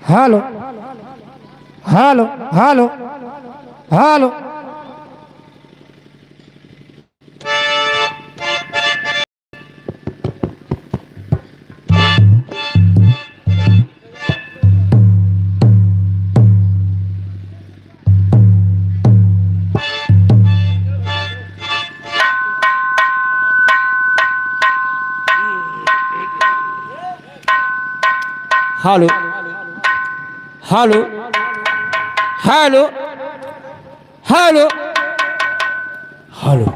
Hello hello hello hello hello hello hello hello hello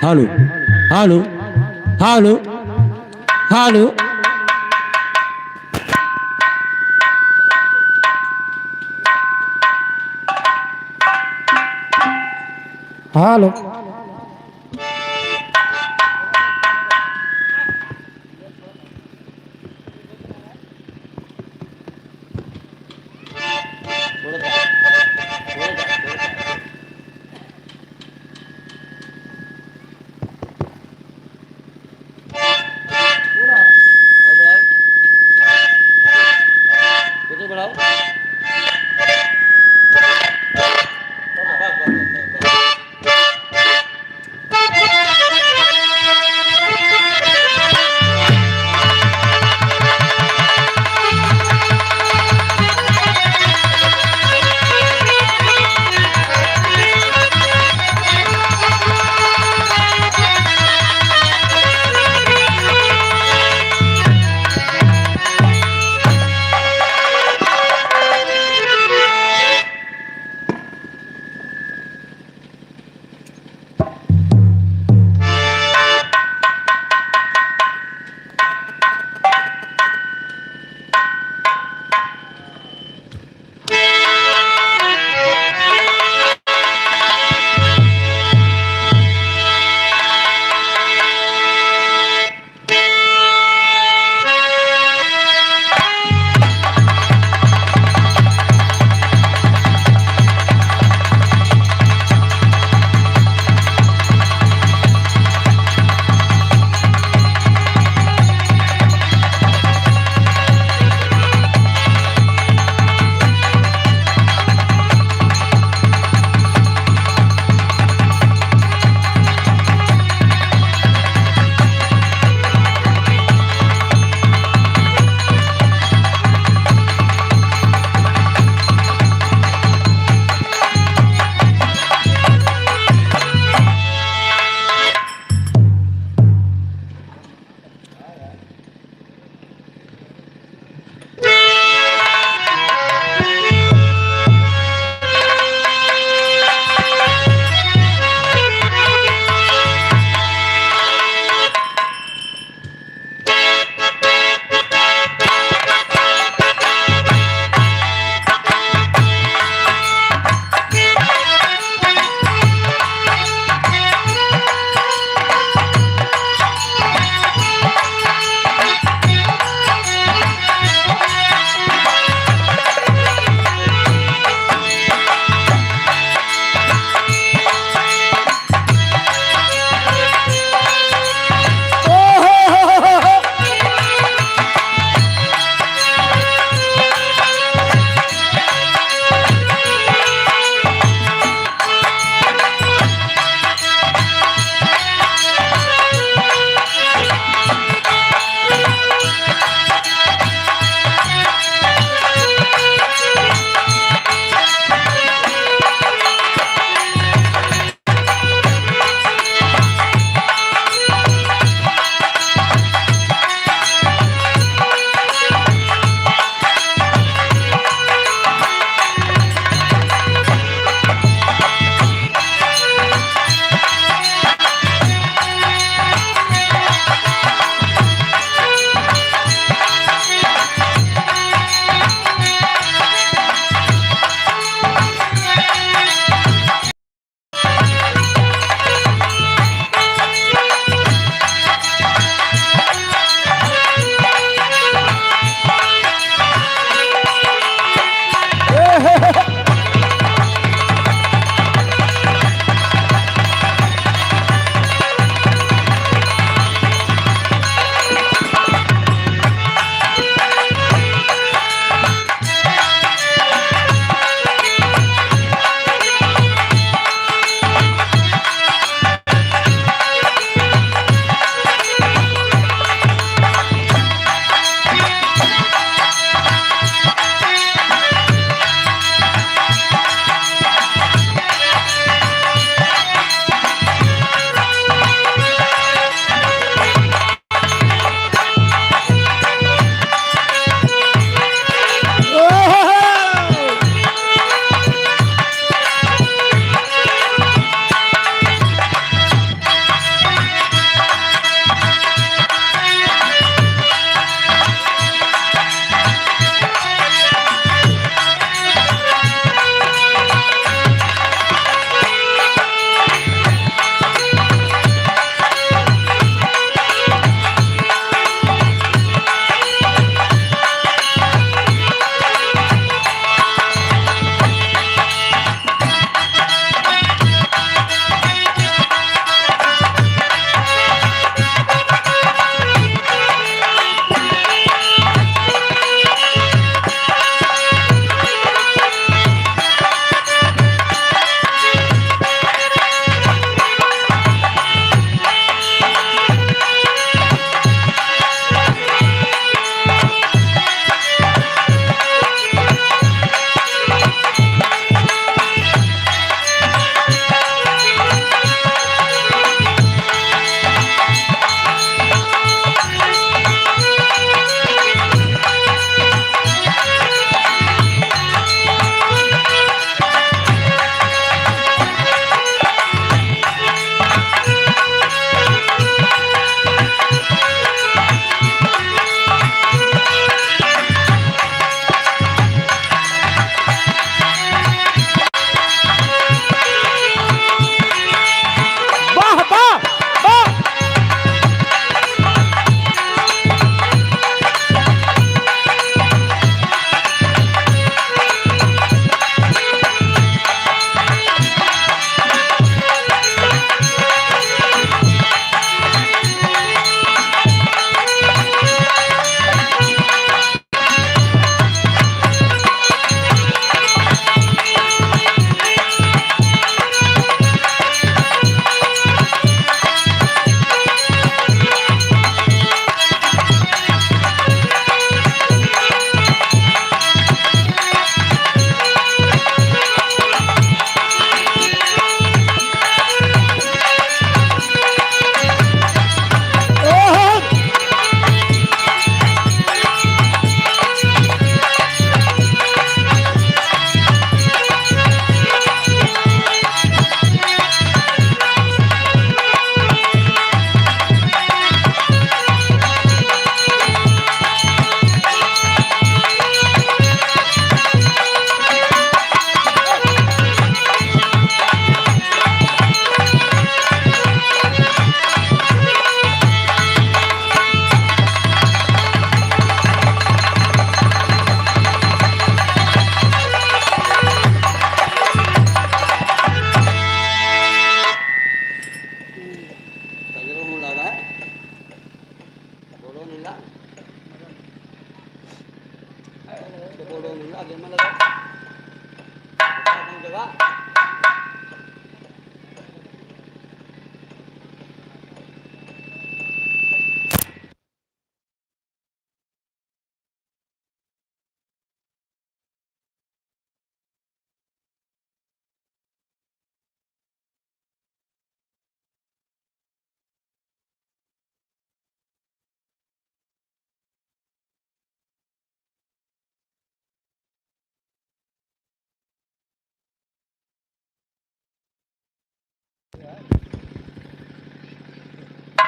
hello hello hello hello hello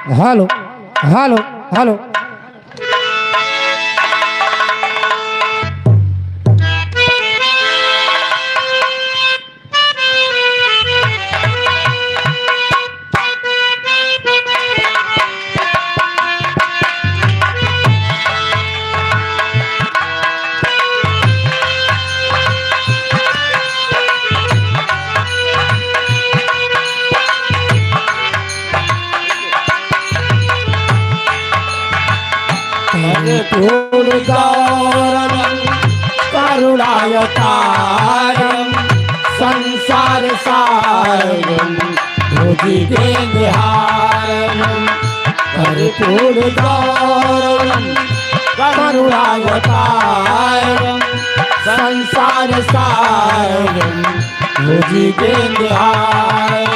hello hello hello गौरवं करुणावतारं संसार सारं भुजगेन्द्रहारं कर्पूर गौरवं करुणावतारं संसार सारं भुजगेन्द्रहारं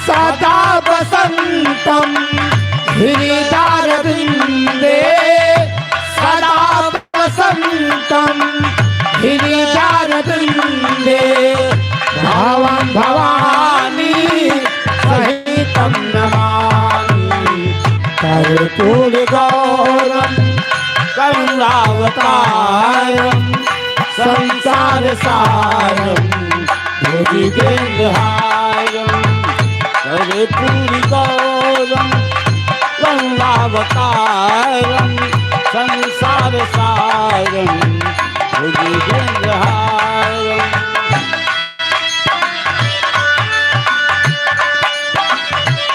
सदा वसन्तं हृदयारविन्दे सदा वसन्तं हृदयारविन्दे भावं भवानी सहितं नमामि कर्पूरगौरं करुणावतारं संसारसारं भुजगेन्द्रहारं कर्पूरगौरं करुणावतारं संसारसारं भुजगेन्द्रहारं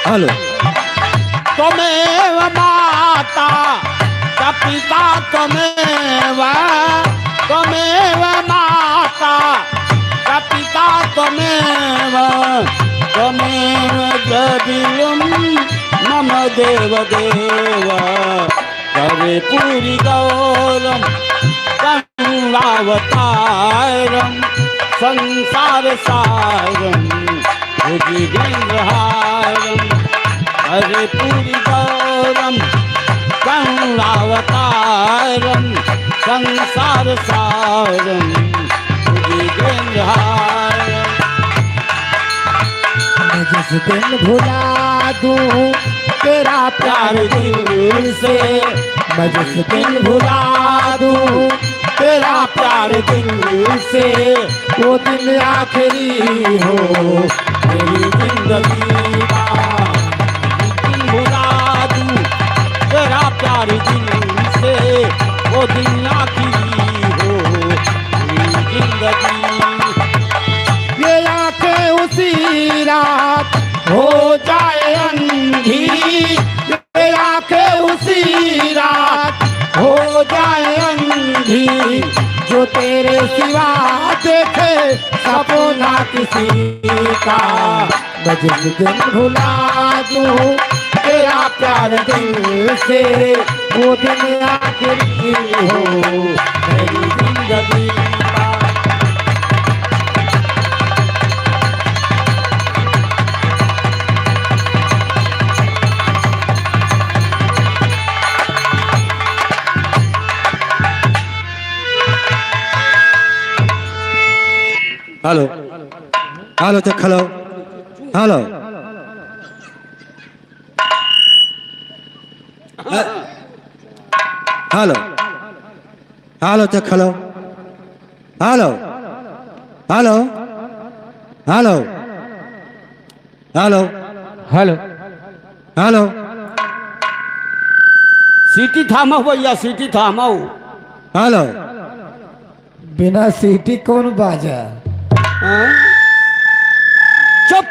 हेलो त्वमेव माता च पिता त्वमेव त्वमेव माता च पिता त्वमेव त्वमेव जडिलं मम देवदेव कर्पूरगौरं करुणावतारं संसारसारं भुजगेन्द्रहारं कर्पूरगौरं करुणावतारं संसारसारं भुजगेन्द्रहारं मैं जिस दिन भुला दूं तेरा प्यार दिल से मैं जिस दिन भुला दूं तेरा प्यार दिल से वो दिन आखिरी हो मेरी जिंदगी का जिस दिन भुला दूं तेरा प्यार दिल से वो दिन आखिरी हो मेरी जिंदगी ये आंखें उसी रात हो जाए अंधी ये आंखें उसी रात हो जाए अंधी जो तेरे सिवा देखे सपना किसी का मैं जिस दिन भुला दूं तेरा प्यार दिल से वो दिन आखिरी हो मेरी जिंदगी का hello hello check hello hello hello hello check hello hello hello hello hello hello hello सीटी थामा भैया सीटी थामा हेलो बिना सीटी कौन बाजा चुप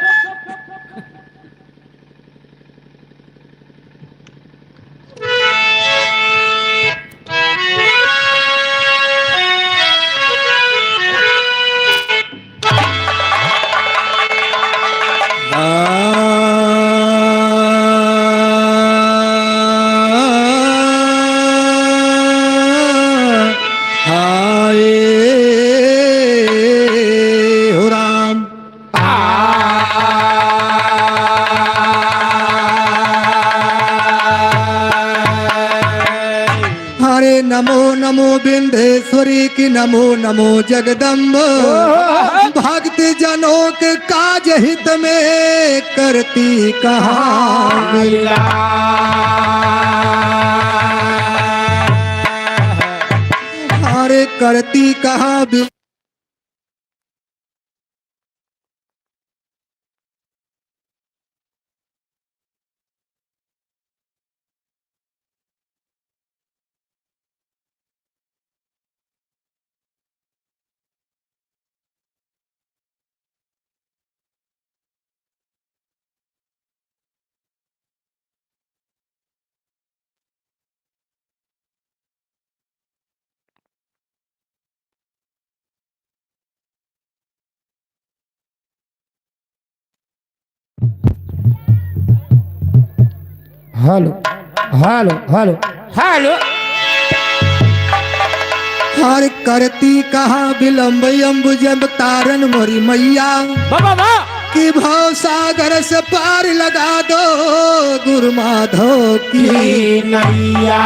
नमो नमो बिंदेश्वरी की नमो नमो जगदम्ब भक्ति जनों के काज हित में करती कहाँ मिला। अरे करती कहाँ भी हेलो हेलो हेलो हेलो। हर करती कहाँ विलम्ब अम्बु जब तारन मोरी मैया बाबा वाह कि भाव सागर से पार लगा दो गुरु माधव की नैया।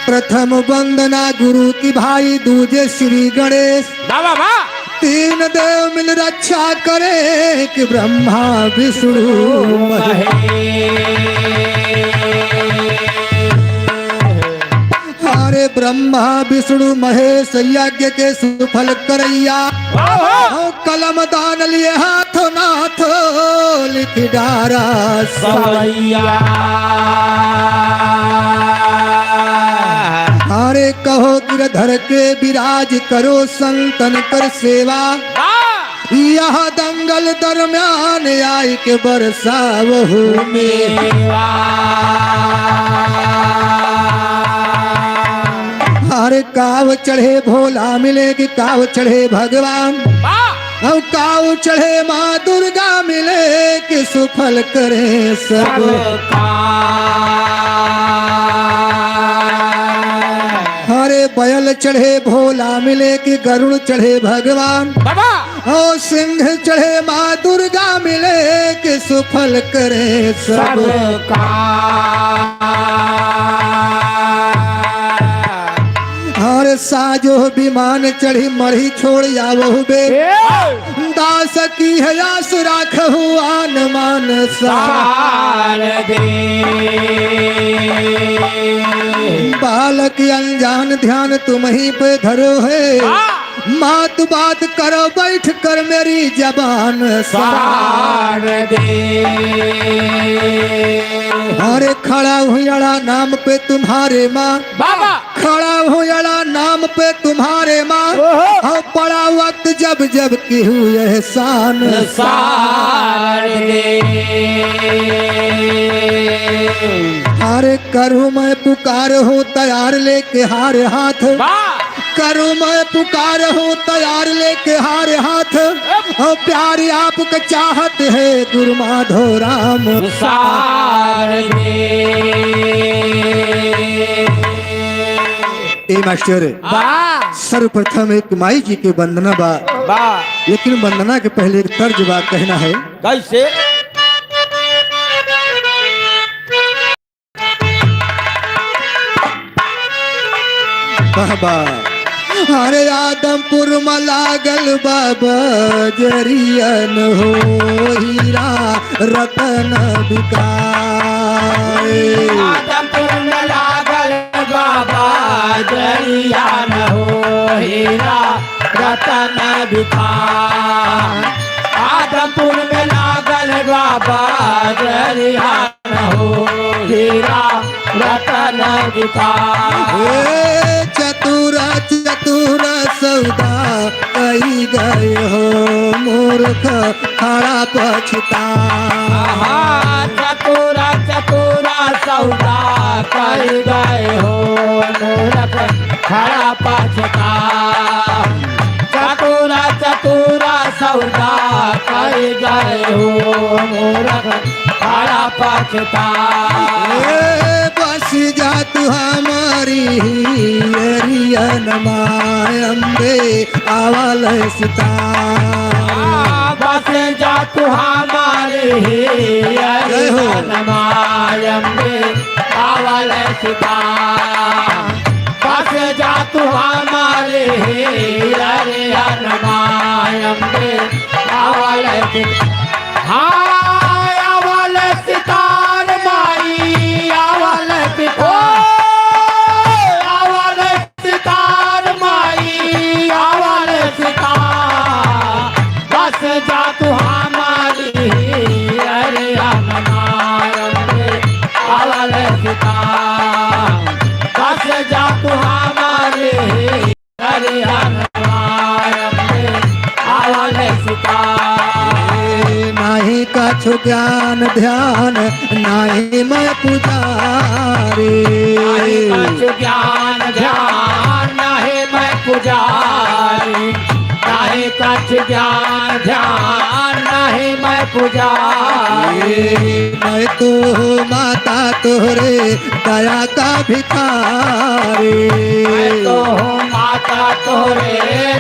प्रथम वंदना गुरु की भाई दूजे श्री गणेश बाबा वाह तीन देव मिल रक्षा करे कि ब्रह्मा विष्णु हरे ब्रह्मा विष्णु महेश यज्ञ के सुफल करैया कलम दान लिए हाथों नाथ लिख डारा सवैया। हरे कहो गिरधर के विराज करो संतन कर सेवा यह दंगल दरम्यान आई के बरसा वहु मेवा। हरे काव चढ़े भोला मिलेगी काव चढ़े भगवान और काव चढ़े माँ दुर्गा मिले कि सुफल करे सब हरे बैल चढ़े भोला मिले कि गरुड़ चढ़े भगवान और सिंह चढ़े माँ दुर्गा मिले कि सुफल करे सब हर साजो विमान चढ़ी मढ़ी छोड़ जावो बे दास की है आस राखहु आन मान सार दे। बालक अनजान ध्यान तुम ही पे धरो है मात बात करो बैठ कर मेरी जबान सार दे। अरे खड़ा हुआ नाम पे तुम्हारे माँ बाबा खड़ा हुआ नाम पे तुम्हारे माँ और पड़ा वक्त जब जब की हुई एहसान सार दे। अरे करूँ मैं पुकार हूँ तैयार लेके हार हाथ करूँ मैं पुकार हूँ तैयार लेके हार हाथ और प्यारी आपका चाहत है गुरु माधव राम सार दे। ए मास्टर सर्वप्रथम एक माई जी की वंदना बा लेकिन वंदना के पहले एक तर्ज बा कहना है कैसे बाबा हरे आदमपुर में लागल बाबा जरियन हो हीरा रतन बिकाए आदमपुर में लागल बाबा जरिया न हो हीरा रतन बिकाए। आदमपुर में लागल बाबा जरिया न हो हीरा रतन बिकाए। चतुर चतुर सौदा कही गए हो मूर्ख खड़ा पछता चतुर चतुर सौदा कही गए हो मूर्ख खड़ा पछता। चतुर चतुर सौदा कही गए हो मूर्ख खड़ा पछता। बस जा तू हमारी हरियन मायम्बे आवल सीता बस जा तू हमारे हरियन मायम्बे आवल सीता बस जा तू हमारे अरे अनमायम्बे आवल सीता हाय आवल सितार माई आवल सितार माई आवल सितार बस जा तू हमारी अरे अनमायम्बे आवल सितार बस जा तू हमारी अरे अनमायम्बे आवल सितार नाही कछु ज्ञान ध्यान नाही मैं पुजारी नाही कछु ज्ञान ध्यान नाही मैं पुजारी नाही कछु ज्ञान ध्यान नहीं मैं पुजारी मैं तो माता तोरे दया का भिखारी मैं तो हूँ माता तोरे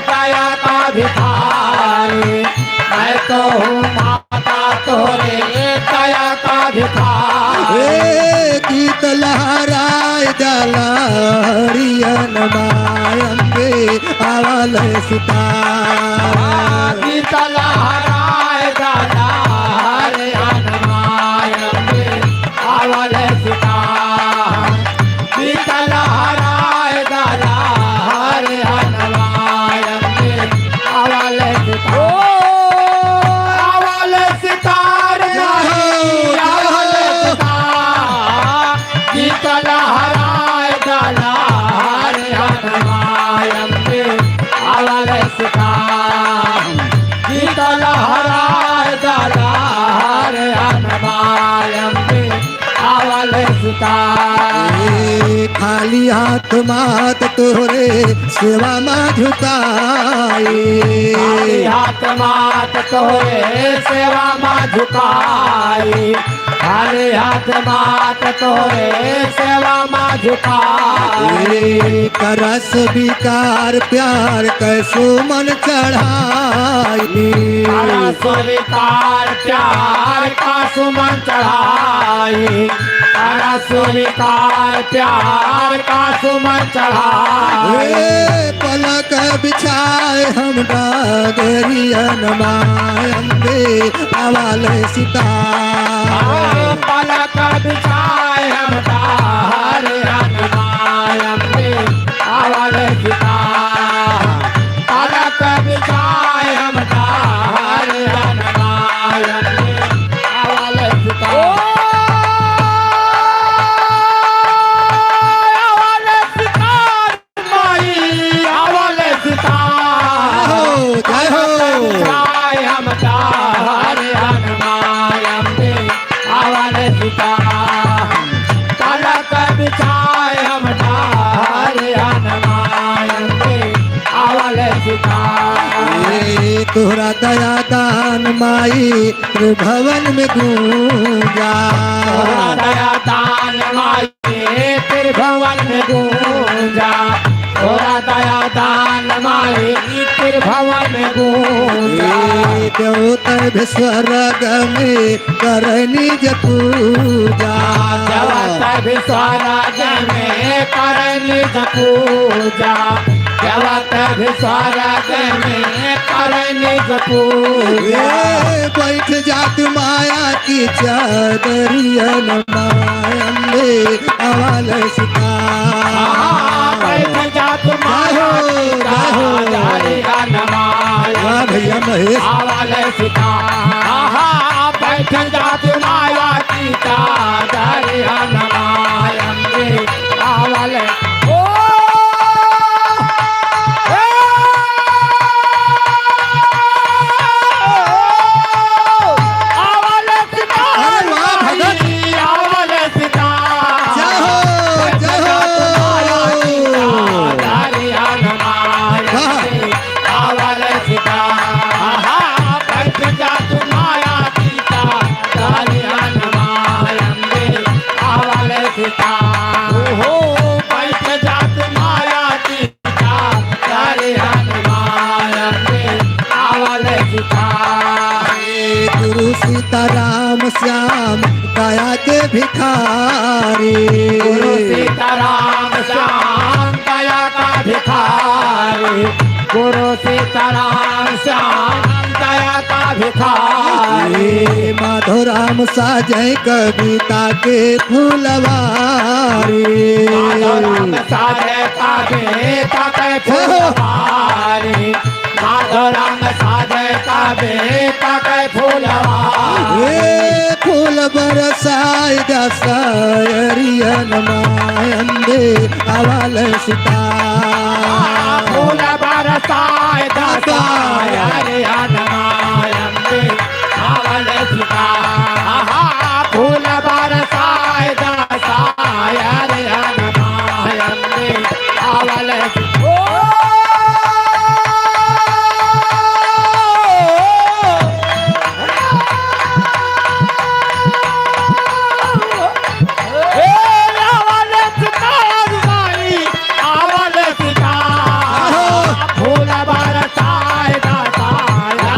दया का भिखारी मैं तो हूँ माता तोरे दया का भिखारी गीत लहराए जाला हरियन मायम्बे आवल सितार गीत लहराए जाला हरियन मायम्बे आवल सितार गीत लहराए जाला हरियन मायम्बे आवल सितार खाली हाथ मात तोरे सेवा में झुकाई खाली हाथ मात तोरे सेवा में झुकाई खाली हाथ मात तोरे सेवा में झुकाई करस विकार प्यार कैसो मन चढ़ाई करस विकार प्यार का सुमन चढ़ाई करस विकार प्यार का सुमन चढ़ाई पलक बिछाए हम डागरियन मायम्बे आवल सितार पलक बिछाए हम हरियन मायम्बे आवल सितार पलक बिछाए हम हरियन मायम्बे आवल सितार आवल सितार माई आवल सितार जय हो बिछाए हम हरियन मायम्बे आवल सितार पलक बिछाए हम हरियन मायम्बे आवल सितार तोहरा दया दान माई त्रिभुवन में गूंजा तोहरा दया दान माई त्रिभुवन में गूंजा तोहरा दया दान माई त्रिभुवन में गूंजा देवता भी स्वर्ग में करनी पूजा देवता भी स्वर्ग में करनी पूजा देवता भी स्वर्ग में करनी पूजा बैठ जात माया की चादरियन मायम्बे आवल सितार बैठ जात माया हरियन मायम्बे भैया महेश आवल सितार बैठ जात माया की हरियन मायम्बे आवल गुरु सीताराम श्याम दया के भिखारी गुरु सीताराम श्याम दया का भिखारी गुरु सीताराम श्याम दया का भिखारी माधोराम साजय कविता के फूलवारी माधोराम साजय का बेटा के फूलवारी माधोराम साजय का बेटा के फूलवारी फूल बरसाय दसरियन मायंदे अवल सीता फूल बरसाय दसाय हनुमायंदे अवल सीता फूल बरसाय दसाय हनुमायंदे अवल फूल बरसाय दसाय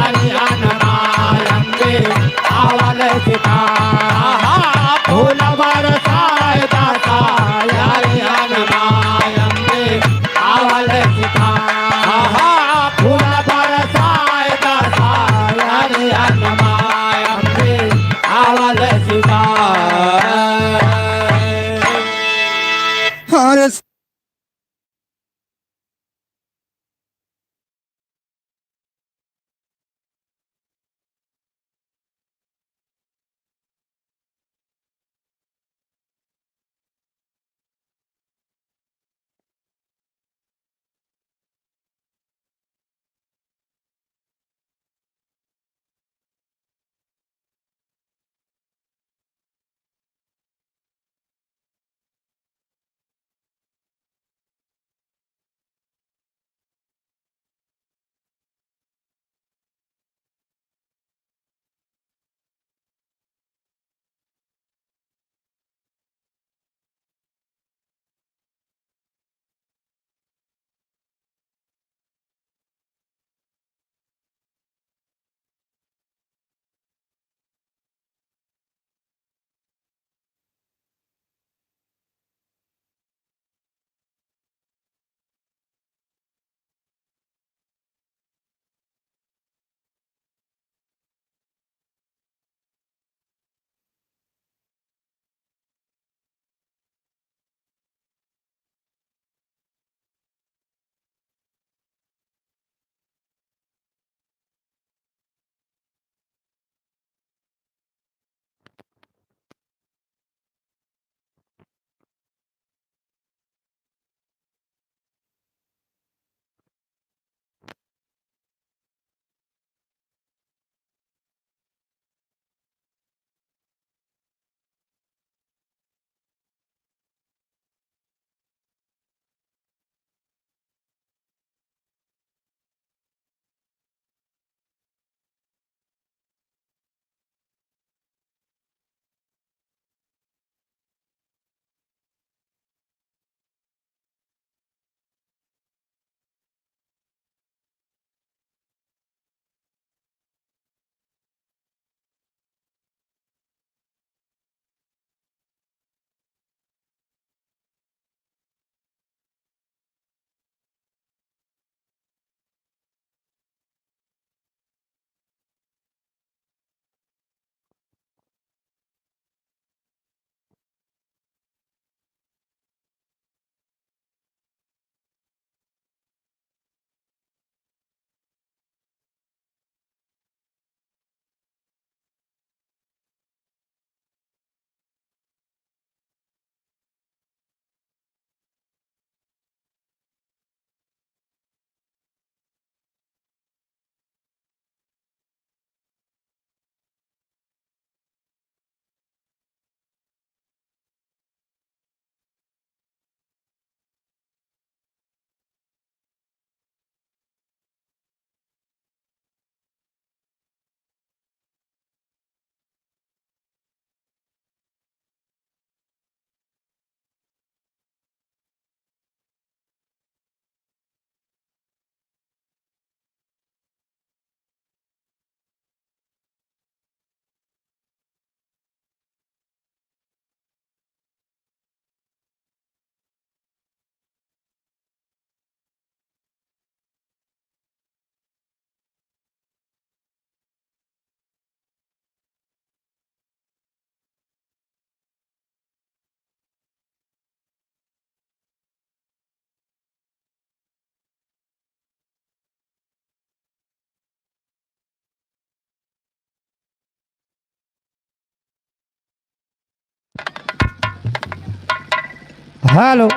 हेलो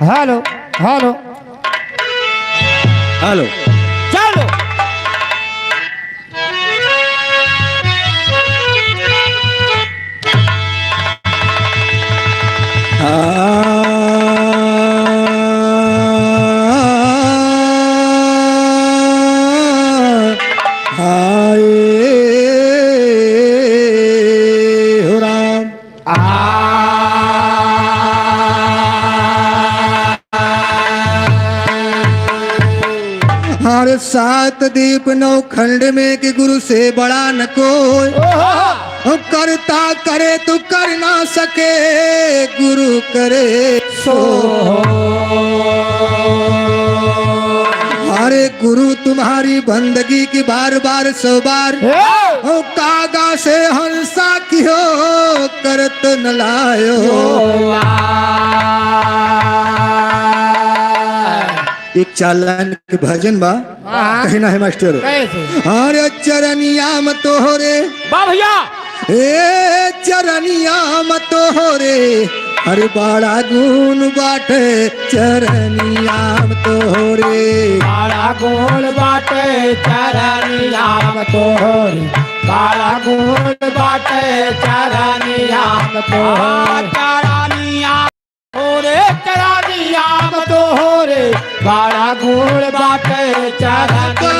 हेलो हेलो हेलो चलो हो राम हर सात दीप नौ खंड में कि गुरु से बड़ा न कोई करता करे तो कर ना सके गुरु करे सो अरे गुरु तुम्हारी बंदगी की बार बार सौ बार कागा से हंसा की हो करत न लायो एक चालन के भजन बा कहना है मास्टर अरे चरनिया मत हो रे भैया ए चरनिया मत हो रे अरे बड़ा गुण बाटे चरनिया मत हो रे बड़ा गुण बाटे चरनिया मत हो रे बड़ा गुण बाटे चरनिया मत हो चरनिया हो रे चरनिया मत हो रे बड़ा गुण बाटे चरनिया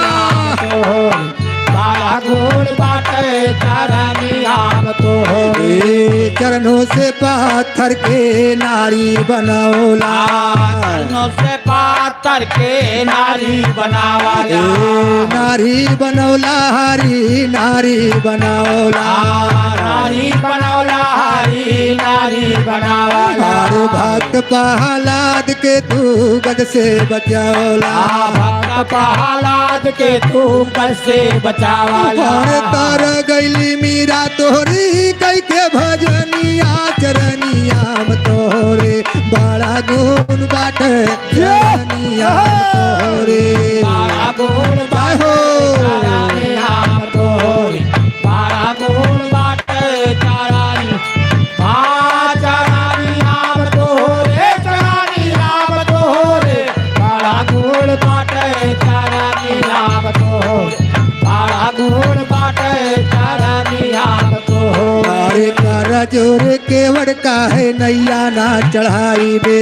मत हो रे बड़ा गुण बाटे चरनिया मत हो रे चरणों से पाथर के नारी बनौला चरणों से पाथर के नारी बनावाला नारी बनौला हरी नारी बनौला नारी बनौला हरी नारी बनावाला अरे भक्त प्रहलाद के तू गद से बचाओला भक्त प्रहलाद के तू गद से बचावाला अरे तर गैली मीरा तोहरी कई के भजनिया चरनिया तोहरे बड़ा गुण बाटे चरनिया तोहरे बड़ा गुण बाटे चरनिया तोहरे बड़ा गुण बाटे चरनिया चरनिया तोहरे चरनिया तोहरे बड़ा गुण बाटे चरनिया तोहरे बड़ा गुण बाटे चरनिया तोहरे अरे कर जोर केवड़ का है नैया ना चढ़ाई बे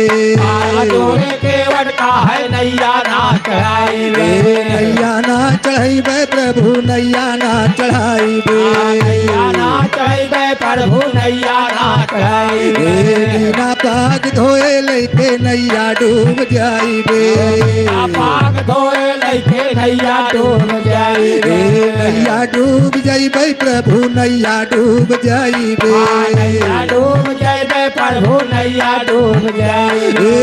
जोर केवड़ का है नैया ना चढ़ाई बे नैया ना चढ़ाई बे प्रभु नैया ना चढ़ाई बे नैया ना चढ़ाई बे प्रभु नैया ना चढ़ाई बे बिना पाग धोए लेके नैया डूब जाई बे पाग धोए लेके नैया डूब जाई बे नैया डूब जाई बे प्रभु नैया डूब जाई बे नैया डूब जाई बे प्रभु नैया डूब जाई बे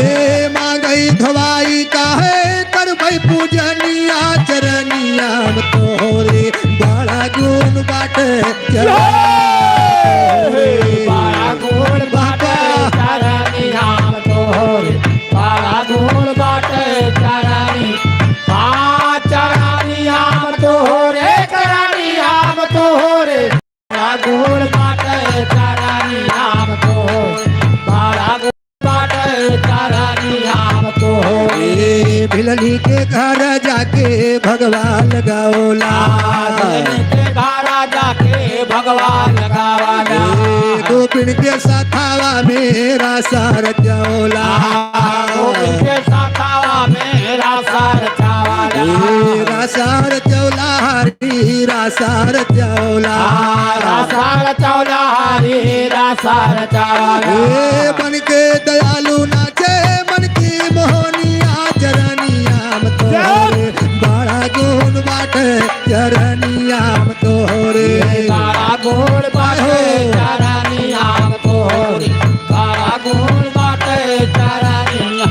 मांगई धवाई का है कर भाई पूजनिया चरनिया तोहरे बड़ा गुण बाटे बड़ा गुण बाटे चरनिया तोहरे बड़ा गुण बाटे चरनी चरनिया तोहरे चरनिया तोहरे बड़ा गुण बाटे चरनिया तोहरे बड़ा गुण बाटे चरनिया तोहरे भिलनी के घर जाके भगवान गाओला के घरा जाके भगवान गावाला गोपिन के साथावा मेरा सार जाओला गोपिन के साथावा मेरा सार चावाला रासार चौला हरी रासार चौला रासार चौला हरी रासार चावाला मन के दयालु नाचे मन की मोहनिया चरनिया तोहरे बड़ा गुण बाटे चरनिया तोहरे बड़ा गुण बाटे चरनिया तोहरे बड़ा गुण बाटे चरनिया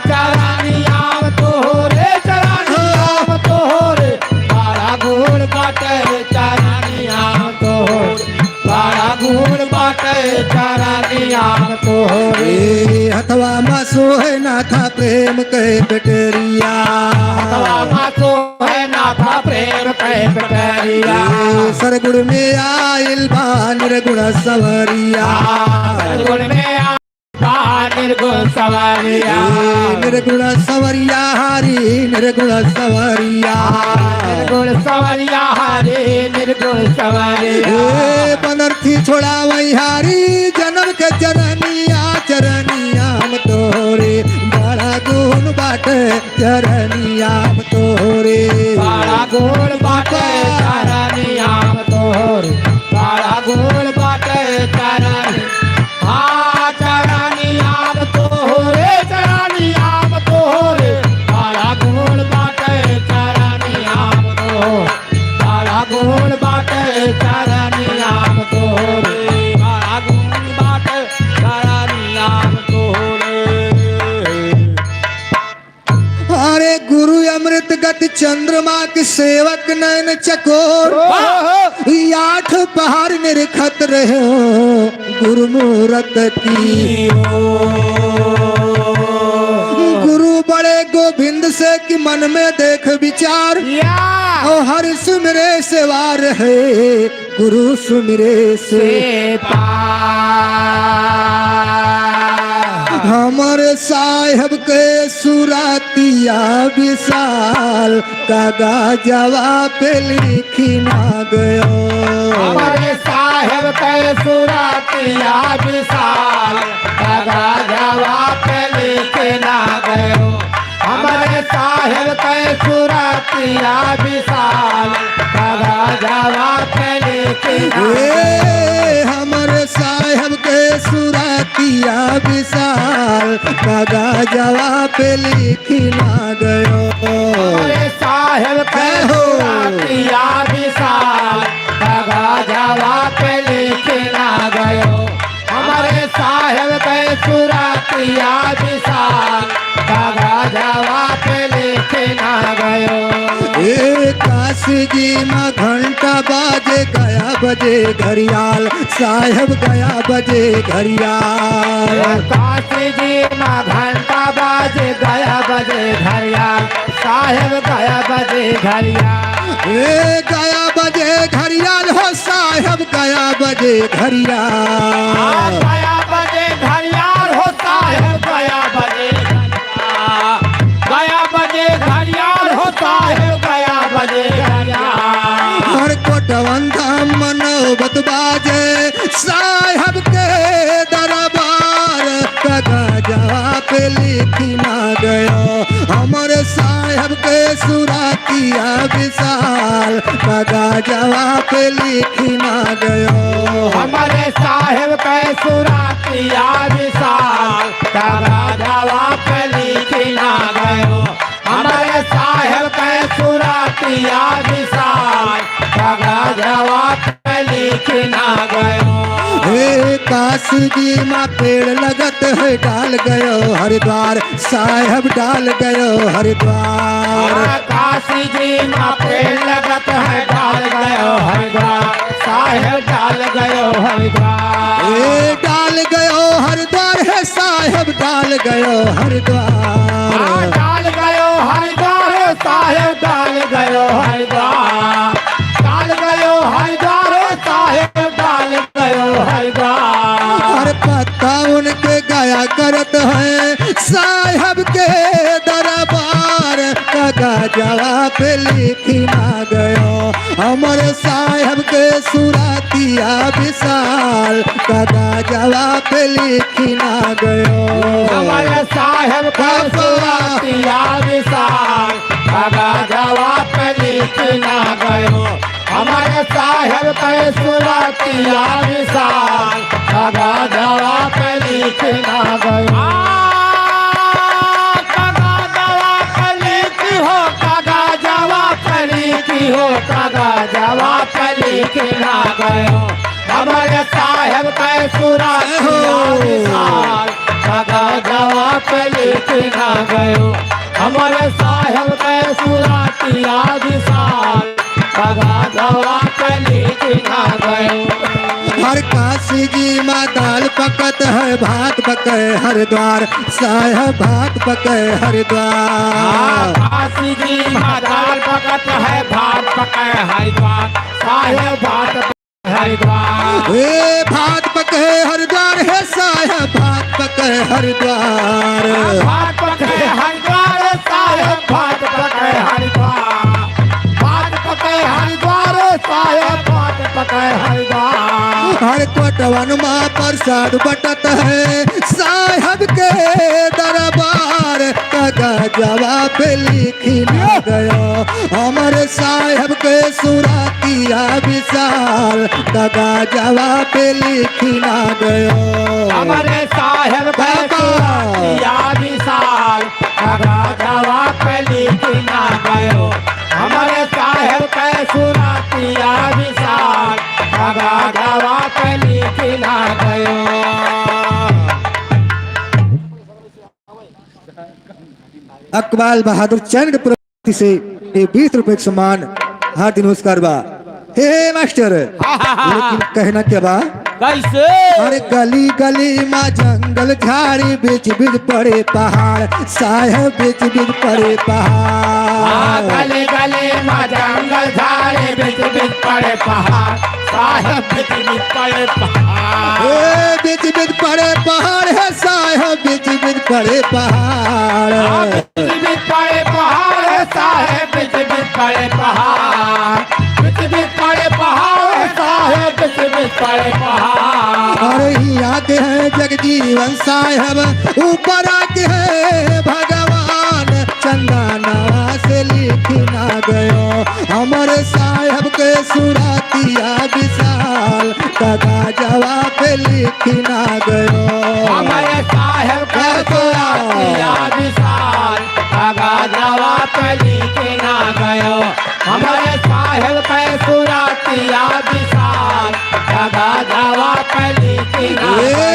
चरनिया तोहरे चरनिया तोहरे बड़ा गुण बाटे चरनिया तोहरे बड़ा गुण बाटे चरनिया तोहरे हथवा में सोहे नाथा प्रेम के बेटरिया हथवा में सोहे नाथा प्रेम के बेटरिया सरगुण में आइल बा निर्गुण सवरिया सरगुण में बा निर्गुण सवरिया निर्गुण सवरिया हरि निर्गुण सवरिया निर्गुण सवरिया हरे निर्गुण सवरिया ए बनर्थी छोड़ा वही हरि जन्म के चरनिया चरनिया हम तोरे बड़ा गुण बाटे चरनिया हम तोरे बड़ा गुण बाटे चरनियाम तोहरे बड़ा गुण बाटे चरनी हाँ चरनियाम तोहरे चरनियाम तोहरे बड़ा गुण बाटे चरनियाम तोहरे बड़ा गुण बाटे चरनियाम तोहरे बड़ा गुण बाटे चरनियाम तोहरे अरे गुरु अमृत गति चंद्रमा के सेवक नयन चकोर ये आठ पहाड़ निरखत रहे हो गुरु मूरत की गुरु बड़े गोविंद से कि मन में देख विचार और हर सुमिरे सेवार है गुरु सुमिरे से हमारे साहेब के सुरातिया विशाल कागा जवाब पे लिखी ना गयो हमारे साहेब के सुरातिया विशाल कागा जवाब लिखे ना गयो हमारे साहेब के सुरातिया विशाल कागा जवाब लिखे ना ए हमारे साहेब के सुरातिया विशाल कागा जवाब पे लिखी ना गयो हमारे साहेब के सुरातिया विशाल कागा जवाब लिखे ना गयो हमारे साहेब के सुरातिया विशाल कागा जवाब लिखे ना गयो ए काशी जी माँ घंटा बाजे गया बजे घड़ियाल साहेब गया बजे घड़ियाल काशी जी माँ घंटा बाजे गया बजे घड़ियाल साहेब गया बजे घड़ियाल ए गया बजे घड़ियाल हो साहेब गया बजे घड़ियाल गया बजे घड़ियाल हो साहेब गया बजे घड़ियाल गया बजे घड़ियाल हो साहेब गया बजे घड़ियाल हर कोटवंता मनोबत बाजे साहेब के दरबार कागा जवाब पे लिखी ना गयो हमारे साहेब के सुरातिया विशाल कागा जवाब पे लिखी ना गयो हमारे साहेब के सुरातिया विशाल कागा जवाब लिखी ना गयो हमारे साहेब के सुरातिया विशाल कागा जवाब लिखी ना गयो हे काशी जी माँ पेड़ लगत है डाल गयो हरिद्वार साहेब डाल गयो हरिद्वार काशी जी माँ पेड़ लगत है डाल गयो हरिद्वार साहेब डाल गयो हरिद्वार ए डाल गयो हरिद्वार है साहेब डाल गयो हरिद्वार डाल गयो हरिद्वार साहेब डाल गयो हरिद्वार डाल गयो हरिद्वार साहेब डाल गयो हरिद्वार हर पत्ता उनके गाया करत है साहेब के दरबार कागा जवाब पे लिखी ना गयो हमारे साहेब के सुरातिया विशाल कागा जवाब पे लिखी ना गयो हमारे साहेब का सुरातिया विशाल कागा जवाब लिखी ना गयो हमारे साहेब के सुरातिया विशाल कागा जवाब लिखी ना गयो कागा जवाब लिखी हो कागा जवाब लिखी हो कागा जवाब लिखी ना गयो हमारे साहेब के सुरातिया विशाल कागा जवाब लिखी ना गयो हमारे साहेब के सुरातिया विशाल कागा जवाब लिखी ना गयो हर काशी जी माँ दाल पकत है भात पके हरिद्वार साहेब भात पके हरिद्वार काशी जी माँ दाल पकत है भात पके हरिद्वार साहेब भात पके हरिद्वार ए भात पके हरिद्वार है साहेब भात पके पके हरिद्वार। घाट पके हरिद्वार साहेब घाट पके हरिद्वार। घाट पके हरिद्वार साहेब घाट पके हरिद्वार। हर कोटवन माँ प्रसाद बटत है साहब के दरबार। कगा जवाब लिखी ना गयो हमारे साहब के सुरातिया विशाल। कगा जवाब लिखी ना गयो हमारे साहेब के सुरातिया विशाल। कगा जवाब लिखी ना गयो हमारे साहेब के सुरातिया विशाल। कगा जवाब लिखी ना गयो। अकबाल बहादुर चैन के प्रति से 20 रुपए का सम्मान हार्दिक नमस्कार बा। हे मास्टर लेकिन कहना क्या बा कैसे? अरे गली गली माँ जंगल झाड़ी बीच बीच पड़े पहाड़ साहेब बीच बीच पड़े पहाड़। गली गली माँ जंगल झाड़ी बीच बीच पड़े पहाड़ साहेब बीच बीच पड़े पहाड़। बीच बीच पड़े पहाड़ है साहेब बीच बीच पड़े पहाड़। बीच बीच पड़े पहाड़ है साहेब बीच बीच पड़े पहाड़। बीच बीच पड़े पहाड़ साहेब बीच बीच पड़े पहाड़। और यहाँ के हैं जगजीवन साहेब ऊपर आके है भगवान। चंदना से लिखी ना गयो हमारे साहेब के सुरातिया विशाल। कगा जवाब लिखी ना गयो हमारे साहेब के सुरातिया विशाल। कगा जवाब लिखी ना गयो हमारे साहेब के सुरातिया विशाल। कगा जवाब लिखी ना गयो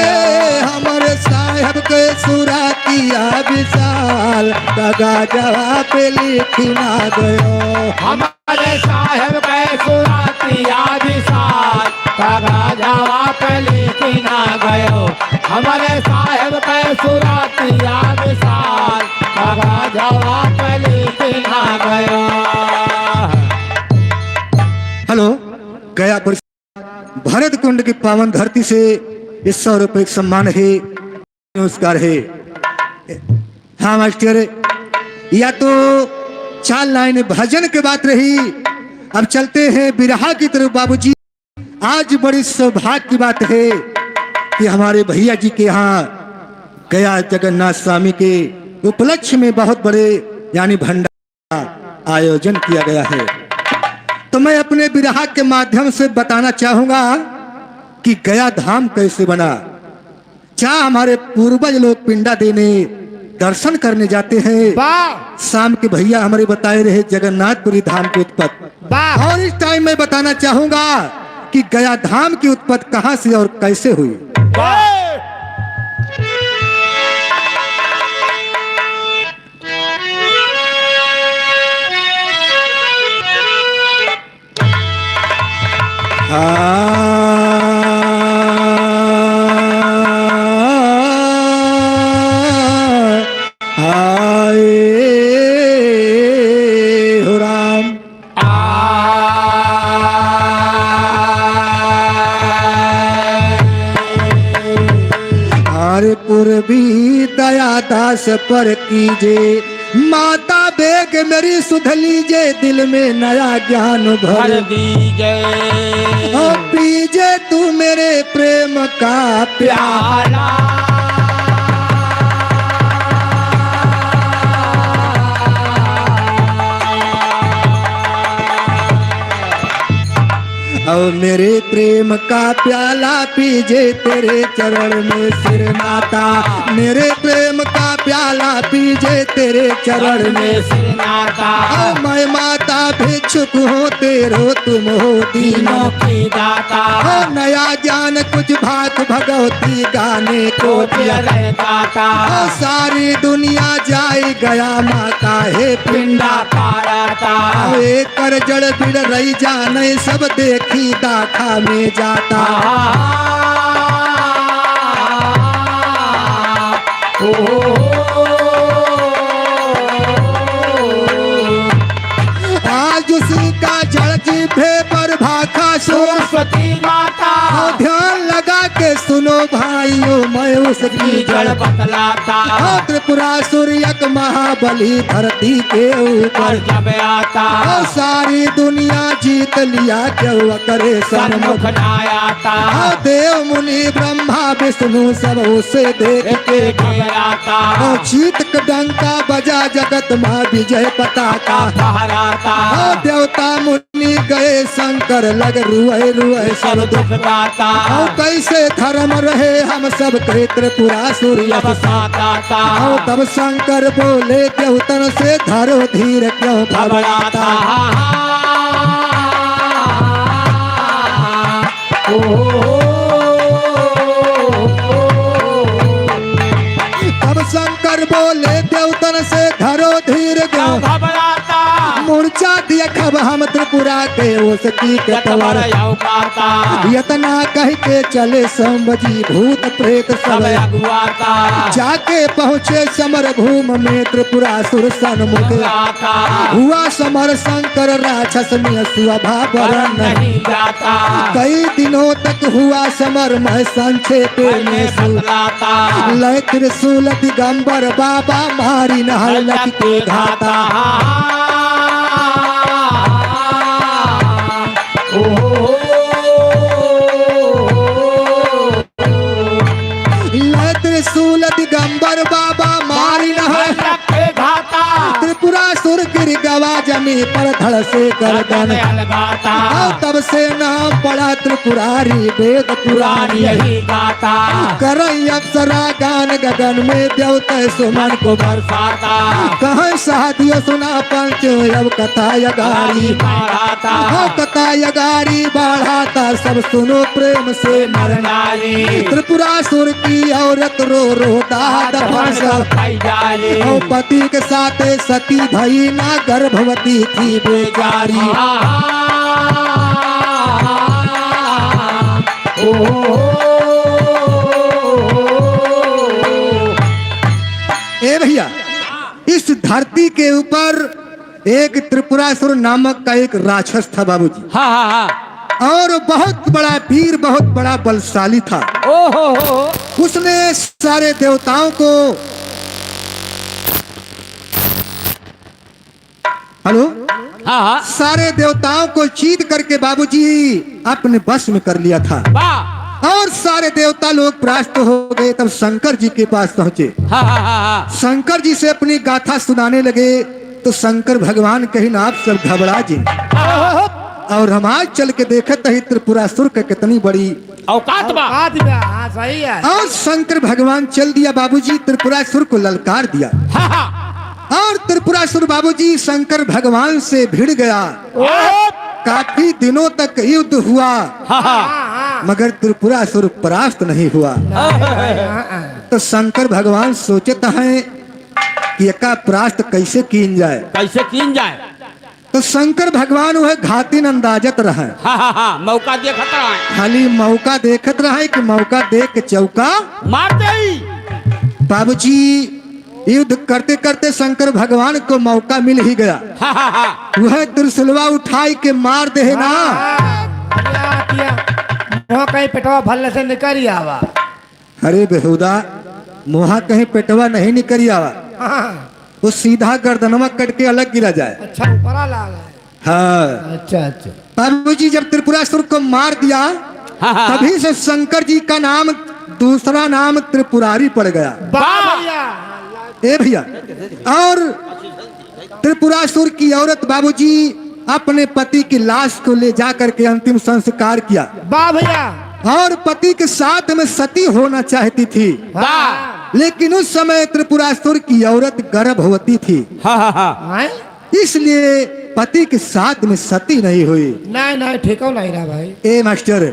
हमारे साहेब के सुरातिया विशाल। कगा जवाब लिखी ना गयो हमारे साहेब के सुरातिया विशाल। कगा जवाब लिखी ना गयो हमारे साहेब के सुरातिया विशाल। कगा जवाब लिखी ना गयो। हेलो गया भरत कुंड की पावन धरती से 100 रुपए का सम्मान है नमस्कार है। हाँ मास्टर या तो 4 लाइन भजन की बात रही। अब चलते हैं बिरहा की तरफ। बाबूजी आज बड़ी सौभाग्य की बात है कि हमारे भैया जी के यहाँ गया जगन्नाथ स्वामी के उपलक्ष्य में बहुत बड़े यानी भंडारा आयोजन किया गया है। तो मैं अपने बिरहा के माध्यम से बताना चाहूंगा कि गया धाम कैसे बना। क्या हमारे पूर्वज लोग पिंडा देने दर्शन करने जाते हैं। शाम के भैया हमारे बताए रहे जगन्नाथपुरी धाम की उत्पत्ति। और इस टाइम मैं बताना चाहूंगा कि गया धाम की उत्पत्ति कहां से और कैसे हुई। हो राम हरे पूर्वी दया दास पर कीजे माता बेग मेरी सुध लीजे दिल में नया ज्ञान भर दीजे पीजे तू मेरे प्रेम का प्याला। और मेरे प्रेम का प्याला पीजे तेरे चरण में सिर नाता। मेरे प्रेम का प्याला पीजे तेरे चरण में सिर नाता। मैं माता भिक्षुक हो तेरो तुम हो तीनों की दाता। नया ज्ञान कुछ भात भगवती गाने को दिया दाता। सारी दुनिया जाए गया माता है पिंडा पाराता। कर जड़ बिड़ रही जाने सब देखी दाखा में जाता। आज उसी का जड़ जिभे पर भाखा सरस्वती माता। ध्यान लगा के सुनो भाइयों मैं उसकी मंगल बतलाता त्रिपुरासुर एक महाबली धरती के और ऊपर जब आता सारी दुनिया जीत लिया क्यों करे सन्मुख सन्मुख नायाता देव मुनि ब्रह्मा विष्णु सब उसे देख के घबराता चीत डंका बजा जगत माँ विजय पताका फहराता देवता मुनि गए शंकर लग रुए रुए सब सब दुख गाता कैसे धर्म रहे हम सब के त्रिपुरासुर जब साता तब शंकर बोले देवतन से धरो धीर क्यों घबराता घबराता तब शंकर बोले देवतन से धरो धीर क्यों घबराता मूर्छा दिया खब हम त्रिपुरा के उसकी के तवर यतना कह के चले संबजी भूत प्रेत सब अगुआता जाके पहुँचे समर भूम में त्रिपुरासुर सन्मुख हुआ समर शंकर राक्षस में स्वभावरण नहीं जाता कई दिनों तक हुआ समर में संक्षेप में बतलाता लय त्रिशूल दिगंबर बाबा मारी नहल के घाता लय त्रिशूल दिगंबर बाबा मारी नहल त्रिपुरासुर गिर गवा जमी पर धड़ से गर्दन तब से नाम पड़ा त्रिपुरारी वेद पुरानी यही गाता करई अप्सरा गान गगन में देवता सुमन को बरसाता कहाँ शादियों सुना पंच अब कथा यगारी माराता कथा यगारी बढ़ाता सब सुनो प्रेम से मरना नारी त्रिपुरासुर की औरत रो रो दाद फंसा जाली और पति के साथ सती भई ना गर्भवती थी बेचारी ए भैया इस धरती के ऊपर एक त्रिपुरासुर नामक का एक राक्षस था बाबूजी हाँ हाँ हाँ और बहुत बड़ा वीर बहुत बड़ा बलशाली था ओहो उसने सारे देवताओं को हेलो हाँ हाँ सारे देवताओं को जीत करके बाबूजी अपने बस में कर लिया था वाह और सारे देवता लोग परास्त हो गए तब शंकर जी के पास पहुंचे हाँ हाँ हाँ हाँ शंकर जी से अपनी गाथा सुनाने लगे तो शंकर भगवान कहीं ना आप सब घबरा जी और हम आज चल के देखत ही त्रिपुरासुर का कितनी बड़ी औकात बा हाँ सही है और शंकर भगवान चल दिया बाबूजी त्रिपुरासुर को ललकार दिया हाँ हाँ और त्रिपुरासुर बाबूजी शंकर भगवान से भिड़ गया काफी दिनों तक युद्ध हुआ हाँ हाँ मगर त्रिपुरासुर परास्त नहीं हुआ तो शंकर भगवान सोचते हैं कि एका परास्त कैसे कीन जाए कैसे कीन जाए तो शंकर भगवान वह घातिन अंदाजत रहे हाँ हाँ हाँ मौका देखत रहा खाली मौका देखत रहे कि मौका देख के चौका मार दे बाबूजी युद्ध करते करते शंकर भगवान को मौका मिल ही गया हाँ हाँ हाँ वह त्रिशूलवा उठाई के मार दे ना वो कहीं पेटवा भल्ले से निकल आवा अरे बेहुदा मुहा कहीं पेटवा नहीं निकली आवा वो सीधा गर्दनवा कट के अलग गिरा जाए अच्छा ऊपरा लागा हाँ अच्छा अच्छा बाबूजी जब त्रिपुरासुर को मार दिया हाँ, हाँ, तभी से शंकर जी का नाम दूसरा नाम त्रिपुरारी पड़ गया वाह भैया ए भैया और त्रिपुरासुर की औरत बाबूजी अपने पति की लाश को ले जा करके अंतिम संस्कार किया वाह भैया और पति के साथ में सती होना चाहती थी वाह लेकिन उस समय त्रिपुरासुर की औरत गर्भवती थी हाँ हाँ हाँ हैं? इसलिए पति के साथ में सती नहीं हुई नहीं नहीं ठीक हो नहीं रहा भाई ए मास्टर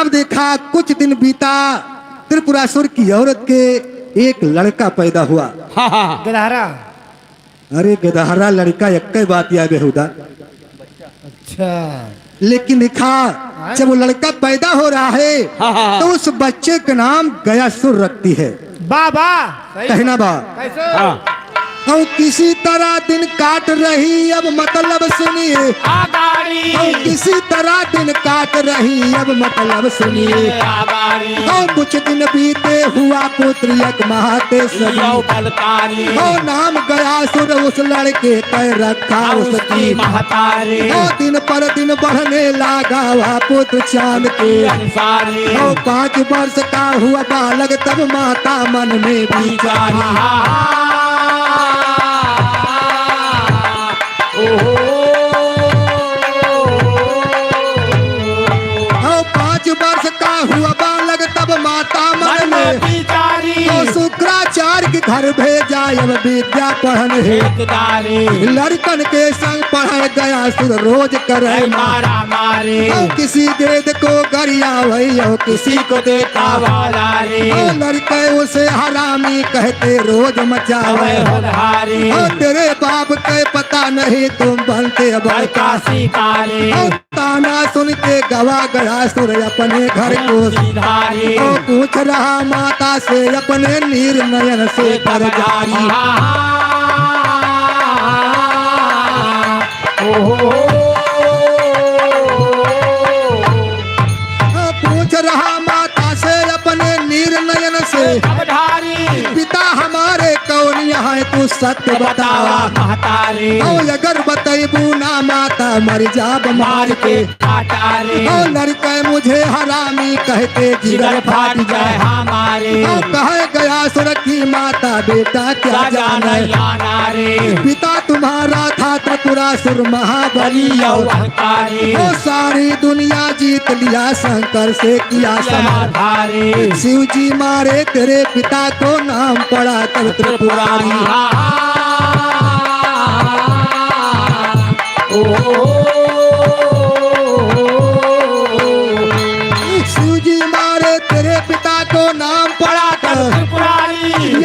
अब देखा कुछ दिन बीता त्रिपुरासुर की औरत के एक लड़का पैदा हुआ हाँ हाँ गिरहरा अरे गदहरा लड़का एक बात या बेहुदा अच्छा लेकिन देखा जब वो लड़का पैदा हो रहा है हाँ। तो उस बच्चे का नाम गयासुर रखती है वाह वाह सही कहना बा कैसे हाँ और किसी तरह दिन काट रही अब मतलब सुनिए आगाड़ी और किसी तरह दिन काट रही अब मतलब सुनिए आगाड़ी और कुछ दिन बीते हुआ पुत्र एक महाते सभी यो बलकारी और नाम गया सुर उस लड़के पर रखा उसकी उसकी महतारी और दिन पर दिन बढ़ने लगा वह पुत्र चांद के अंसारी और 5 वर्ष का हुआ बालक तब माता मन में विचारी और 5 वर्ष का हुआ बालक तब माता मन में तो शुक्राचार्य के घर भेजा अब विद्या पढ़ने लड़कन के संग पढ़े गया सुर रोज करे मारा मारे और किसी वेद को गरिया वही और किसी को देता वाला रे और लड़के उसे हरामी कहते रोज मचावे होनहारी और तेरे बाप के पता नहीं तुम बनते बड़का बड़का शिकारी और ताना सुन के गवा गया सुर अपने घर को सीधारी और पूछ रहा माता से अपने नीर नयन से पर जारी पूछ रहा माता से अपने नीर नयन से पिता हमारे कौन यहाँ है तू सत्य बतावा महतारी और अगर बतैबू ना माता मर जाब मार के काटारी और लड़के मुझे हरामी कहते जिगर फाट जाए हमारे और कहे गया सुर की माता बेटा क्या जाने रे पिता तुम्हारा था त्रिपुरासुर महाबली और अहंकारी वो सारी दुनिया जीत लिया शंकर से किया समाधान समाधारी शिव जी मारे तेरे पिता को नाम पड़ा तब त्रिपुरारी शिव जी मारे तेरे पिता को नाम पड़ा तब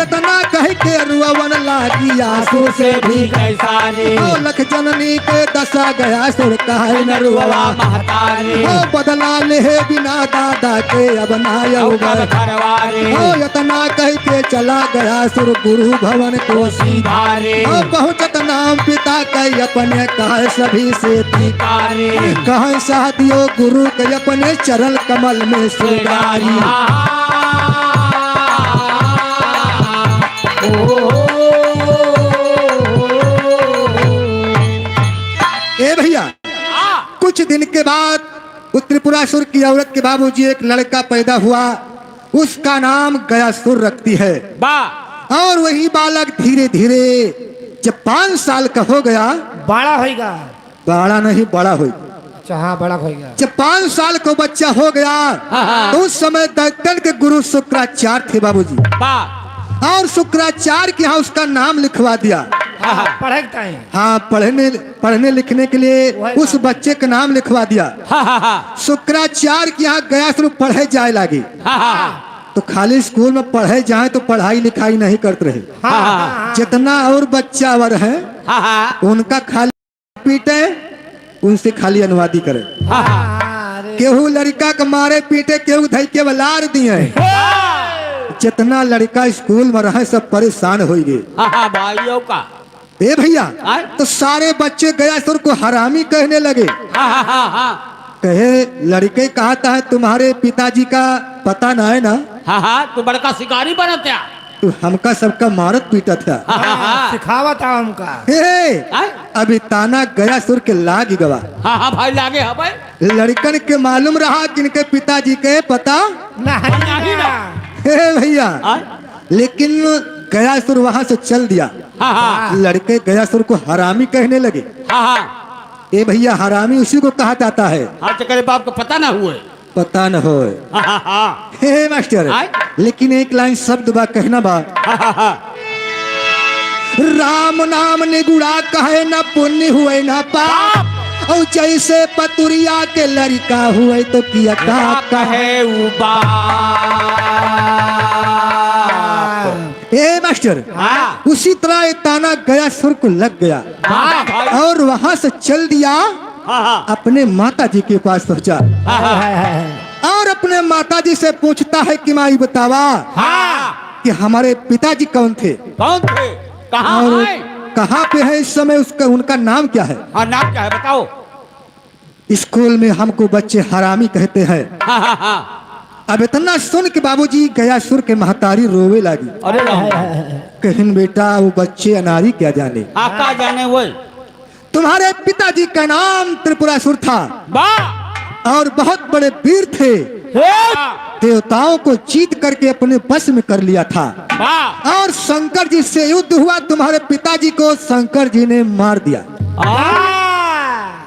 इतना कह के रुवन लागी आंसू से भी कैसा रे ओ लख जननी के दशा गया सुर कहे न रुवा महतारी ओ बदला ले बिना दादा के अब नायौगा घरवारे ओ इतना कह के चला गया सुर गुरु भवन को सीधारे ओ पहुँचत नाम पिता के अपने कहे सभी से तारे कहे साथियों गुरु के अपने चरण कमल में सुधारी ए भैया कुछ दिन के बाद उस त्रिपुरासुर की औरत के बाबूजी एक लड़का पैदा हुआ उसका नाम गयासुर रखती है बा और वही बालक धीरे धीरे जब 5 साल का हो गया बड़ा होएगा। बड़ा नहीं बड़ा हुई अच्छा हाँ बड़ा होएगा। जब 5 साल को बच्चा हो गया तो उस समय दैत्यन के गुरु शुक्राचार्य थे बाबूजी बा और शुक्राचार्य के यहाँ उसका नाम लिखवा दिया पढ़ता है हाँ पढ़ने लिखने के लिए उस बच्चे का नाम लिखवा दिया शुक्राचार्य के यहाँ गया शुरू पढ़े जाए लगी तो खाली स्कूल में पढ़े जाए तो पढ़ाई लिखाई नहीं करते रहे जितना और बच्चा वर है उनका खाली पीटे उनसे खाली अनुवादी करे केहू लड़का के मारे पीटे केहू धई के बलार दिए जितना लड़का स्कूल में रहे सब परेशान हो गए भाइयों का ए भैया तो सारे बच्चे गया सुर को हरामी कहने लगे कहे लड़के कहता है तुम्हारे पिताजी का पता ना है ना तू बड़का शिकारी बना था तू हमका सबका मारत पीटा था सिखावा था हमका हे अभी ताना गया सुर के लाग गवा भाई लागे है भाई लड़कन के मालूम रहा कि इनके पिताजी के पता नहीं ना हे भैया लेकिन गयासुर वहां से चल दिया लड़के गयासुर को हरामी कहने लगे ए भैया हरामी उसी को कहा जाता है तेरे बाप को पता ना हुए पता न हो हे मास्टर लेकिन एक लाइन शब्द बा कहना बा राम नाम निगुड़ा कहे न पुण्य हुए न पाप और जैसे पतुरिया के लड़का हुए तो किया कहे ए मास्टर उसी तरह एक ताना गया सुर को लग गया और वहां से चल दिया अपने माता जी के पास पहुंचा और अपने माता जी से पूछता है कि माई बतावा कि हमारे पिताजी कौन थे कहाँ और है? कहाँ पे है इस समय, उसका उनका नाम क्या है? हाँ, नाम क्या है बताओ? स्कूल में हमको बच्चे हरामी कहते हैं। हाँ हाँ हाँ। अब इतना सुन के बाबूजी गयासुर के महतारी रोवे लगी। अरे राम। कहिन बेटा वो बच्चे अनारी क्या जाने, हाँ, का जाने वो। तुम्हारे पिताजी का नाम त्रिपुरासुर था वाह। और बहुत बड़े वीर थे, देवताओं को जीत करके अपने बस में कर लिया था। वाह। और शंकर जी से युद्ध हुआ, तुम्हारे पिताजी को शंकर जी ने मार दिया,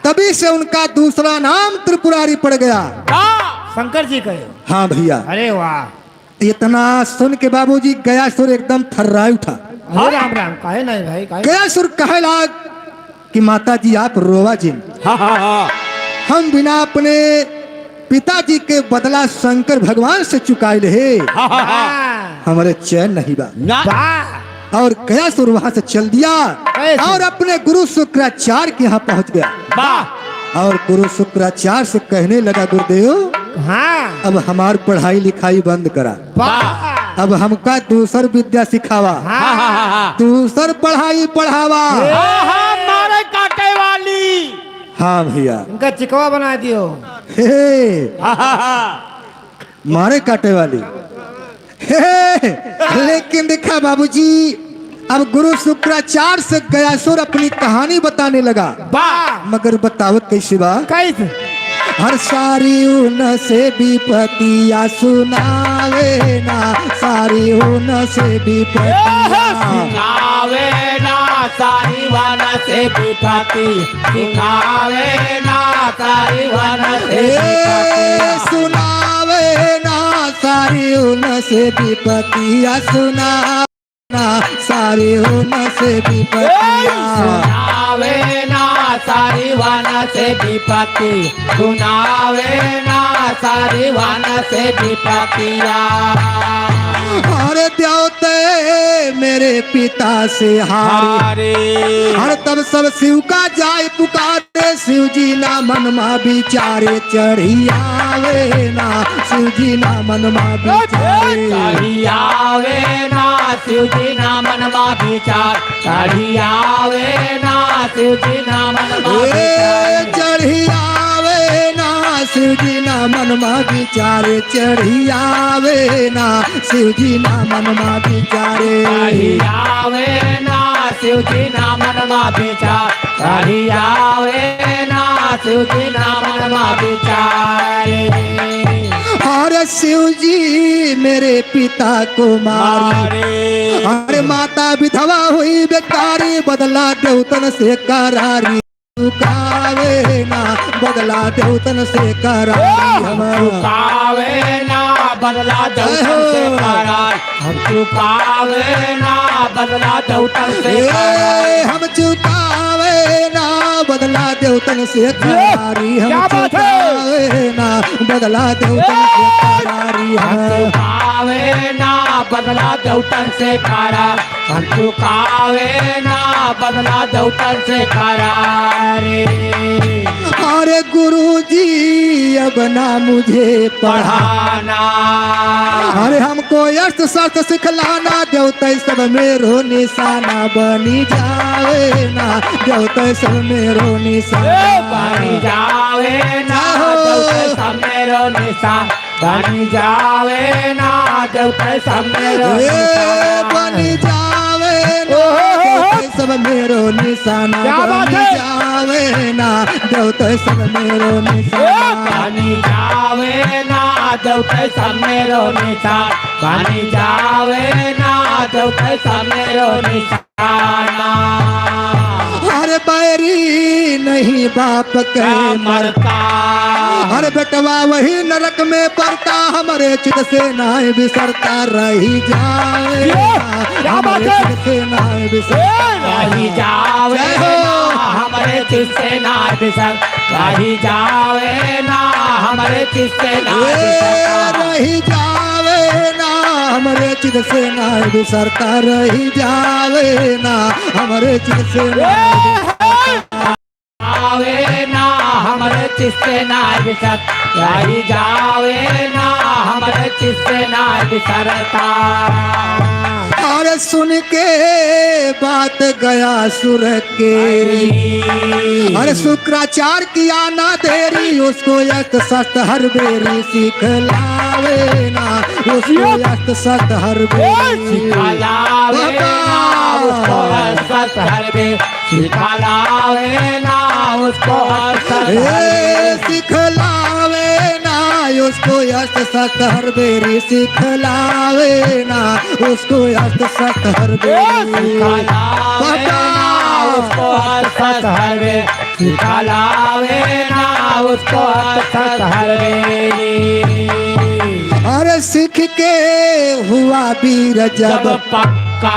तभी से उनका दूसरा नाम त्रिपुरारी पड़ गया। शंकर जी कहे। हाँ भैया। अरे वाह। इतना सुन के बाबूजी गयासुर एकदम थर्राई उठा। अरे राम राम, काहे नहीं भाई, काहे? गयासुर कहे लाग कि माता जी आप रोवा जिन, हाँ हाँ हाँ। हम बिना अपने पिताजी के बदला शंकर भगवान से चुकाए रहे, हाँ हाँ हाँ। हमारे चैन नहीं बा। ना। वाह। और गयासुर वहां से चल दिया कैसे? और अपने गुरु शुक्राचार्य के यहाँ पहुंच गया। वाह। और गुरु शुक्राचार्य से कहने लगा, गुरुदेव हाँ। अब हमार पढ़ाई लिखाई बंद करा, वाह। अब हमका दूसर विद्या सिखावा, हाँ हाँ हाँ हाँ। दूसर पढ़ाई पढ़ावा। हाँ हाँ, मारे काटे वाली। हाँ भैया। इनका चिकवा बना दियो। हे हाँ हाँ हाँ। मारे काटे वाली। हे लेकिन देखा बाबूजी, अब गुरु शुक्राचार्य से गयासुर अपनी कहानी बताने लगा। वाह। मगर बतावत कैसे बा? कैसे? हर सारी उन से विपतिया सुनावे ना, सारी उन से विपतिया सिखावे ना सारी वन से विपत्ति, सिखावे ना सारी वन से विपत्ति। सुनावे ना सारी उन से विपतिया, सुना ना सारी उन से विपतिया। सुनावे ना सारी वन से विपत्ति, सुनावे ना सारी वन से विपत्तिया। अरे देवते मेरे पिता से हारे, हर तब सब शिव का जाय पुकारे, शिव जी ना मन मा विचारे, चढ़ी आवे ना शिव जी ना मन मा विचारे। चढ़ी आवे ना शिव जी ना मन मा विचार, चढ़ी आवे ना शिव जी ना मन मा विचार। चढ़ी आवे ना शिव जी ना मन मा विचारे, चढ़ी आवे ना शिव जी ना मन मा विचारे। चढ़ी आवे ना शिव जी ना मन मा विचार, चढ़ी आवे ना शिव जी ना मन मा विचारे। अरे शिव जी मेरे पिता को मारे, अरे माता विधवा हुई बेकारी, बदला देवतन से करारी, चुकावे ना बदला देवतन से करारी। हम चुकावे ना बदला देवतन से करार, हम चुकावे ना बदला देवतन से करार। हम चुकावे ना बदला देवतन से करारी, हम चुकावे ना बदला देवतन से करारी। हम चुकावे ना बदला देवतन से करार, हम चुकावे ना बदला देवतन से करार। अरे गुरुजी अब ना मुझे पढ़ाना, अरे हमको अर्थ शस्त्र सिखलाना, देवते सब मेरो निशाना बनी जावे ना, देवते सब मेरो निशाना बनी जावे ना देवते सब मेरो निशान, बनी जावे ना देवते सब मेरो निशान। बनी जावे ना देवते सब मेरो निशाना, बनी जावे ना देवते सब मेरो निशाना। बनी जावे ना देवते सब मेरो निशान, बनी जावे ना देवते सब मेरो निशाना। हर बैरी नहीं बाप के मरता, हर बेटवा वही नरक में पड़ता, हमारे चित से नाय बिसरता रही जाए, हमारे चित से नाय बिसरता रही जावे ना हमारे चित से ना बिसर, रही जावे ना हमारे चित से ना बिसरता। रही जावे ना हमारे चित से नाय बिसरता, रही जावे ना हमारे चित से नाय बिसरता। जावे ना हमरे चिस्ते ना बिसर रही जावे ना हमरे चिस्ते ना बिसरता और सुन के बात गया सुर के अरे शुक्राचार्य किया ना देरी उसको यस्त सस्त हर बेरी सीख लावे ना उसको यस्त सस्त हर बेरी सिखालावे ना उसको सत हर बे सिखालावे ना उसको सत सीख लावे ना उसको यस्त सस्त हर बेरी सीख लावे ना उसको यस्त सस्त हर बेरी उसको सत हर बे सिखालावे ना उसको सत हर बे अरे सीख के हुआ वीर जब पक्का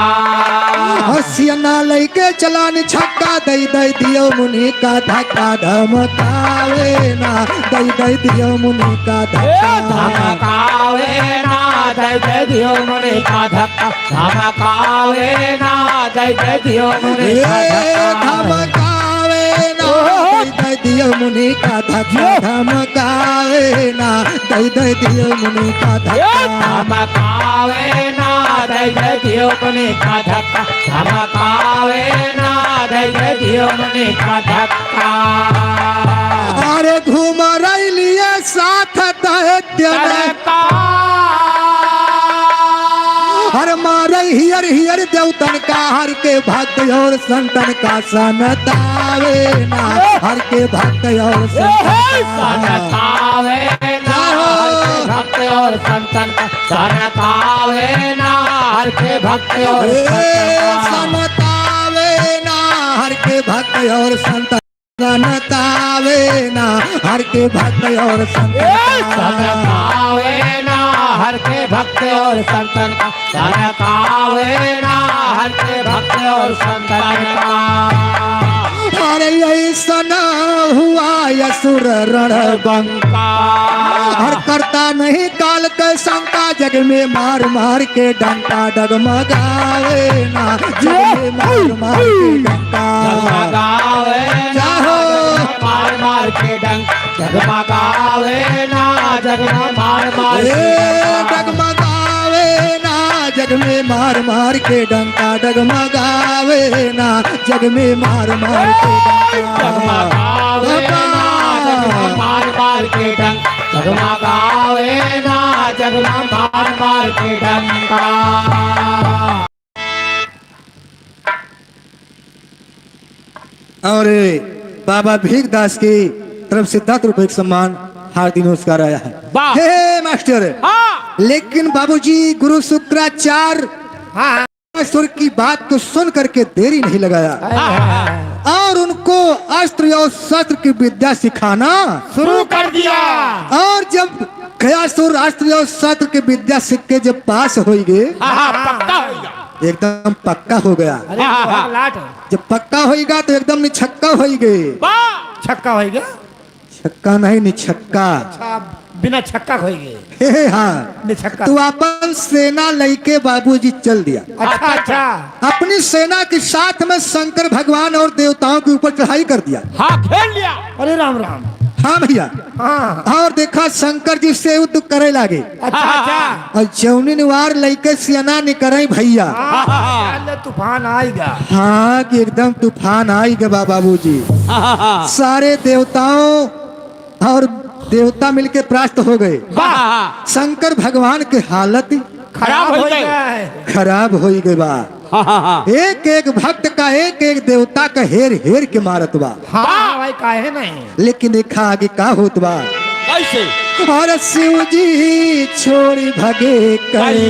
हसियना लैके चलान छक्का दई दई दियो मुनि का धक्का धमकावे ना दई दई दियो मुनि का धक्का धमकावे ना दई दई दियो मुनि का धक्का धमकावे ना दई दई दियो मुनि का धक्का धमकावे ना दई दई दियो मुनि का धक्का धमकावे ना दई दई दियो मुनि का धक्का धमकावे ना दई दई दियो मुनि का धक्का धमकावे ना दई दई दियो मुनि का धक्का अरे घूम रही लिए साथ दैत्य हर मारे हियर हियर देवतन का हर के भक्त और संतन का सनतावे ना हर के भक्त और सनतावे ना भक्त और संतन का सनतावे ना हर के भक्त और सनतावे ना हर के भक्त और संतन सनतावे ना हर के भक्त और सनतावे ना हर के भक्त और संतन का सनतावे ना हर के भक्त और संतन का अरे ऐसा हुआ यसुर रणबंका हर करता नहीं काल के शंका जग में मार मार के डंका डगमगावे ना जग में मार मार के डंका डगमगावे चाहो मार मार के डंका डगमगावे ना जग में मार मार डगमगावे ना जग में मार मार के डंका डगमगावे ना जग में मार मार के डगमगावे ना जग में मार मार के डंका डगमगावे ना जग में मार मार के डंका और बाबा भीखदास की तरफ से 10 रुपए का सम्मान हार्दिक नमस्कार आया है। हे मास्टर लेकिन बाबूजी गुरु शुक्राचार्य ईश्वर की बात को सुन करके देरी नहीं लगाया और उनको अस्त्र और शस्त्र की विद्या सिखाना शुरू कर दिया और जब गयासुर अस्त्र और शस्त्र की विद्या सीख के जब पास हो गए पक्का हो गया एकदम पक्का हो गया जब पक्का होगा तो एकदम निछक्का हो गए छक्का हो गया छक्का नहीं निछक्का बिना छक्का हो गए हाँ निछक्का तू अपन सेना लेके बाबूजी चल दिया अच्छा अच्छा अपनी सेना के साथ में शंकर भगवान और देवताओं के ऊपर चढ़ाई कर दिया हाँ खेल लिया अरे राम राम हाँ भैया हाँ और देखा शंकर जी से युद्ध करे लागे अच्छा अच्छा और जौनी निवार लेके सेना निकरे भैया तूफान आएगा हाँ कि एकदम तूफान आएगा बाबूजी सारे देवताओं और देवता मिलके परास्त हो गए शंकर भगवान की हालत खराब हो गई खराब हो गई बा एक एक भक्त का एक एक देवता का हेर हेर के मारत बा हाँ भाई काहे नहीं लेकिन देखा आगे का होत बा कैसे और शिव जी छोड़ी भगे करे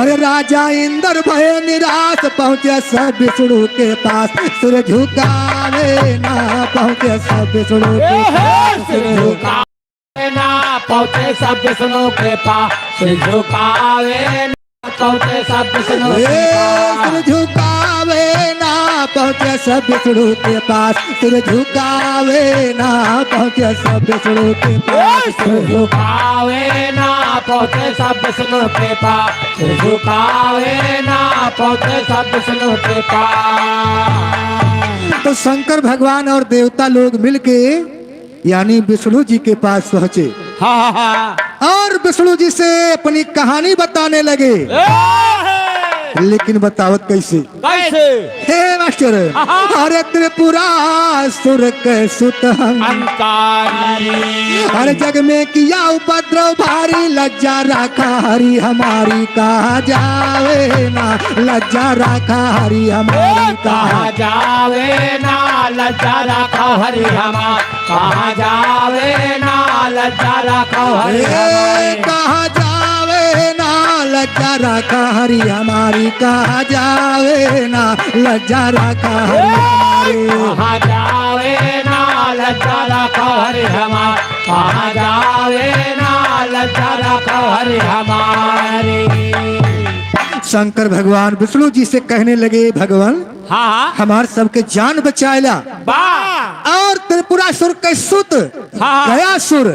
अरे राजा इंद्र भय निराश पहुँचे सब विष्णु के पास सिर झुकावे ना पहुँचे सब विष्णु के पास सिर झुकावे ना पहुँचे सब विष्णु के पास सिर झुकावे ना पहुँचे सब विष्णु के पास सिर झुकावे ना पहुँचे सब विष्णु के पास, सिर झुकावे ना पहुँचे सब विष्णु के पास। झुकावे ना पहुँचे सब विष्णु के पास, झुकावे ना पहुँचे सब विष्णु के पास। तो शंकर भगवान और देवता लोग मिलके यानी विष्णु जी के पास पहुँचे और विष्णु जी से अपनी कहानी बताने लगे। लेकिन बतावत कैसे? कैसे? हे मास्टर, अरे त्रिपुरासुर के सुत हम, हर जग में किया उपद्रव भारी, लज्जा रखा हरि हमारी, कहा जावे ना लज्जा रखा हरि हमारी, कहा जावे ना लज्जा रखा हरि हमारी, कहा जावे ना लज्जा रखा हरि हमारी, कहा जावे ना लज्जा रखा हरि हमारी, कहा जावे ना लज्जा रखा हरि हमारी, कहा जावे ना लज्जा रखा हरि हमारी, कहा जावे ना लज्जा रखा हरि हमारी। शंकर भगवान विष्णु जी से कहने लगे, भगवान हमार सबके जान बचाएला और त्रिपुरासुर के सुत गयासुर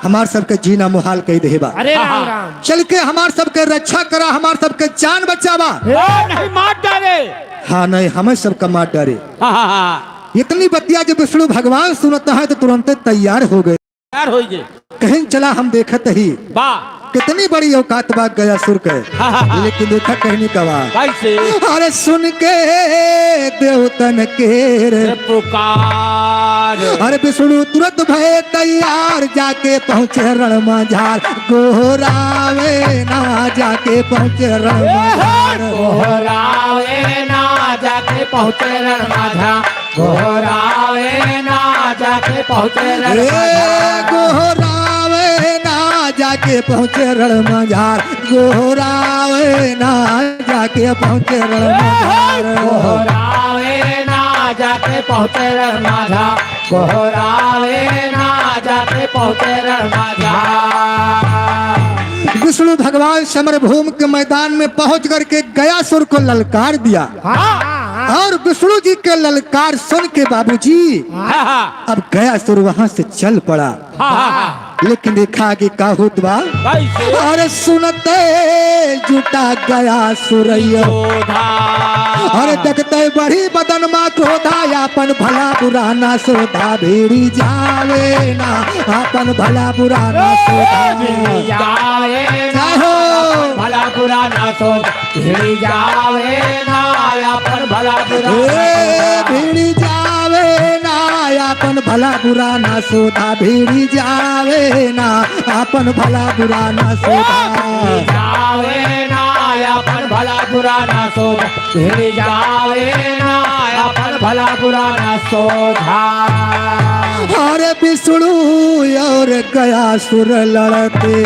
हमार सबके जीना मुहाल कही देबा। अरे राम राम, चल के हमार सबके रक्षा करा, हमार सबके जान बचावा। नहीं मार डाले। हाँ नहीं, हमें सबका मार डारे। इतनी बतिया जब विष्णु भगवान सुनता है तो तुरंत तैयार हो गए। तैयार हो गए। कहीं चला हम देखत ही कितनी बड़ी औकात बात गया सुर के, लेकिन देखा कहने का बात कैसे? अरे सुन के देवतन के रे पुकार, अरे विष्णु तुरंत भय तैयार, जाके पहुँचे रण माझार, गोहरावे ना जाके पहुँचे रण माझार, गोहरावे ना जाके पहुँचे रण माझार, गोहरावे ना जाके पहुँचे रण माझार, गोहरावे ना जाके पहुँचे रण माझार, गोहरावे ना जाके पहुँचे रण माझार, गोहरावे ना जाके पहुँचे रण माझार, गोहरावे ना जाके पहुँचे रण माझार। विष्णु भगवान समर भूमि के मैदान में पहुंच करके गयासुर को ललकार दिया और विष्णु जी के ललकार सुन के बाबूजी अब गयासुर वहां से चल पड़ा। लेकिन देखा कि का होत बा, अरे सुनते जुटा गया सुरैया, अरे देखते बड़ी बदन मा क्रोधा, अपन भला बुरा ना सोधा, भेड़ी जावे ना अपन भला बुरा ना सोधा, जावे जय हो भला बुरा ना सोच, भेड़ी जावे ना अपन भला बुरा, भेड़ी जावे ना अपन भला बुरा ना सोधा, भेड़ी जावे ना अपन भला बुरा ना सोधा, जावे ना अपन भला बुरा ना सोच, भेड़ी जावे ना अपन भला बुरा ना सोधा। अरे विष्णु और गयासुर लड़ते,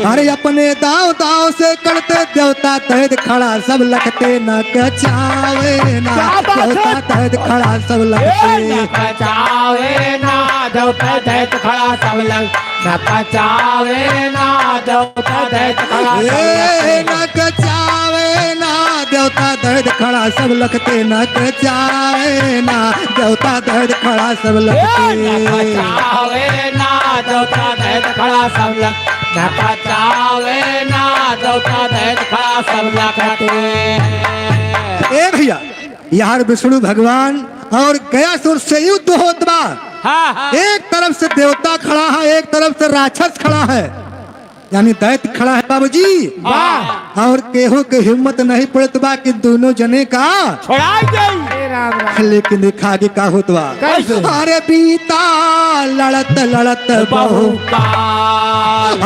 अरे अपने दाव दाव से करते, देवता तहत खड़ा सब लखते, न कचावे ना देवता तहत खड़ा सब लखते, कचावे ना देवता तहत खड़ा सब लग, न कचावे ना देवता तहत खड़ा न कचावे ना देवता दर्द खड़ा सब लखते, न कचावे ना देवता दर्द खड़ा सब लखते, कचावे ना देवता तहत खड़ा सब लग, न कचावे ना देवता तहत खड़ा सब लखते। ए भैया यार विष्णु भगवान और गयासुर से युद्ध होत बा। एक तरफ से देवता खड़ा है, एक तरफ से राक्षस खड़ा है, यानी दैत्य खड़ा है बाबूजी, और केहू के हिम्मत नहीं पड़त बा कि दोनों जने का छोड़ा गई। अरे राम राम, लेकिन देखा आगे का होत बा, अरे बीता लड़त लड़त बहु,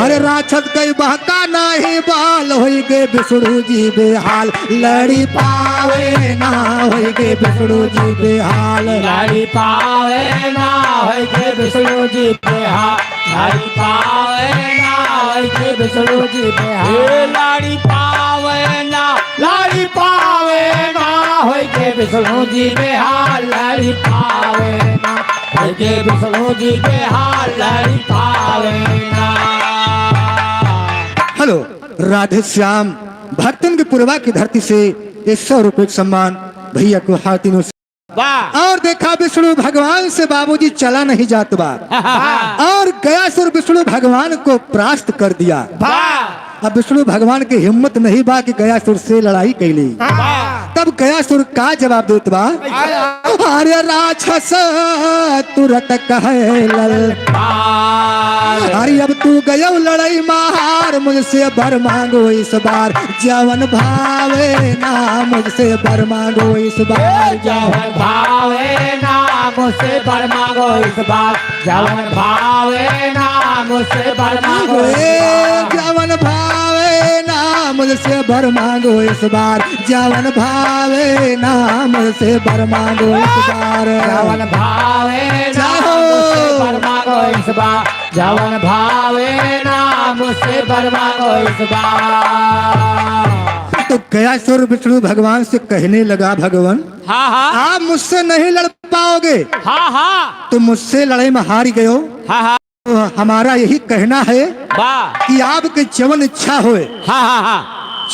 अरे राक्षस गई बहका नहीं बाल, हो गए विष्णु जी बेहाल, लड़ी पावे ना हो गए विष्णु जी बेहाल, लड़ी पावे ना हो गए विष्णु जी बेहाल, लड़ी पावे ना हो गए विष्णु जी बेहाल, लड़ी पावे ना, लड़ी पावे ना हो गए विष्णु जी बेहाल, लड़ी पावे ना हो गए विष्णु जी बेहाल, लड़ी पावे ना। हेलो राधे श्याम, भक्तन की पूर्वा की धरती से 100 रुपए सम्मान भैया को हाथिनों से वाह और देखा विष्णु भगवान से बाबूजी चला नहीं जात बा और गयासुर विष्णु भगवान को परास्त कर दिया। वाह अब विष्णु भगवान की हिम्मत नहीं बा कि गयासुर से लड़ाई कैली। तब गयासुर का जवाब देत बा, अरे राक्षस तुरत कहे अरे अब तू गयो लड़ाई मार मुझसे बर मांगो इस बार जवन भावे ना मुझसे बर मांगो इस बार जवन भावे ना मुझसे बर मांगो इस बार जवन भावे ना मुझसे बर मांगो जवन भावे ना मुझसे बर मांगो इस बार जवन भावे ना मुझसे बर मांगो इस बार जवन भावे ना मुझसे बर मांगो इस बार जवन भावे ना मुझसे बर मांगो इस बार। तो गयासुर विष्णु भगवान से कहने लगा, भगवान हाँ हाँ आप मुझसे नहीं लड़ पाओगे, हाँ हाँ तुम मुझसे लड़ाई में हार गए हो। हाँ हाँ तो हमारा यही कहना है वाह कि आपके जवन इच्छा होए हाँ हाँ हाँ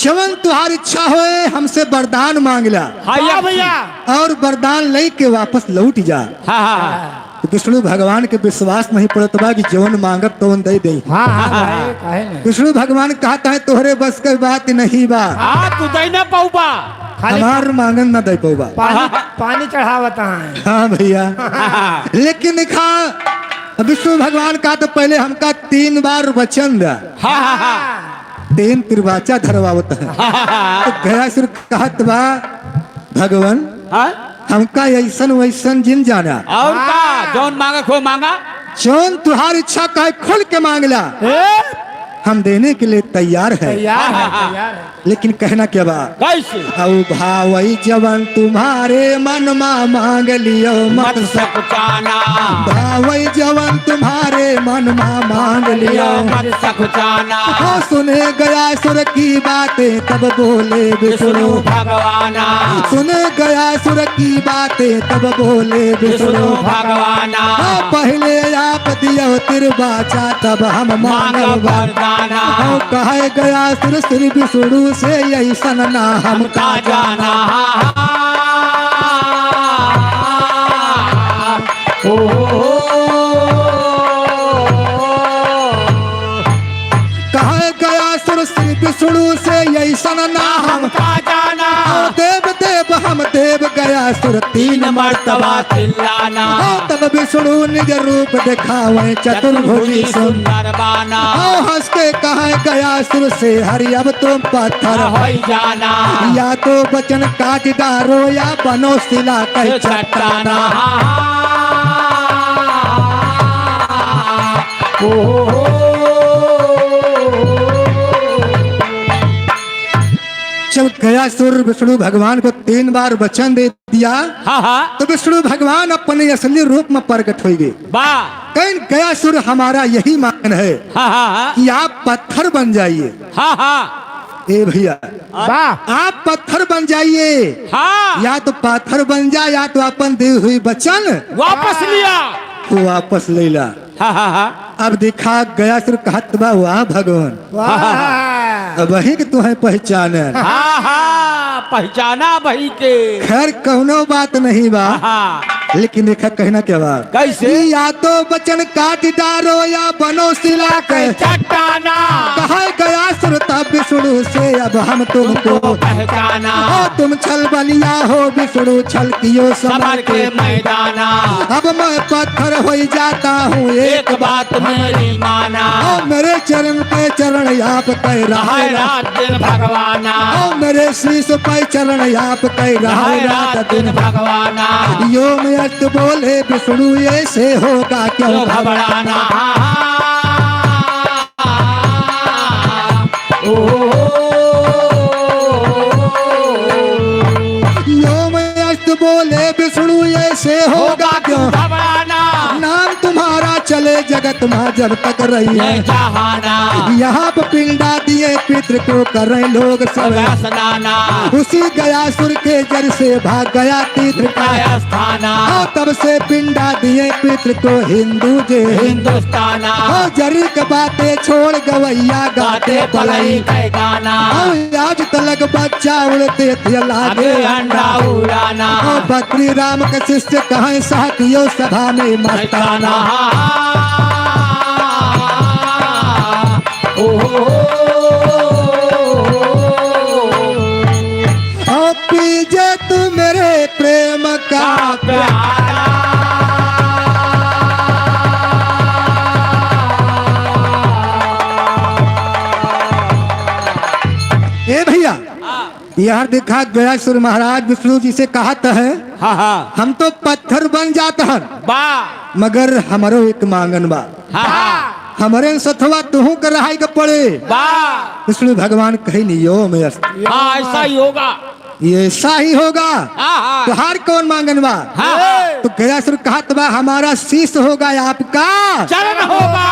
जवन तुम्हारी इच्छा होए हमसे वरदान मांग ला हाँ भैया और वरदान ले के वापस लौट जा। हाँ हाँ तो विष्णु भगवान के विश्वास नहीं पड़त बा कि जवन मांगब तवन दे दे। हाँ हाँ भाई काहे नहीं विष्णु भगवान कहता है तोहरे बस के बात नहीं बा, तू दे ना पाऊबा खाली हमार मांगन न दे पौबा। पानी चढ़ावता है। हाँ भैया लेकिन खा विष्णु भगवान का तो पहले हमका 3 बार वचन दिया, हाँ हाँ हाँ 3 तिरवाचा धरवावत है। तो गयासुर कहत बा भगवान हमका ऐसन वैसन जिन जाना और का जौन मांगा खो मांगा जौन तुहार इच्छा का है खुल के मांगला हम देने के लिए तैयार है, तैयार है तैयार है। लेकिन कहना क्या बा कैसे औ भावई जवन तुम्हारे मन मा मांग लियो मत सकुचाना भावई जवन तुम्हारे मन मा मांग लियो मत सकुचाना हाँ सुने गयासुर की बातें तब बोले विष्णु भगवाना सुने गयासुर की बातें तब बोले विष्णु भगवाना हाँ पहले आप दियो तिरबाचा तब हम मांगब वरदाना हाँ कहे गयासुर श्री विष्णु से ऐसन ना हमका जाना। कहे गयासुर श्री विष्णु से ऐसन ना हमका जाना देव देव हम देव गयासुर 3 मर्तबा चिल्लाना तब विष्णु निज रूप दिखावे चतुर्भुजी सुंदर बाना हंस के कहे गयासुर से हरि अब तुम पत्थर हो जाना या तो बचन काट डारो या बनो शिला कह चट्टाना। जब गयासुर विष्णु भगवान को 3 बार वचन दे दिया तो विष्णु भगवान अपने असली रूप में प्रकट हो गए। कहीं गयासुर हमारा यही मान है कि आप पत्थर बन जाइए। ए भैया आप पत्थर बन जाइए या तो पत्थर बन जा या तो अपन दी हुई वचन वापस लिया तो वापस ले ला। अब देखा गयासुर कहत बा वाह भगवान वही के तुम्हें पहचान पहचाना वही के खैर कौनो बात नहीं बा लेकिन देखा कहना क्या बा कैसे या तो बचन काट डारो या बनो शिला के चट्टाना कहा गयासुर तब विष्णु से अब हम तुमको पहचाना तुम छल बलिया हो विष्णु छल कियो समर के मैदाना अब मैं पत्थर हो जाता हूँ एक बात मेरी माना मेरे चरण पे चरण आप कह रहा है रात दिन भगवाना मेरे शीश पे चरण आप कह रहा है रात दिन भगवाना यो मैं अष्ट बोले विष्णु ऐसे होगा क्यों घबराना यो मैं अष्ट बोले विष्णु ऐसे होगा क्यों घबराना नाम तुम्हारा चले जगत माँ जब तक रही ये है। जहाना यहाँ पर पिंडा दिए पितृ को कर रहे लोग सब। स्नाना उसी गयासुर के जर से भाग गया तीर्थ का। काय स्थाना तब से पिंडा दिए पितृ को हिंदू जे। हिंदुस्ताना जरी के बातें छोड़ गवैया गाते गाते पलई। पलई कै गाना आज तलक बच्चा उड़ते थे लागे आगे अंडा उड़ाना बकरी राम के शिष्य कहें साथियों सभा में मस्ताना। पीजे तू मेरे प्रेम का प्यारा ए भैया यार देखा गयासुर महाराज विष्णु जी से कहत है हाँ हाँ हम तो पत्थर बन जाता है बा मगर हमारो एक मांगन बा। हाँ हाँ हमारे सथवा तुहू कर रहा के पड़े। बा विष्णु भगवान कही नहीं यो में हाँ ऐसा ही होगा ये ऐसा ही होगा। हाँ हाँ तुहार कौन मांगन बा? हाँ तो गयासुर कहत बा हमारा शीश होगा आपका। चरण होगा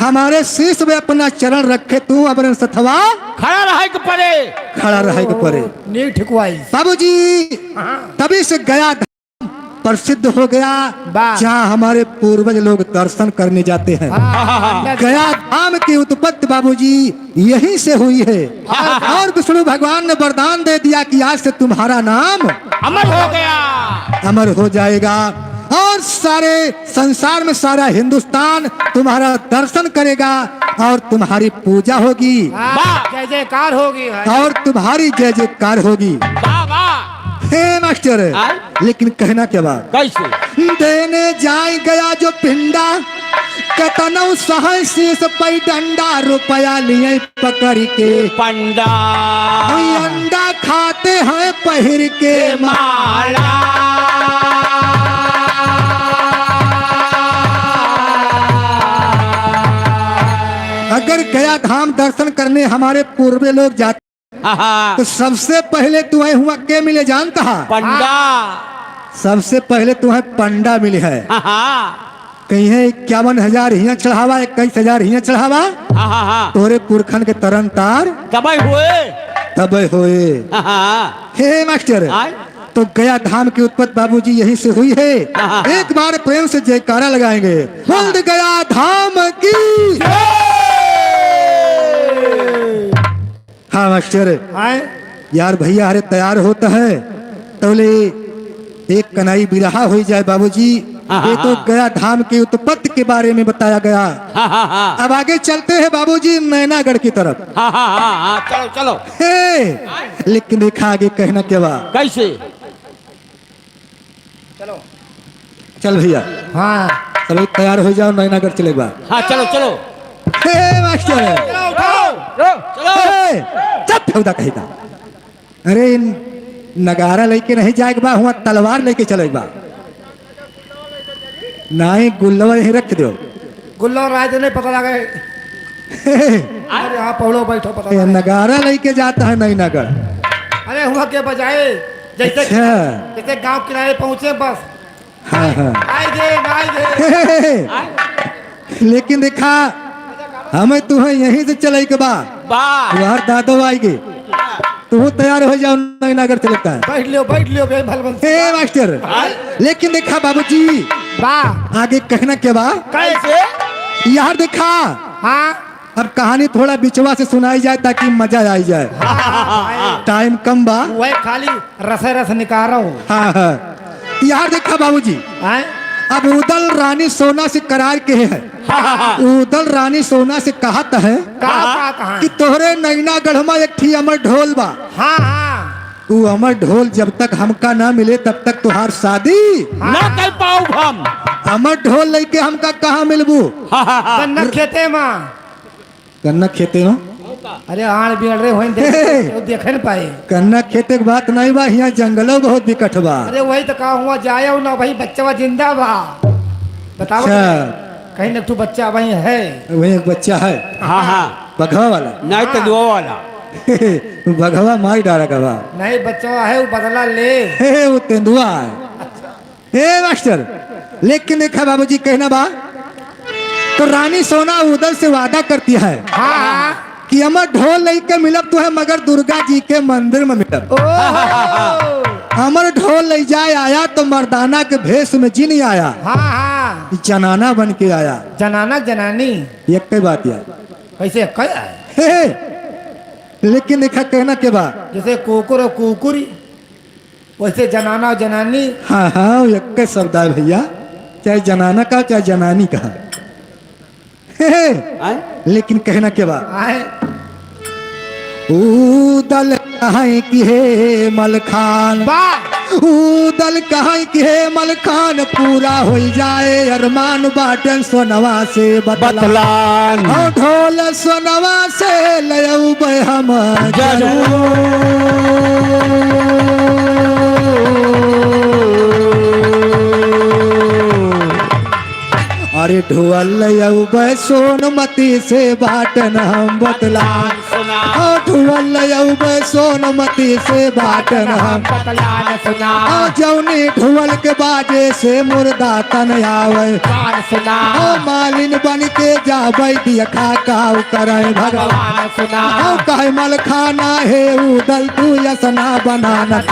हमारे शीश में अपना चरण रखे तू अपने सथवा खड़ा रहे के पड़े खड़ा रहे के पड़े। नीक ठिकवाई बाबूजी तभी से गया धाम प्रसिद्ध हो गया वाह। जहाँ हमारे पूर्वज लोग दर्शन करने जाते हैं। गया धाम की उत्पत्ति बाबूजी यहीं से हुई है। और विष्णु भगवान ने वरदान दे दिया कि आज से तुम्हारा नाम अमर हो गया अमर हो जाएगा और सारे संसार में सारा हिंदुस्तान तुम्हारा दर्शन करेगा और तुम्हारी पूजा होगी वाह। जय जयकार होगी और तुम्हारी जय जयकार होगी। वाह वाह हे मास्टर लेकिन कहना क्या बात कैसे देने जाए गया जो पिंडा कतनौ सहै शीस पै डंडा रुपया लिए पकड़ के पंडा अंडा खाते हैं पहिर के माला अगर गया धाम दर्शन करने हमारे पूर्व लोग जाते हाँ तो सबसे पहले तुम्हें हुआ के मिले जानता है? पंडा सबसे पहले तुम्हें पंडा मिले है। हाँ कहीं है 51,000 हिया चढ़ावा 21,000 हिया चढ़ावा हाँ तोरे पुरखन के तरन तार दबाई हुए तब होए। हाँ हे मास्टर आय? तो गया धाम की उत्पत्ति बाबूजी यहीं से हुई है। एक बार प्रेम से जयकारा लगाएंगे बोल गया धाम की। हाँ मास्टर यार भैया अरे तैयार होता है तो ले एक कनाई बिरहा हो जाए बाबूजी। ये तो गया धाम की उत्पत्ति के बारे में बताया गया। अब आगे चलते हैं बाबूजी नैनागढ़ की तरफ। चलो चलो हे लेकिन देखा आगे कहना क्या बा कैसे चल भैया हाँ चलो तैयार हो जाओ नैनागढ़ चलेगा। हाँ चलो चलो हे मास्टर चलो हे, चुप फेउदा कहेगा। अरे नगारा लेके नहीं जाएगा बा हुआ तलवार लेके चलेगा नहीं गुल्लवा यहीं रख दो। गुल्लो राज नहीं पता लगा अरे यहाँ पौड़ो बैठो पता ये लगे। नगारा लेके जाता है नैनागढ़। अरे हुआ के बजाए जैसे अच्छा जैसे गांव किनारे पहुंचे बस हाँ हाँ आएंगे लेकिन देखा हमें तुम्हें यहीं से चले के बा वाह तुम्हार दादो आएगी तू तैयार हो जाओ नैनागढ़ चलता है। बैठ लियो बे भल हे मास्टर लेकिन देखा बाबूजी वाह आगे कहना क्या बा कैसे यार देखा हाँ अब कहानी थोड़ा बिचवा से सुनाई जाए ताकि मजा आ जाए। टाइम कम बा। वही खाली रसे रस निकाल रहा हूँ हाँ हाँ यार देखा बाबूजी अब उदल रानी सोना से करार के है। उदल रानी सोना से कहत है कहाँ कि तोहरे नैनागढ़ में एक थी अमर ढोल बा। हाँ हाँ तू अमर ढोल जब तक हमका ना मिले तब तक तुहार शादी ना कर पाऊ हम अमर ढोल लेके हमका कहाँ मिलबू? गन्ना खेते माँ कन्ना खेते हो अरे आड़ बिगड़ रहे हो देखे न पाए। कन्ना खेते के बात नहीं बा यहाँ जंगलों बहुत विकट बा। अरे वही तो कहा हुआ जाए ना भाई बच्चा जिंदा बा बताओ अच्छा कहीं न तू बच्चा वही है वही एक बच्चा है हाँ हाँ बघवा वाला नहीं तो दो वाला बघवा मार डाला गवा नहीं बच्चा है वो बदला ले वो तेंदुआ है। हे मास्टर लेकिन देखा बाबूजी कहना बा तो रानी सोना उदल से वादा करती है हाँ कि हमर ढोल लेके मिलब तो है मगर दुर्गा जी के मंदिर में मिलब। हमर ढोल ले जाए आया तो मर्दाना के भेष में जी नहीं आया, हाँ हाँ जनाना बन के आया। जनाना जनानी एक कई बात यार कैसे कह हे, लेकिन देखा कहना के बाद जैसे कुकुर और कुकुरी वैसे जनाना और जनानी। हाँ हाँ एक शब्द है भैया, चाहे जनाना का चाहे जनानी का। लेकिन कहना के बाद आए उदल कहाँ की है मलखान, उदल कहाँ की है मलखान, पूरा हो जाए अरमान बाटन सोनवा से बतलान, ढोल सोनवा से लयब हम अरे ढोल लयब सोनमती से बाटन हम बतलान, ढोल लयब सोनमती से बाटन हम जौनी ढोल के बाजे से मुर्दा तन आवे, मालिन बन के जावे दिखा काऊ करे भगवान, कहे मलखाना है उदल तू यसना बनाना,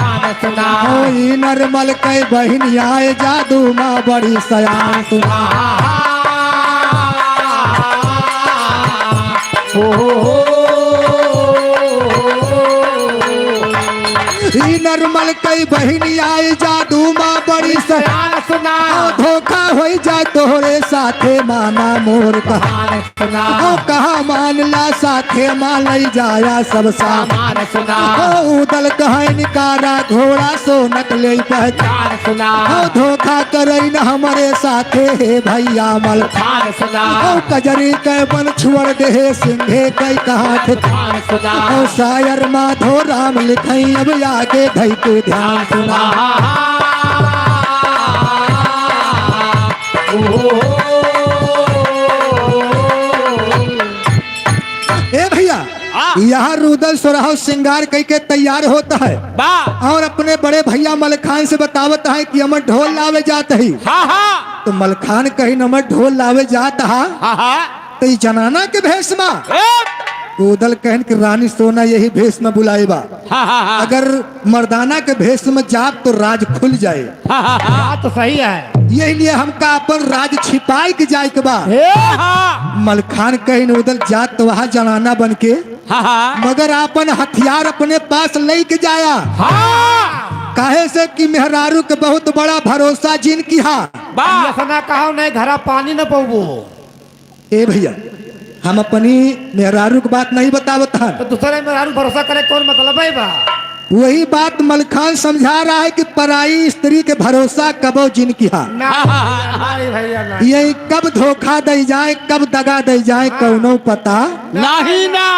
नरमल के बहन आए जादू माँ बड़ी सयान सुना। नरमल कई बहनी आए जादू माँ बड़ी सयान सुना, धोखा हो जाए तोहरे साथे माना मोर कहा, कहा मान ला साथे मान ले जाया सब सामान सुना, उदल कहे निकारा घोड़ा सोनक ले पहचान सुना, धोखा करे न हमारे साथे हे भैया मलखान सुना, कजरी के बन छुअर दे सिंघे कई कहा सुना, शायर माधो राम लिखई अब आगे धई के ध्यान सुना। ए भैया यहाँ रुदल सोरह श्रृंगार कई के तैयार होता है और अपने बड़े भैया मलखान से बतावता है कि हमर ढोल लावे जात है। तो मलखान कहीं नमर ढोल लावे जात है तो जनाना के भेष में उदल कहन कि रानी सोना यही भेष में बुलाएबा, अगर मर्दाना के भेष में जाप तो राज खुल जाए। तो सही है, यही लिए हमका अपन राज छिपाई के जाए के बाद मलखान कहन उदल जात तो वहाँ जनाना बन के मगर अपन हथियार अपने पास ले के जाया, काहे से कि मेहरारू के बहुत बड़ा भरोसा जिनकी यसना कहा नहीं घरा पानी न पौबो। ए भैया हम अपनी मेहरारू की बात नहीं बतावत है, तो दूसरे मेहरारू भरोसा करे कौन मतलब है बा? वही बात मलखान समझा रहा है कि पराई स्त्री के भरोसा कबो जिनकी भैया यही कब धोखा दे जाए कब दगा दे जाए कौनो पता नहीं ना।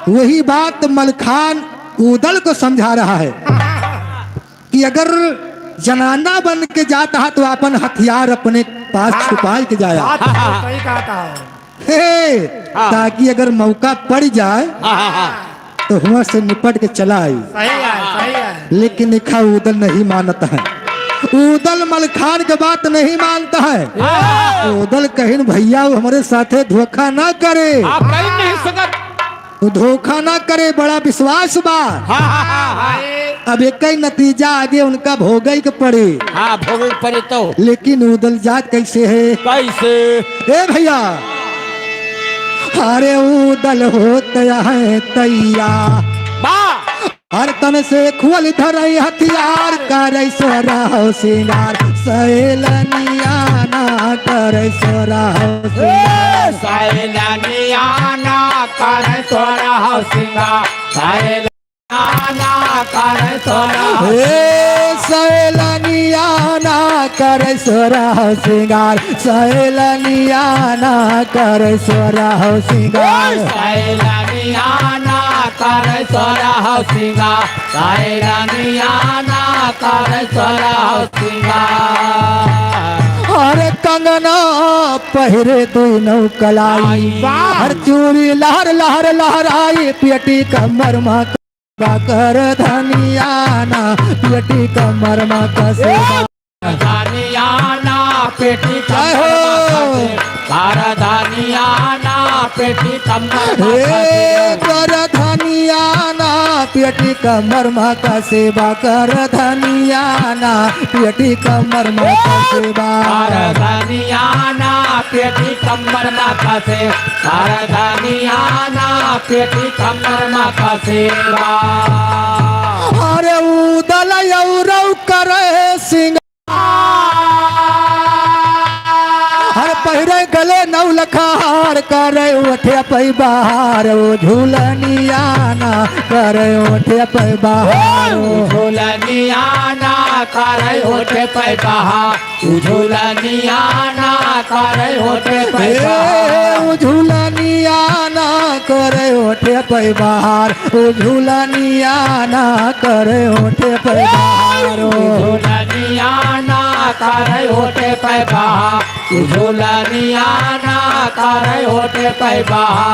वही बात मलखान उदल को समझा रहा है कि अगर जनाना बन के जाता है तो अपन हथियार अपने पास छुपा के जाया, सही कहा है, ताकि अगर मौका पड़ जाए तो हुआ से निपट के चला आई। सही है, सही है। लेकिन लिखा उदल नहीं मानता है, उदल मलखान के बात नहीं मानता है। उदल कहीं भैया हमारे साथे धोखा ना करे, आप कहीं नहीं सकत, धोखा ना करे, बड़ा विश्वास बा। अब एक ही नतीजा आगे उनका भोगई के पड़े। भोगे पड़े तो। लेकिन उदल जात कैसे है? कैसे? ए भैया अरे उदल होता है तैयार, हर तन से खुल धरई हथियार, करे सोरा हो सिंगार, सहेलनिया ना करे सोरा हो सिंगार, सहेलनिया ना करे सोरा हो सिंगार, सहेलनिया ना करे सोरा हो, सहेलनिया ना करे सोरा हो सिंगार, सहेलनिया ना करे सोरा हो सिंगार, सहेलनिया ना करे सोरा हो सिंगार, सहेलनिया ना करे सोरा हो सिंगार। अरे कंगना पहिरे दुई नौ कलाई, हर चूड़ी लहर लहर लहराई, पेटी कमर मा कर धनिया ना, पेटी कमर मा कसे धनिया ना, पेटी कमर मा कसे, कर धनिया ना पेटी कमर मा हे कसे कर धनिया ना पेटी कमर मा का सेवा कर धनिया ना पेटी कमर मा का सेवा कर धनिया ना पेटी कमर मा कसे कर धनिया ना पेटी कमर मा कसे अरे उदल यौरव करे सिंह हर पहिरे गले नौ लखार करे उठे पै बाहर ओ झूलनिया ना करे उठे पै बाहर झूलनिया ना करे होठे पे बहा झूलनिया ना करे होठे पे बहा झूलनिया ना करे उठे पै बाहर ओ झूलनिया ना करे उठे पै बाहर झूलनिया ना करे होठे पे बहा झूलनिया ना करे होठे पे बहा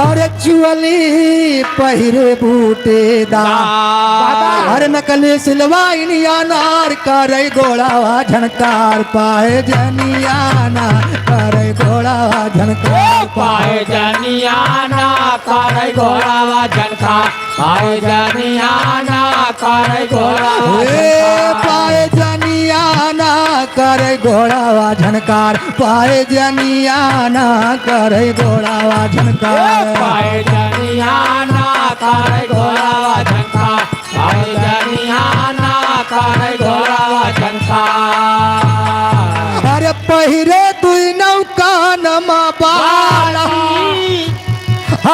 और चुअली पहिरे बूटेदार हर नकली सिलवाइनिया नार करे गोड़ावा झनकार पाए जनियाना करे गोड़ावा झनकार पाए जनिया ना करे घोड़ावा झनका पाए जनिया ना करे घोड़ावा पाए जनियाना करे घोड़ावा झनकार पाए जनियाना करे घोड़ावा झनकार पाए जनिया ना करे घोड़ावा झनका पाए जनिया ना करे घोड़ावा झनका अरे पहिरे तुई नौका नमा बाला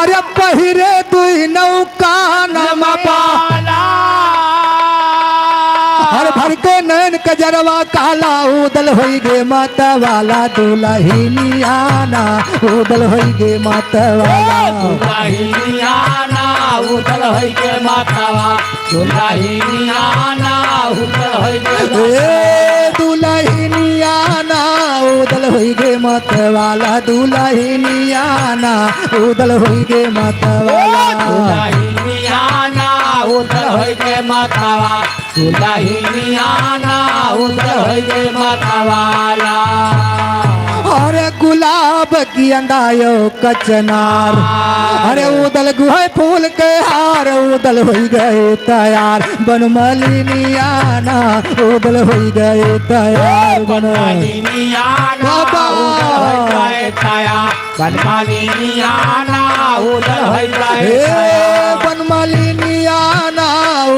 अरे पहिरे तुई नौका नमा बाला हर भर के नैन कजरवा काला उदल होई गे माता वाला दुलहिनियाना उदल होई गे माता वाला दुलहिनिया ना उदल होई गे मातावा दुलहिनिया ना उदल होई गे ए दुलहिनियाना उदल होई गे माता वाला दुलहिनियाना उदल होई गे माता वाला दुलहिनिया ना उदल होई गे मातावा दुलहिनिया ना उदल होई गे मातावाला अरे गुलाब की अंदायो कचनार अरे उदल गुहे फूल के हार उदल हो गए तैयार बनमलिनियाना उदल हो गए तैयार बनमलिनिया ना उदल होई गए तैयार बनमलिनिया ना उदल होई गए बनमलिनियाना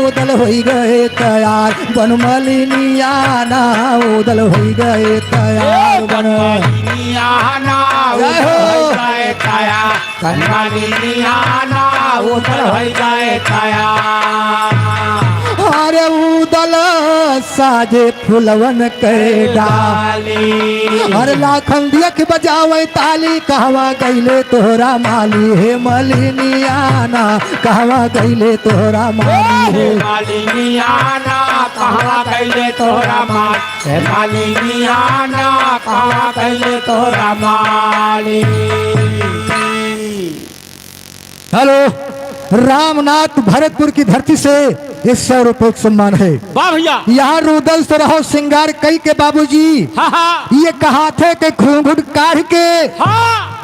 उदल हो गए तैयार बनमलिनियाना उदल हो गए तैयार बनमलिनिया ना उदल होई गए तैयार बनमलिनिया ना उदल होई गए तैयार अरे उदल साजे फुलवन के डाली हर लाखन दियक बजावे ताली कहवा गईले तोहरा माली हे मलिनियाना कहवा गईले तोहरा माली हे मालिनियाना कहवा गईले तोहरा माल हे मालिनियाना कहवा गईले तोहरा माली हेलो रामनाथ भरतपुर की धरती से 100 रुपए का सम्मान है। वाह भैया यहाँ रुदल से रहो श्रृंगार कई के बाबूजी ये कहा थे कि घूंघट काढ़ के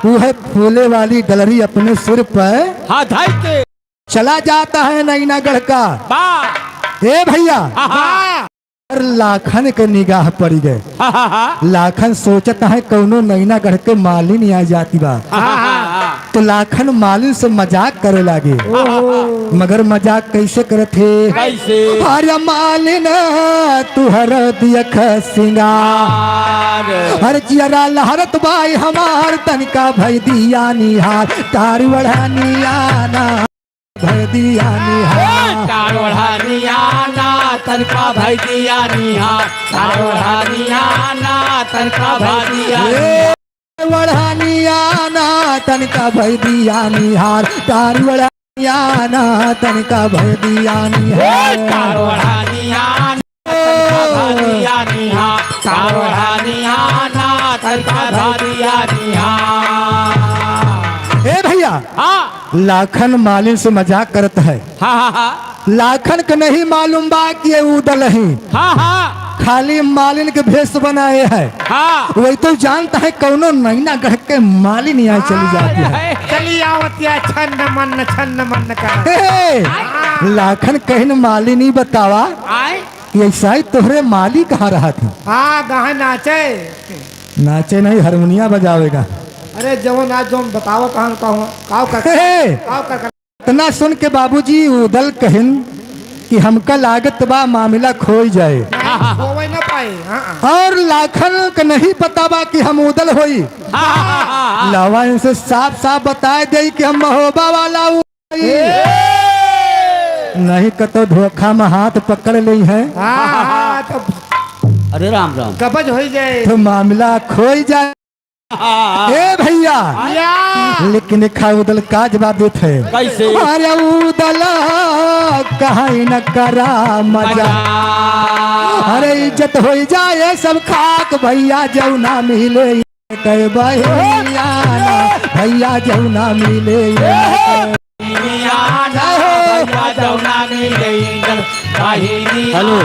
वो है फूले वाली गलरी अपने सिर पर धाई के चला जाता है नैनागढ़ का ए भैया और लाखन के निगाह पड़ी गए लाखन सोचता है कौनो नैनागढ़ के मालिन आ जाती बा तो लाखन मालिन से मजाक करे लागे मगर मजाक कैसे करे थे अरे मालिन तुहर दियख सिंगार हर जियरा लहरत बाई हमार तनिका भई दिया निहार तार बढ़ानियाना भई दिया निहार तार बढ़ानियाना तनिका भई दिया निहार तार बढ़ानियाना तनिका भई दिया बढ़ानियाना तनिका भई दिया निहार तार बढ़ानियाना तनिका भई दिया निहार तार बढ़ानियाना तनिका भई दिया निहार तार बढ़ानियाना तनिका भई दिया निहार ए भैया लाखन मालिन से मजाक करत है। हाँ हाँ हाँ लाखन के नहीं मालूम बा कि ये उदल ही हाँ हाँ खाली मालिन के भेष बनाए है। हाँ वही तो जानता है कौनो नैना गढ़ के मालिन यहाँ चली जाती है। चली आवतिया छन्न मन का हे, लाखन कहीं माली नहीं बतावा आए ऐसा ही तोहरे माली कहाँ रहा था। हाँ गाह नाचे नाचे नहीं हारमोनिया बजावेगा। अरे जवन आज जो बताओ कहाँ काव कर हे, काव कर इतना सुन के बाबूजी उदल कहन कि हमका लागत बा मामला खोई जाए होवे न पाए। हाँ और लाखन के नहीं पता बा कि हम उदल होई। लावा इनसे साफ साफ बताए दे कि हम महोबा वाला नहीं कतो धोखा में हाथ पकड़ ली है हाँ तो अरे राम राम कबज हो जाए तो मामला खोई जाए। ए भैया लेकिन खा उदल का जवाब देते है कैसे अरे उदल कहाँ न करा मजा अरे इज्जत हो जाए सब खाक भैया जौना मिले कह भैया जौना मिले हेलो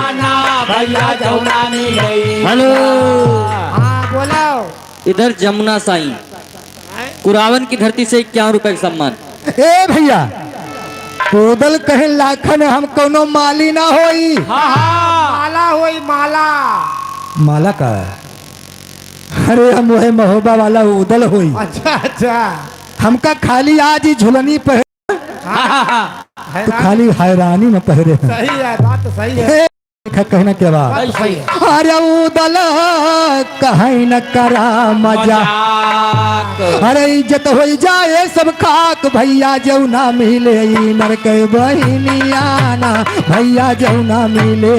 भैया जौना हेलो हाँ बोलो इधर जमुना साई कुरावन की धरती से 51 रुपए का सम्मान। ए भैया उदल कहे लाखन हम कोनो माली ना होई। माला होई माला माला का अरे हम वही महोबा वाला उदल होई। अच्छा अच्छा हमका खाली आज ही झुलनी पहरे तो खाली हैरानी में पहरे हैं। सही है बात तो सही है कहना क्या बात बात तो सही है। अरे उदल कहीं न करा मजा अरे इज्जत हो जाए सब खाक भैया जौना मिले नर के बहिनियाना भैया जौना मिले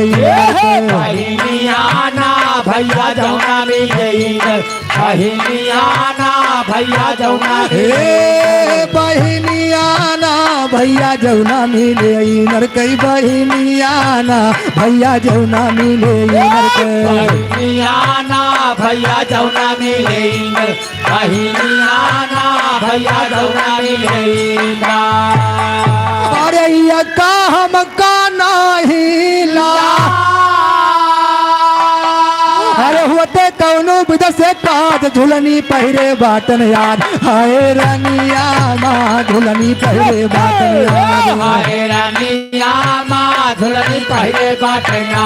बहिनियाना भैया जौना मिले बहिनियाना भैया जौना बहिनियाना भैया जौना मिले नर के बहिनियाना भैया जौना मिले नर के बहिनियाना भैया जौना मिले बहिनियाना भैया जौना मिले अरे ये का हम का नहीं ला अरे होते कौनो विध से काज झुलनी पहरे बाटन याद हाय रनिया माँ झुलनी पहरे बाटन याद हाय रानिया माँ झुलनी पहले बाटना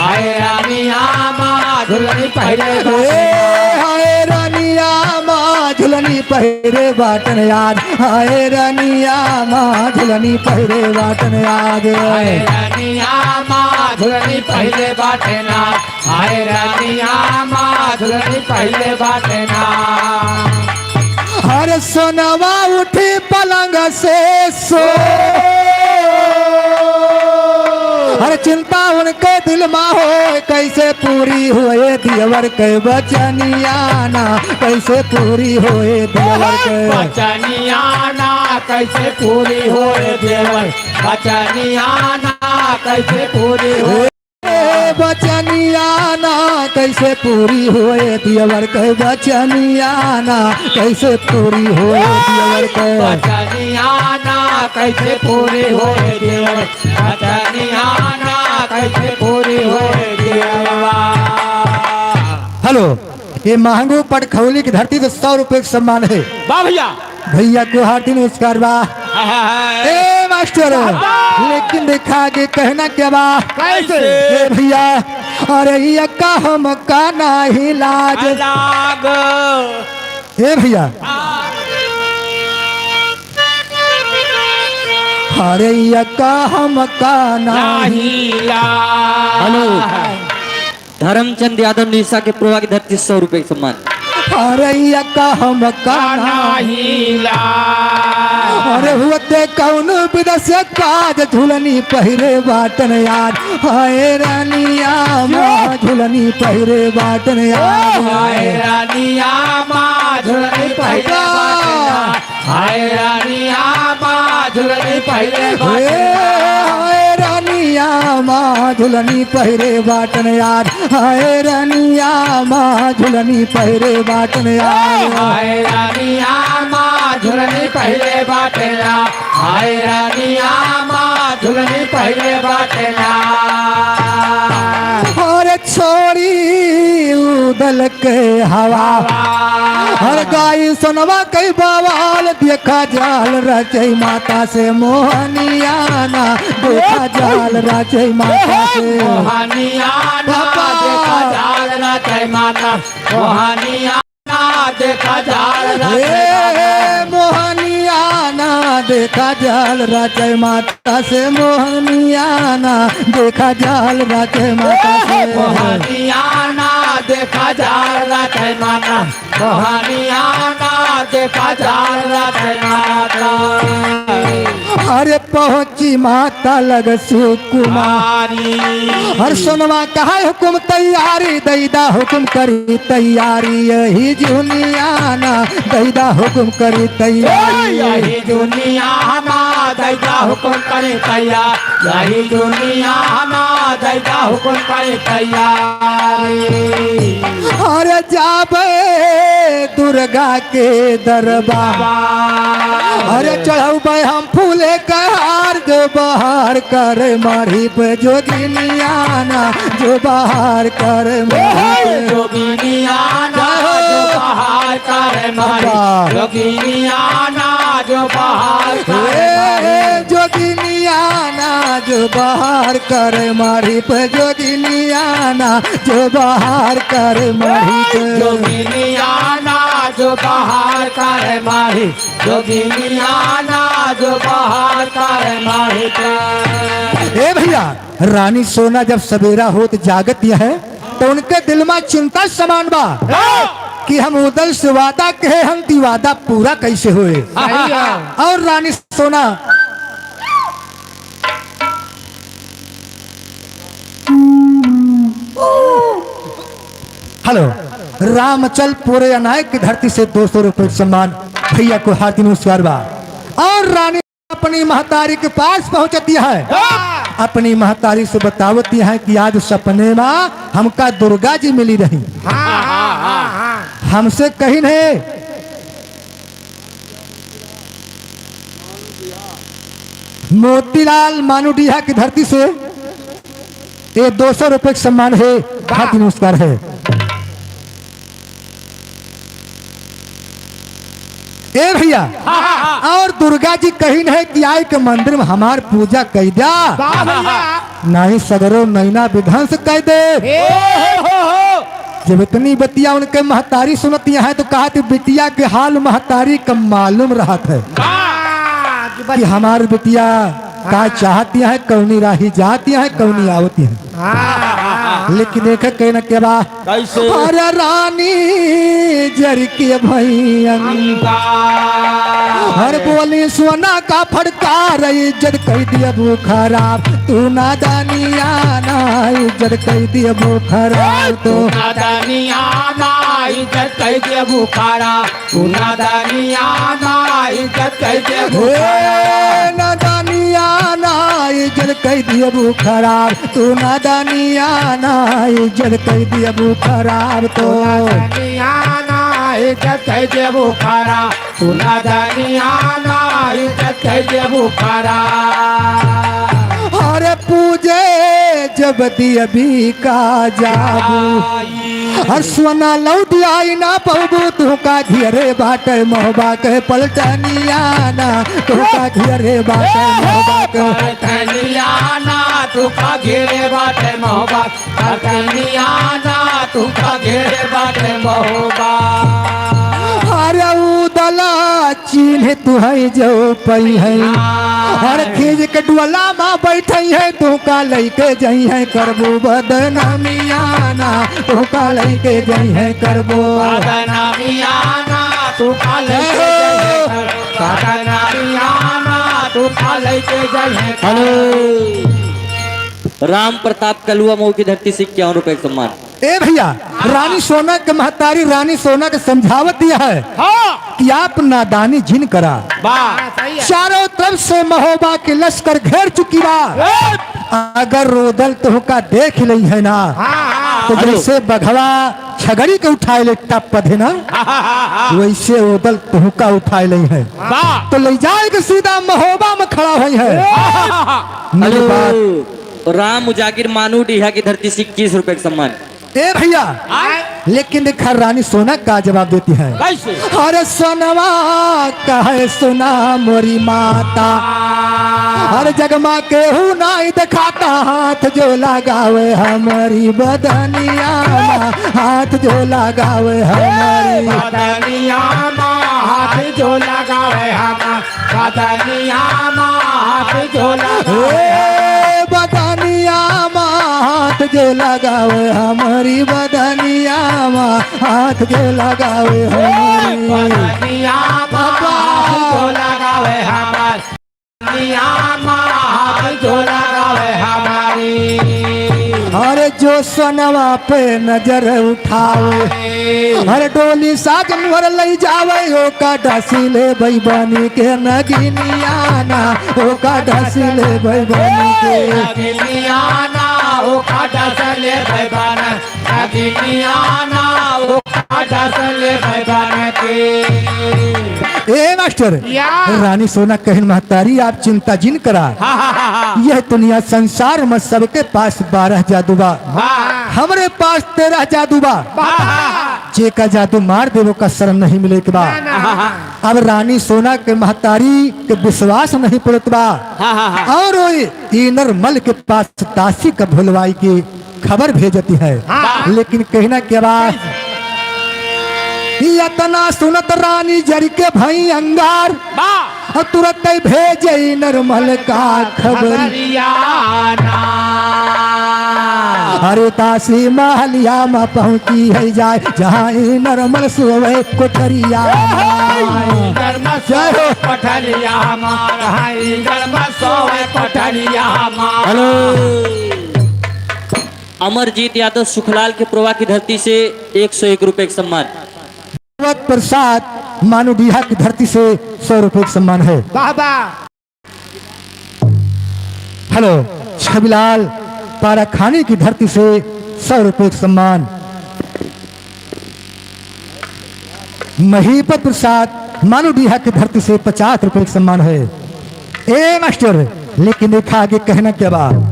हाय रानिया माँ झुलनी पहले हाय रनिया माँ झुलनी पहरे बाटन याद हाय रनिया माँ झुलनी पहरे बाटन याद हाय रानिया माँ झुलनी पहले बाटना हाय रानिया माँ झुलनी पहले बाटना हर सोनवा उठी पलंग से सो हर चिंता उनके दिल में हो कैसे पूरी हुए दियवर के बचनियाना कैसे पूरी हुए दियवर के बचनियाना कैसे पूरी होए देवर बचनियाना कैसे पूरी हो बचनियाना कैसे पूरी हुए दियवर के बचनियाना कैसे पूरी हुए दियवर के बचनियाना कैसे पूरी होए देवर बचनियाना कैसे पूरी होए देवा हेलो ये महंगू पटखौली की धरती तो 100 रुपए का सम्मान है। वाह भैया भैया को हार्दिक नमस्कार बा ए मास्टर लेकिन देखा के कहना क्या बा कैसे ए भैया अरे ये का हम का नहीं लाज लाग ए भैया अरे ये का हम का नहीं नहीं लाग हेलो धर्मचंद यादव निशा के प्रोवा की धरती 100 रुपए का सम्मान। अरे ये का हम का नहीं नहीं लाग अरे हुते कौन विध से काज झुलनी पहरे बाटन याद हाय रानिया माँ झुलनी पहरे बाटन याद हाय रानिया माँ झुलनी पहले बाटना हाय रानिया माँ झुलनी पहले बाटना हाय रानिया माँ झुलनी पहरे बाटन याद हाय रानिया माँ झुलनी पहरे बाटन याद हाय रानिया माँ झुलनी पहले बाटेला हाय रानिया माँ झुलनी पहले बाटेला और छोड़ी उदल के हवा हर गाय सुनवा कई बवाल देखा जाल रचई माता से मोहनियाना देखा जाल रचई माता से मोहनियाना देखा जाल रचई माता मोहनियाना देखा जाल मोहनियाना देखा जाल रचई माता से मोहनियाना देखा जाल रचई माता से मोहनियाना देखा जाल रचई माता मोहनियाना देखा जाल रचई माता अरे पहुंची माता लग सुकुमारी हर सुनवा कहा हुकुम तैयारी दैदा हुकुम करी तैयारी यही जुनियाना दैदा हुकुम करी तैयारी यही दुनियाना दैदा हुकुम करे तैयार यही दुनियाना दैदा हुकुम करे तैयारी अरे जाबे दुर्गा के दरबार अरे चढ़ाऊ हम फूले का हार जो बाहर कर मारी पे जोगिनियाना जो बाहर कर मारी जोगिनियाना जो बाहर कर मारी जोगिनियाना जो बाहर जोगिनियाना जो बाहर कर मारी पे जोगिनियाना जो बाहर कर मारी पे जोगिनियाना जो बाहर कर मारी जोगिनियाना जो बाहर कर मारी ए भैया रानी सोना जब सवेरा होत जागत है तो उनके दिल में चिंता समान बा कि हम उदल से वादा कहे हम ती वादा पूरा कैसे हुए और रानी सोना हेलो रामचल पूरे अनायक की धरती से 200 रुपए सम्मान भैया को हार्दिक नमस्कार बा और रानी अपनी महतारी के पास पहुंचती है अपनी महतारी से बतावती है कि आज सपने में हमका दुर्गा जी मिली रही हमसे कही नहीं मोतीलाल मानुडिया की धरती से ये 200 रुपए का सम्मान है हार्दिक नमस्कार है ए भैया और दुर्गा जी कही है कि आय के मंदिर में हमार पूजा कह दिया नहीं सगरो नैना विध्वंस कह दे जब इतनी बतिया उनके महतारी सुनती है तो कहा कि बिटिया के हाल महतारी का मालूम रहा था कि हमारी बिटिया का चाहती है कौनी राही जाती है कौनी आवती है लेकिन देखे कहना के बाद कैसे अरे रानी जर के भैया हर बोली सोना का फड़कार इज्जत कह दिया वो खराब तू ना दानिया ना इज्जत कह दिया वो खराब तो नादानिया ना इज्जत कह दिया बुखारा तू नादानिया ना इज्जत कह दिया बुखारा ना दानिया ना इज्जत कह दिया वो खराब तू ना दानिया ना इज्जत कह दिया वो खराब तो नादानिया ना इज्जत कह दिया बुखारा तू नादानिया ना इज्जत कह दिया बुखारा अरे पूजे जब दिया भी का जाबू हर सोना लौट आई ना पबू तू का घेरे बाटे मोहबा के पलटनिया ना तू का घेरे बाटे मोहबा के पलटनिया ना तू का घेरे बाटे मोहबा पलटनिया ना तू का घेरे बाटे मोहबा अरे उदला चिन्ह तू है जो पई है हर खीज के डुअला माँ बैठे है तू का लैके जई है करबू बदनामिया ना तू का लैके जई है करबू बदनामिया ना तू का लैके जई है बदनामिया ना तू का लैके जई है हेलो राम प्रताप कलुआ मऊ की धरती से 51 रुपए का सम्मान ए भैया रानी सोना के महतारी रानी सोना के समझावत दिया है कि आप नादानी जिन करा चारों तरफ से महोबा के लश्कर घेर चुकी बा अगर रोदल तो का देख ली है ना तो जैसे बघवा छगड़ी के उठाए ले टप पधे ना वैसे उदल तुहका उठाए ले है तो ले जाए के सीधा महोबा में खड़ा हुई है। मेरी बात हेलो राम उजागिर मानू डीहा की धरती से 21 रुपए का सम्मान। ए भैया लेकिन देखा रानी सोना का जवाब देती है कैसे? अरे सोनवा कहे सुना मोरी माता हर जगमा केहू नहीं दिखाता हाथ जो लगावे हमारी बदनिया हाथ जो लगावे हमारी बदनिया माँ हाथ जो लगावे हमार बदनिया माँ हाथ जो लगावे ए बदनिया हाथ जो लगावे हमारी बदनिया हाथ जो लगावे हमारी बदनिया माँ हाथ जो लगावे हमार बदनिया माँ हाथ जो लगावे हमारी। अरे जो सोनवा पे नजर उठावे अरे डोली साजन वर लई जावे ओ का ढसी ले भाई बनी के नगिनिया ना ओ का ढसी ले भाई बनी के नगिनिया ना ओ काटा चले भैबान नगिनिया ना ओ काटा चले भैबान के। ए मास्टर या। रानी सोना कहन महतारी आप चिंता जिन करा यह दुनिया संसार में सबके पास 12 जादूबा हमरे पास 13 जादूबा जे का जादू मार देवो का शरण नहीं मिले के बा। अब रानी सोना के महतारी के विश्वास नहीं पड़त बा और इनर मल के पास तासी का भुलवाई की खबर भेजती है लेकिन कहना के बाद इतना सुनत रानी जर के भई अंगार तुरंत भेजे नरमल का खबर अरे तासी महलिया में पहुंची है जाए जहाँ नरमल सोवे कोठरिया हेलो अमरजीत यादव सुखलाल के प्रवा की धरती से 101 रुपए का सम्मान। प्रसाद मानू डीहा की धरती से 100 रुपए का सम्मान है। बाबा हेलो छबिलाल पारा खाने की धरती से 100 रुपए का सम्मान। महीपत प्रसाद मानू डीहा की धरती से 50 रुपए का सम्मान है। ए मास्टर लेकिन देखा आगे कहना क्या बात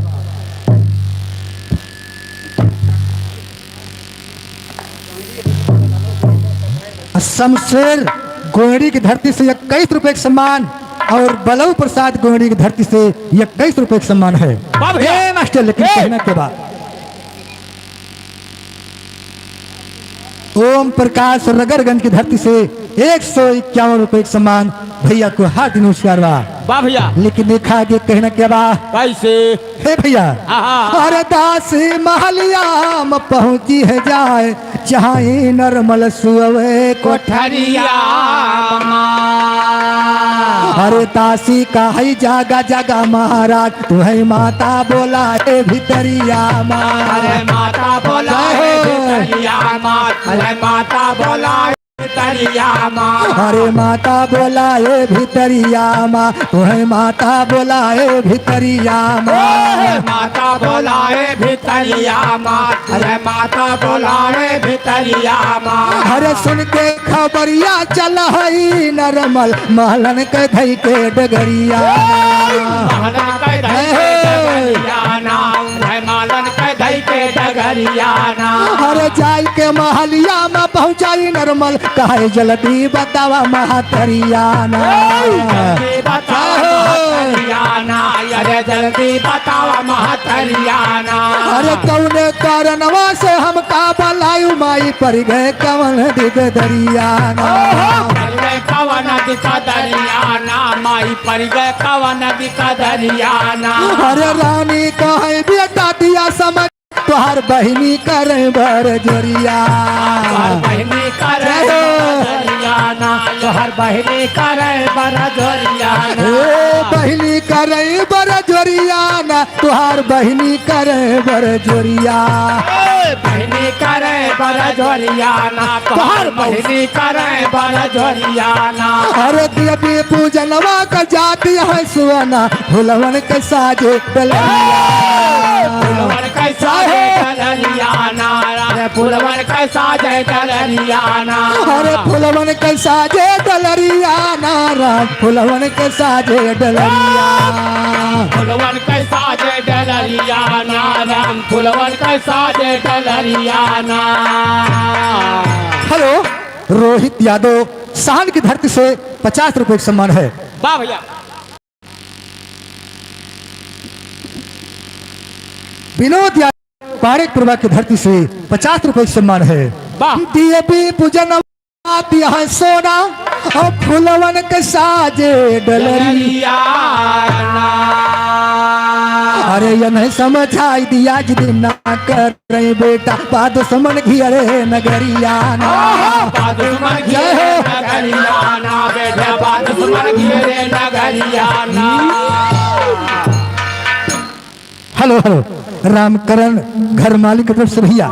शमशेर गोयड़ी की धरती से 21 रुपए का सम्मान और बलऊ प्रसाद गोयड़ी की धरती से 21 रुपए का सम्मान है। ए मास्टर लेकिन कहना के बाद ओम प्रकाश रगरगंज की धरती से 151 रुपए का सम्मान भैया को हाथ नमस्कार वाह भैया लेकिन देखा आगे कहना क्या बा कैसे? हे भैया अरे दासी महलिया में पहुंची है जाए जहाँ नरमल सुवे कोठरिया अरे तासी का है जागा जागा महाराज तुम्हें माता बोला है भितरिया अरे माता बोला है भितरिया अरे माता बोला भितरिया अरे माता बोला है भितरिया तुम्हें माता बोला है भितरिया माता बोला है भितरिया अरे माता बोला है भितरिया अरे सुन के खबरिया चल है नरमल महलन के धई के डगरिया मालन के धई के डगरिया अरे जाई के महलिया में पहुंचाई नरमल कहे जल्दी बतावा महातरिया अरे जल्दी बतावा महातरियाना अरे कौने कारणवा से हम का बलायु माई पर गए कवन दिग दरियाना कवन दिखा दरियाना माई पर गए कवन दिखा दरियाना अरे रानी कहे बेटा दिया समझ तुहार बहनी करे बर जोरिया बहनी करे दरियाना तोहर बहनी करे बड़ा जोरियाना बहनी करे बर जोरियाना तुहार बहनी करे बर जोरिया बहनी करे बड़ा जोरियाना तोहर बहनी करे बड़ा जोरियाना अरे देवी पूजनवा का जाती है सुवना फुलवन के साजे फुलवन कैसा है दरियाना फुलवन कैसा जय डलरियाना अरे फुलवन के साजे डलरियाना राम फुलवन के साजे डलरिया फुलवन कैसा जय डलरियाना राम फुलवन कैसा जय डलरियाना। हेलो रोहित यादव साहन की धरती से 50 रुपए का सम्मान है। वाह भैया। विनोद यादव पारेकपुरवा की धरती से 50 रुपए का सम्मान है। वाह। दिए भी पूजन दिया है सोना और फुलवन के साजे डलरिया डलरियाना अरे ये नहीं समझाई दिया जिदी ना कर रही बेटा बाद समन घिरे नगरिया दुश्मन जय हो। नगरियाना बेटे दुश्मन घेरे नगरियाना। हेलो हेलो रामकरण घर मालिक की तरफ से भैया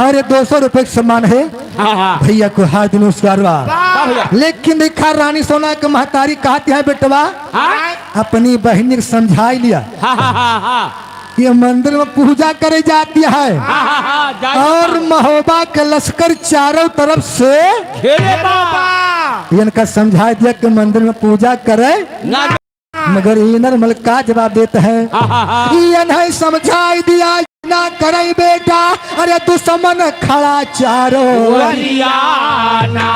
अरे 200 रुपए का सम्मान है। हाँ हाँ भैया को हाथ नमस्कार बा वाह भैया। लेकिन देखा रानी सोना के महतारी कहती है बेटवा हाँ अपनी बहन को समझाई लिया हाँ हाँ हाँ ये मंदिर में पूजा करे जाती है हाँ और महोबा के लश्कर चारों तरफ से घेरे बाबा इनका समझा दिया कि मंदिर में पूजा करे ना मगर ये नरमल का जवाब देते हैं ये नहीं समझाई दिया ना करे बेटा अरे दुश्मन खड़ा चारों डलरियाना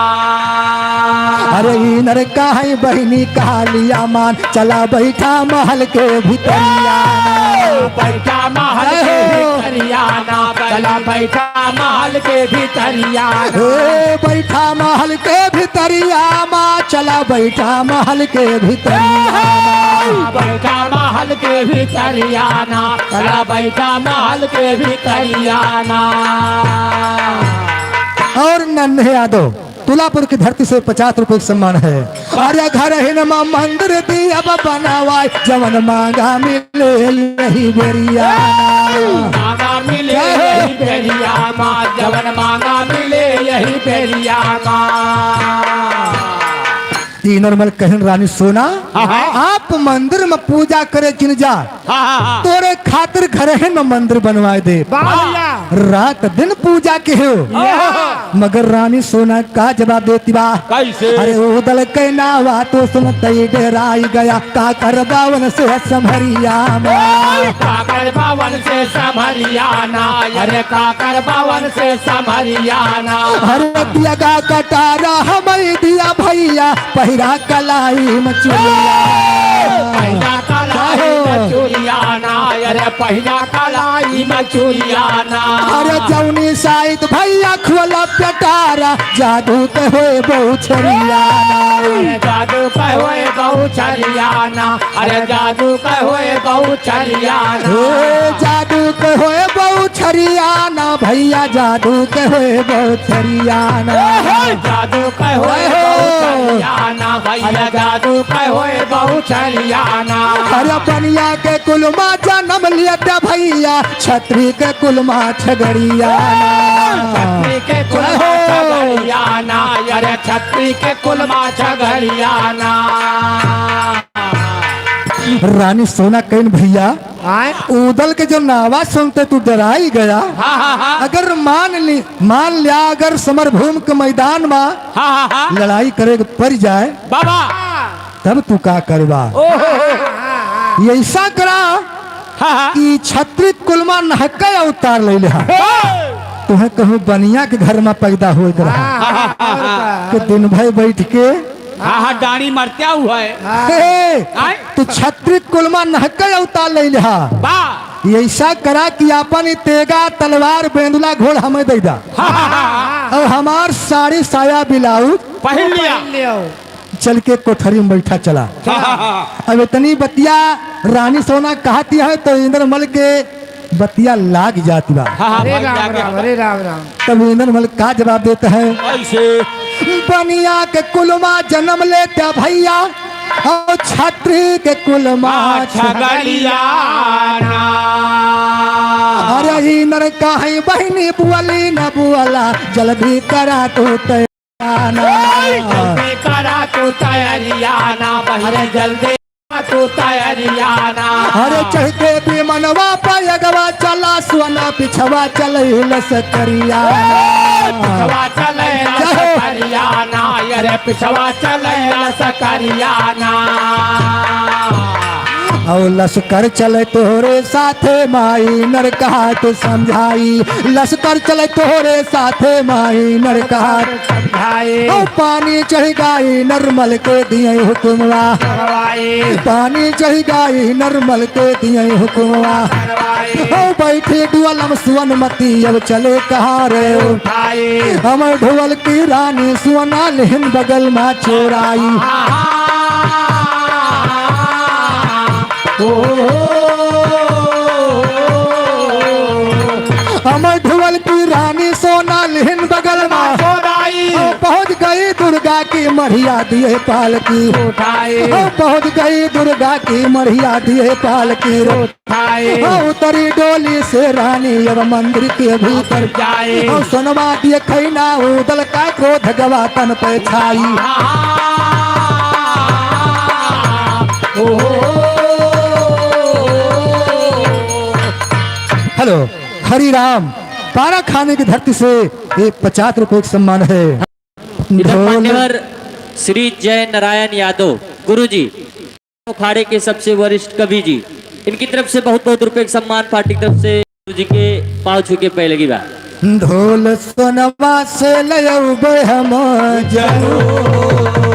अरे इनर काहे बहिनी कहा लिया मान चला बैठा महल के भीतरिया बैठा महल के भीतरियाना चला बैठा महल के भीतरियाना ए बैठा महल के भीतरिया माँ चला बैठा महल के भीतरिया बैठा महल के भीतरियाना चला बैठा महल के भीतरियाना। और नन्हे यादव तुलापुर की धरती से 50 रुपए का सम्मान है। अरे घर हिनमा मंदिर दी अब बनवाए जवन मांगा मिले यही बेरियाना मांगा मिले यही बेरियाना जवन मांगा मिले यही बेरियाना। नॉर्मल कहन रानी सोना आप मंदिर में पूजा करे किन जा तोरे खातिर घर है में मंदिर बनवाए दे रात दिन पूजा के हो मगर रानी सोना का जवाब देती बा कैसे? अरे उदल के नावा तो सुनते डराई गया का कर बावन से समहरिया काकर बावन से समहरियाना अरे काकर बावन से समहरियाना। अरे दिया गा कटारा हमें दिया भैया पहिरा कलाई मचुरिया पहिला कलाई मचुरियाना अरे पहिला कलाई मचुरियाना। अरे जौनी साइड भैया खोला पटारा जादू के होए बहुछरियाना अरे जादू का होए बहु छरियाना अरे जादू का होए बहु छरियाना। ए जादू के होए बहुछरियाना भैया जादू के होए बहुछरियाना जादू का होए बहु छरियाना भैया जादू का होए बहु छरियाना। अरे बनिया के कुलमा जन्म लिया भैया छत्री के कुलमा छगड़ियाना छत्री के कुलमा छगड़ियाना अरे छत्री के कुलमा छगड़ियाना। रानी सोना कहन भैया उदल के जो नावा सुनते तू डराई गया अगर मान लिया अगर समरभूमि के मैदान में लड़ाई करे के पड़ जाए बाबा तब तू का करवा ऐसा करा कि छत्री कुलमा नहका अवतार ले ले तुम्हें कहूँ बनिया के घर में पैदा हो रहा कि दिन भर बैठ के डाणी मरत्या हुआ है तू छत्री कुलमा नहका अवतार ले ले बा ऐसा करा कि अपन तेगा तलवार बेंदुला घोड़ हमें दे दा और हमार साड़ी साया ब्लाउज पहन लिया चल के कोठरी में बैठा चला। अब इतनी बतिया रानी सोना कहती है तो इंद्रमल के बतिया लाग जाती बा। हरे राम राम हरे राम राम। तब इंद्रमल का जवाब देता है ऐसे बनिया के कुलमा जन्म लेते भैया और छत्री के कुलमा छगड़ियाना। अरे नर काहे बहनी बुअली न बुअला जल्दी करा तू जल्दी करा तू तैयारियाना बहरे जल्दी तू तैयारियाना अरे चढ़ते भी मनवा पयगवा चला सोना पिछवा चल लसकरिया पिछवा चले सकरियाना अरे पिछवा चले सकरियाना और लश्कर चले तोहरे साथे माई नरकहाट समझाई लश्कर चले तोहरे साथे माई नरकहाट समझाए ओ पानी चढ़ गई नरमल के दिए हुक्मवा करवाए पानी चढ़ गई नरमल के दिए हुक्मवा ओ बैठे डुअलम सुवनमती अब चले कहाँ रे उठाए हम ढोल की रानी सुवना लेहन बगल में चोराई हम ढोल की रानी सोना लेहन बगल में चोराई पहुंच गई दुर्गा की मढ़िया दिए पालकी उठाए पहुंच गई दुर्गा की मढ़िया दिए पालकी उठाए उतरी डोली से रानी अब मंदिर के भीतर जाए सुनवा दिए खैना उदल का क्रोध गवा तन पे छाई हेलो हरि राम पारा खाने की धरती से एक 50 रुपए का सम्मान है इधर मान्यवर श्री जय नारायण यादव गुरुजी अखाड़े के सबसे वरिष्ठ कवि जी इनकी तरफ से बहुत बहुत रुपए का सम्मान पार्टी की तरफ से गुरुजी के पाँव छू के पहले की बात ढोल सोनवा से लयबे हम जरूर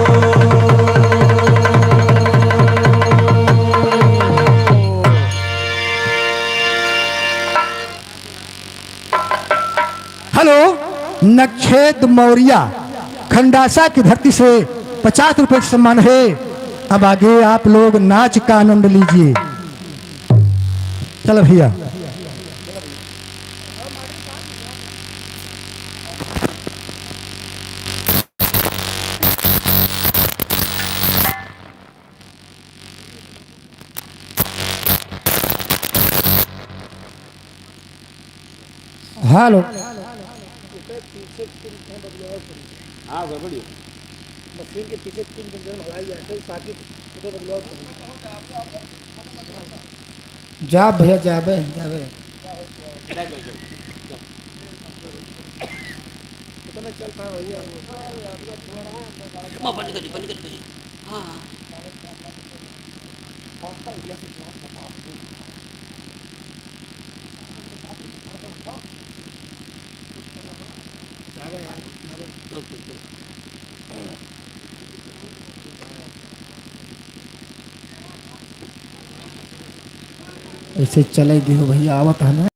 हेलो नक्षेद मौर्या खंडासा की धरती से 50 रुपए का सम्मान है अब आगे आप लोग नाच का आनंद लीजिए चलो भैया हेलो जा भैया जाबे जाबे ऐसे चले दियो भैया आवत है ना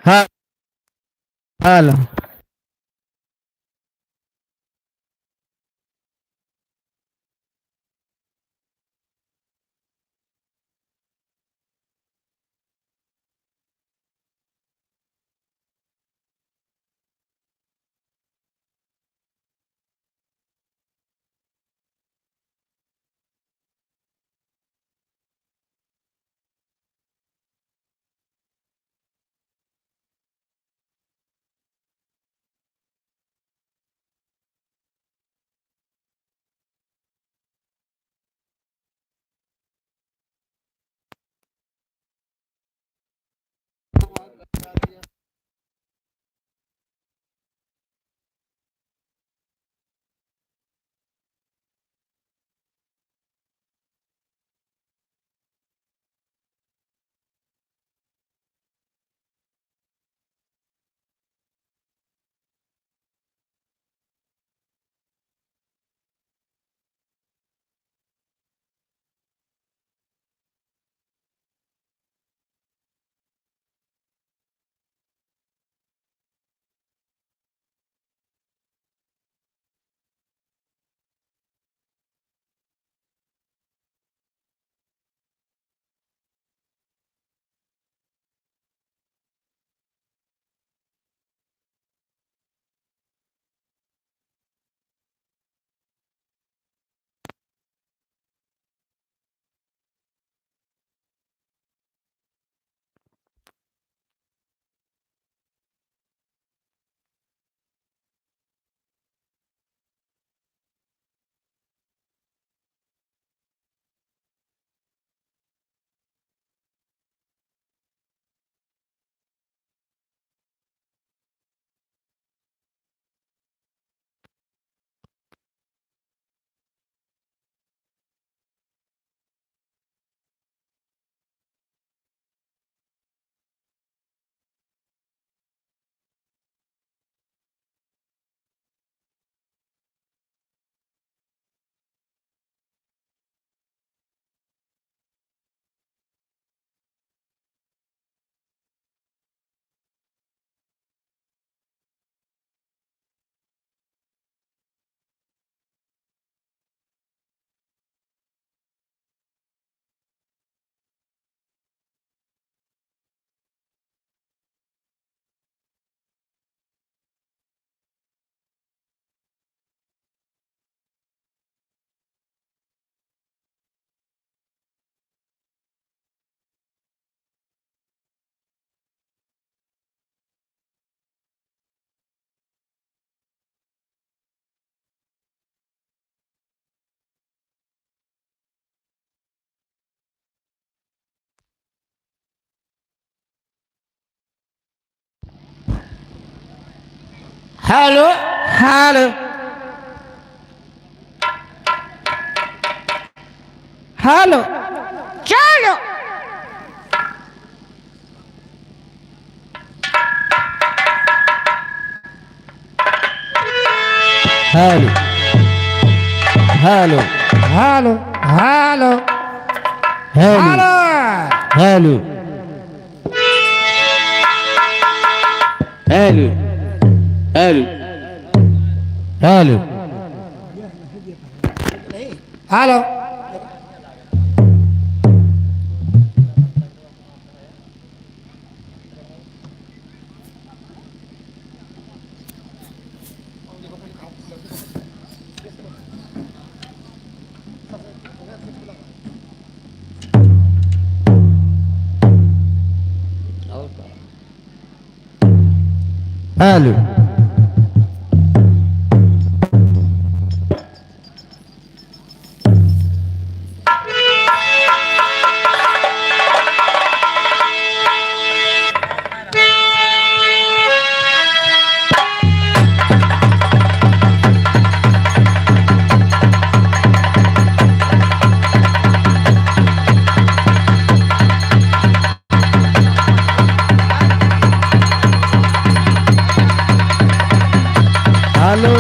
हाँ हेलो हेलो हेलो हेलो चलो hello hello hello hello hello hello hello hello hello hello hello hello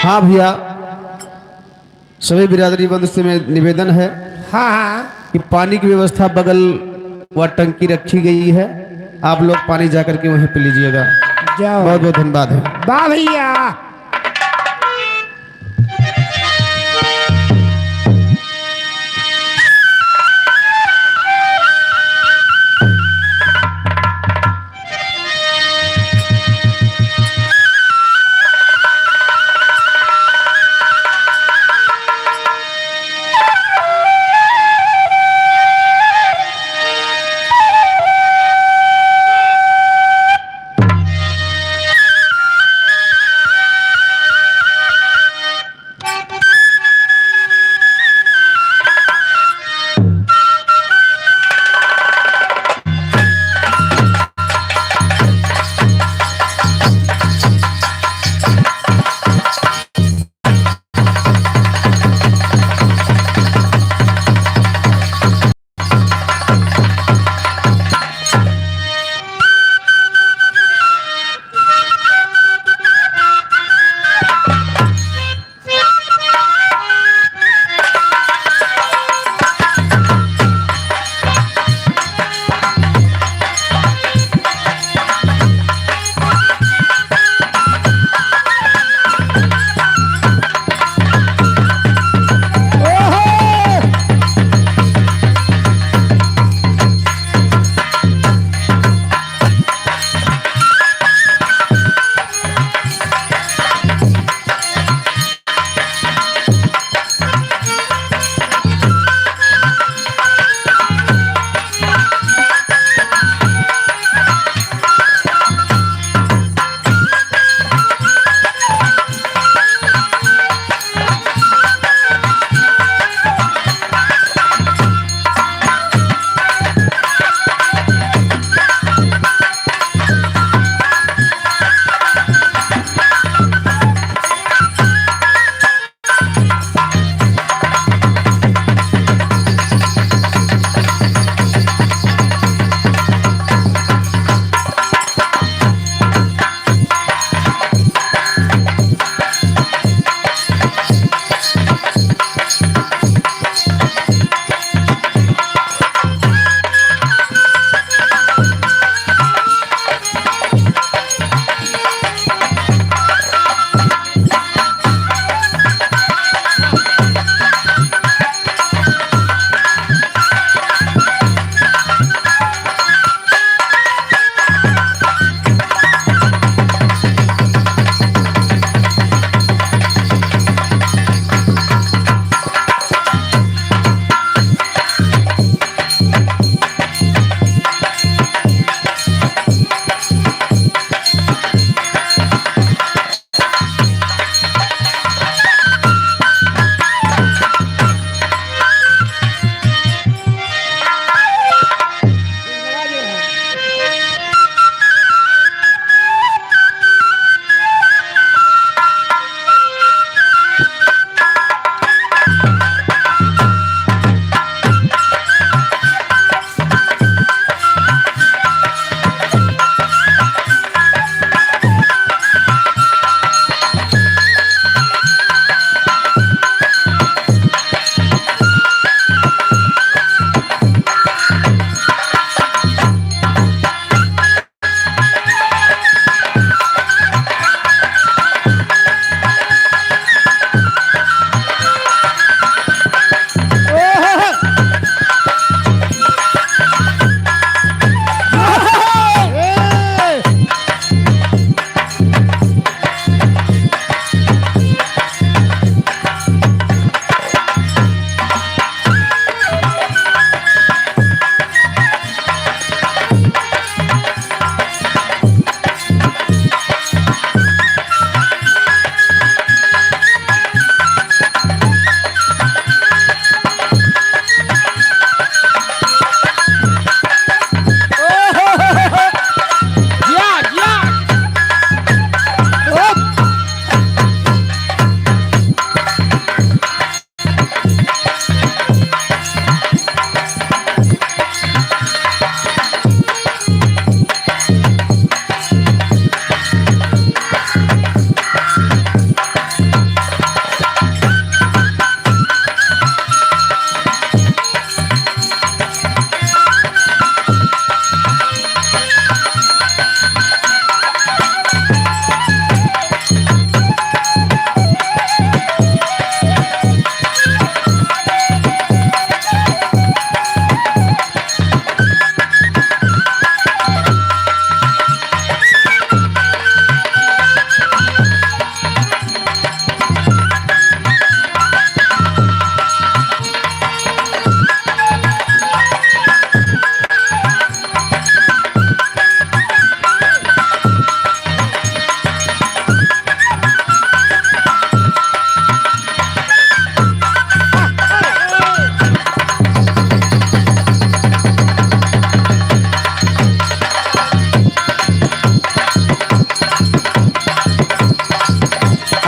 हाँ भैया सभी बिरादरी बंधु से में निवेदन है हाँ हाँ कि पानी की व्यवस्था बगल व टंकी रखी गई है, आप लोग पानी जाकर के वहीं पे लीजिएगा। जाओ बहुत बहुत धन्यवाद है। वाह भैया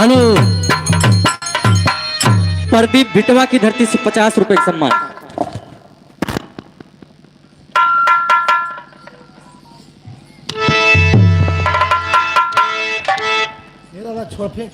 हेलो, प्रदीप भिटवा की धरती से 50 रुपए का सम्मान। छोड़ फेंक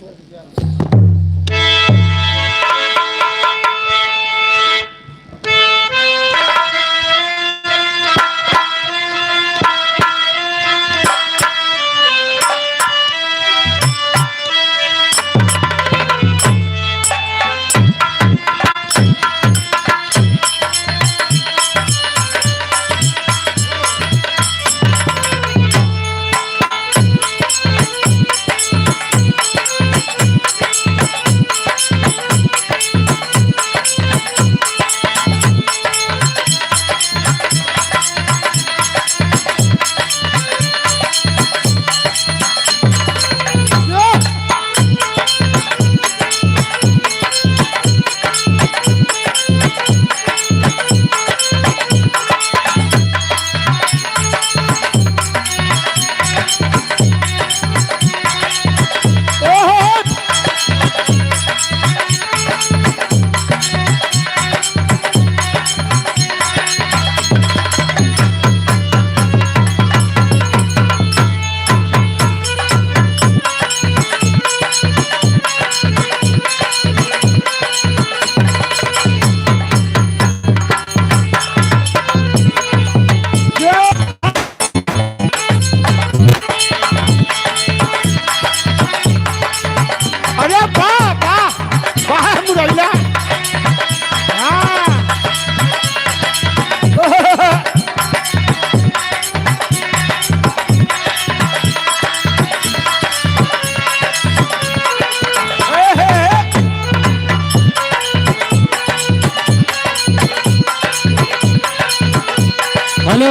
हेलो,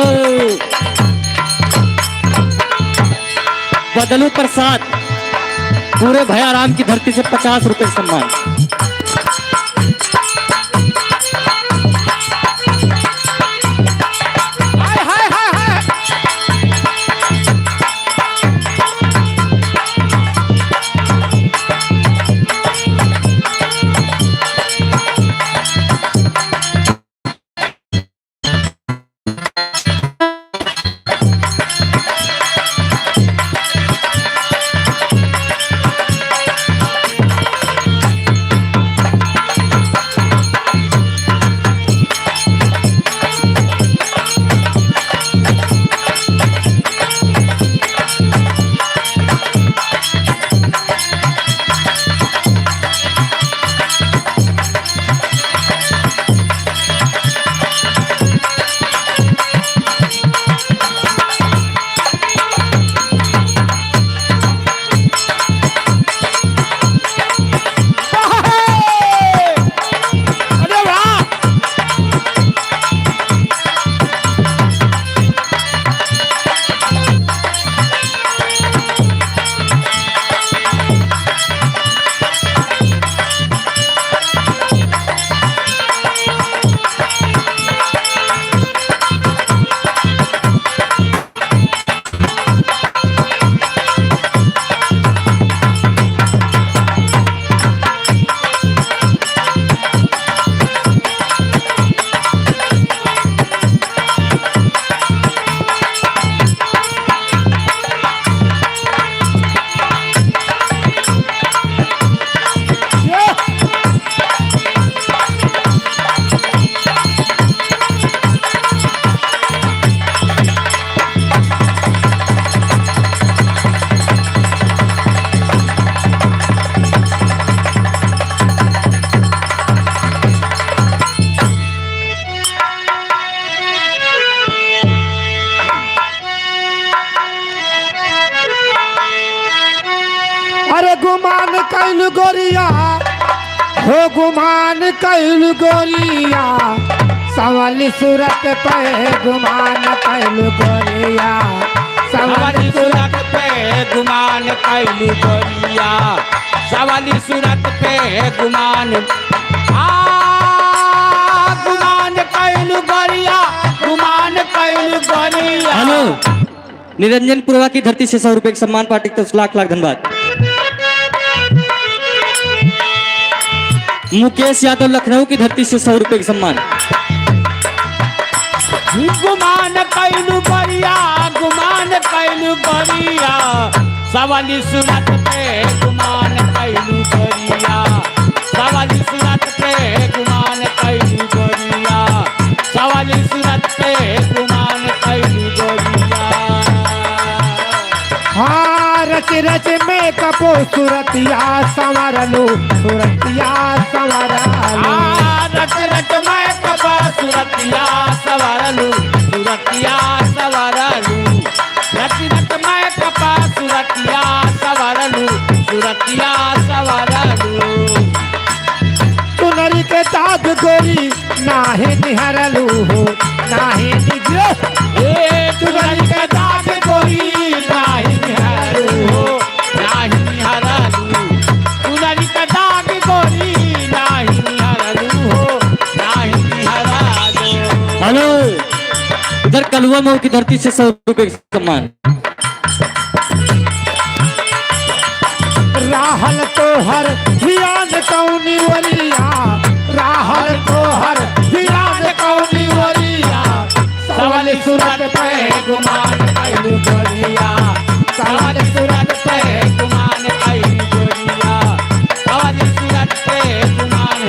बदलू प्रसाद पूरे भयाराम की धरती से 50 रुपए सम्मान। गुमान कैल गोरिया हो गुमान कैल गोरिया सवाली सूरत पे गुमान कैल गोरिया सवाली सूरत पे गुमान कैल गोरिया सवाली सूरत पे गुमान गुमान कैल गोरिया गुमान कैल गोरिया। हेलो, निरंजन पुरवा की धरती से 100 रुपए का सम्मान पार्टी की तरफ से लाख लाख धन्यवाद। मुकेश यादव लखनऊ की धरती से 100 रुपए का सम्मान। गुमान कैलू बढ़िया, गुमान कैलू बढ़िया, सवाली सूरत पे गुमान कैलू बढ़िया, सवाली सूरत पे गुमान कैलू बढ़िया, सवाली सूरत पे गुमान कैलू बढ़िया। हाँ रच रच में कपो सुरतिया संवरलू, सुरतिया संवरलू। रच रच मैं कपा सुरतिया सवारलू, सुरतिया सवारलू, रच रच मैं कपा सुरतिया सवारलू, सुरतिया सवारलू। सुनरी के दाग गोरी नाहे निहरलू हो, नाहे निगरो। सुनरी के दाग गोरी नाही निहारू हो, नाही निहारू, सुनरी के दाग गोरी नाही निहारू हो, नाही निहारू। हेलो, इधर कलुआ मऊ की धरती से 100 रुपए का सम्मान। राहल तोहर धियान कौनी वलिया, राहल तोहर धियान कौनी वलिया। सवाल सूरत पे गुमान कैलू गोरिया, सवाल सूरत पे गुमान कैलू गोरिया, सवाल सूरत पे गुमान।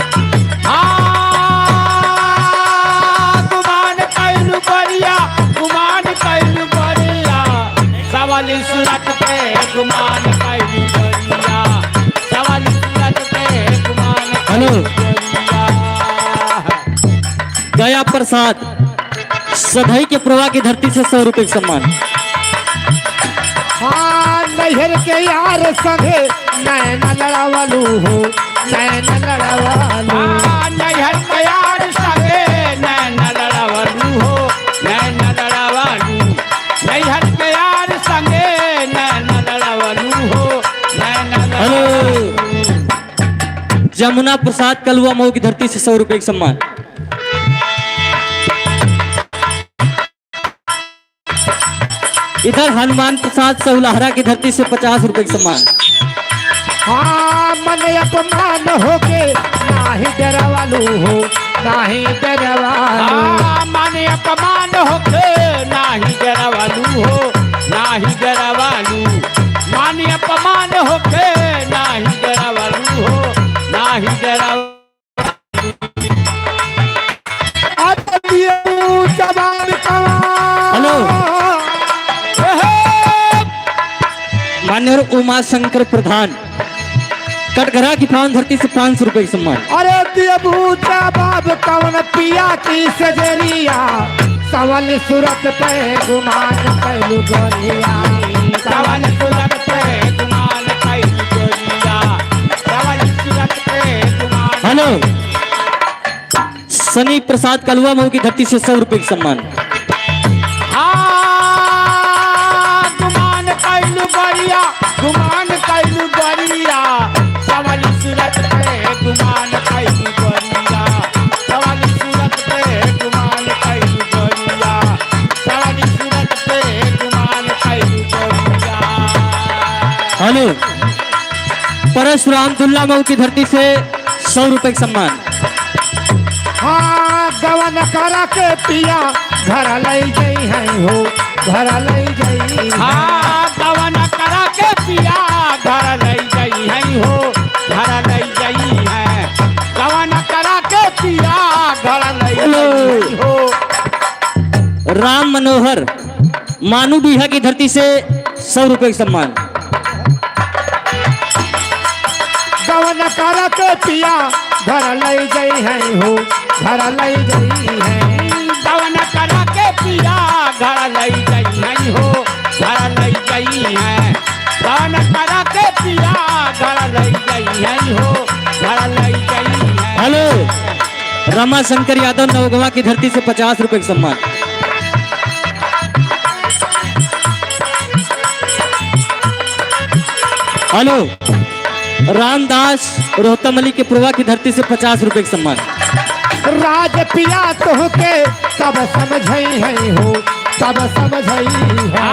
गुमान कैलू गोरिया, गुमान कैलू गोरिया, सवाल सूरत पे गुमान कैलू गोरिया, सवाल सूरत पे गुमान हेलो। कैलू गोरिया। गया प्रसाद सधई के प्रवाह की धरती से 100 रुपए का सम्मान। हाँ नैहर के यार संगे नैन लड़ावलू हो, नैन लड़ावलू। नैहर के यार संगे नैन लड़ावलू हो, नैन लड़ावलू, नैहर के यार संगे नैन लड़ावलू हो, नैन हेलो। लड़ावलू। जमुना प्रसाद कलुआ मऊ की धरती से 100 रुपए का सम्मान। इधर हनुमान प्रसाद सहुलहरा की धरती से 50 रुपए का सम्मान। हाँ मन अपमान होके नाही डरावलू हो, नाही डरावलू। माने अपमान होके नाही डरावलू हो, नाही डरावलू, माने अपमान होके नाही डरावलू हो, नाही डरावलू। हेलो। मान्यवर उमा शंकर प्रधान कटघरा की प्राण धरती से 500 रुपए का सम्मान। अरे दियबूता बाब कवन पिया की सजरिया, सवल सूरत पे गुमान कैलू गोरिया, सवाल सूरत पे गुमान कैलू गोरिया, सवाल सूरत पे गुमान। हेलो। सनी प्रसाद कलुआ मऊ की धरती से 100 रुपए का सम्मान। गुमान कैलू गोरिया, गुमान कैलू गोरिया, सवाल सूरत पे गुमान कैलू गोरिया, सवाल सूरत पे गुमान कैलू गोरिया, सवाल सूरत पे गुमान कैलू गोरिया। हेलो। परशुराम दुल्ला मऊ की धरती से 100 रुपए का सम्मान। हाँ गवन करा के पिया घर लई गई है हो, घर लई गई है। गवन करा के पिया घर लई गई है हो, घर लई गई है, गवन करा के पिया घर लई गई हो। राम मनोहर मानू बीहा की धरती से 100 रुपए का सम्मान। गवन करा के पिया घर लई गई है हो, घर लई गई है। गवन करा के पिया घर लई गई है हो, घर लई गई है, गवन करा के पिया घर लई गई है हो, घर लई गई है। हेलो। रमा शंकर यादव नवगवा की धरती से 50 रुपए का सम्मान। हेलो। रामदास रोहतमली के प्रभा की धरती से 50 रुपए का सम्मान। राज पिया तोहके सब समझई है हो, सब समझई है।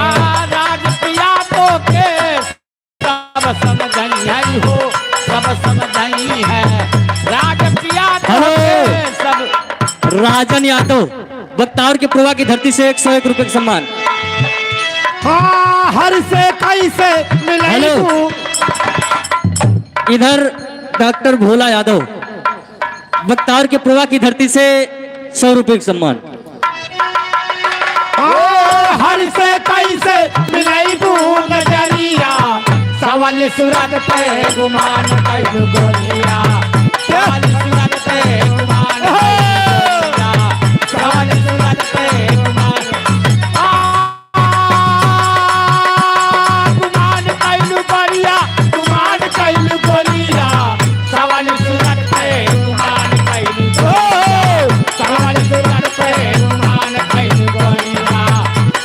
राज पिया तो के सब समझई है हो, सब सब समझई है राज प्रिया हेलो। सब राजन यादव बख्तावर के प्रभा की धरती से 101 रुपए का सम्मान। हाँ हर से कैसे मिले हेलो। तू इधर डॉक्टर भोला यादव बख्तावर के प्रभा की धरती से 100 रुपए का सम्मान। हाँ, हर से कैसे मिले तू नजरिया सवाल सूरत पे गुमान कैलू गोरिया सवाल सूरत पे गुमान सवाल सूरत पे गुमान गुमान कैलू गोरिया गुमान कैलू गोरिया सवाल सूरत पे गुमान कैलू सवाल सूरत पे गुमान कैलू गोरिया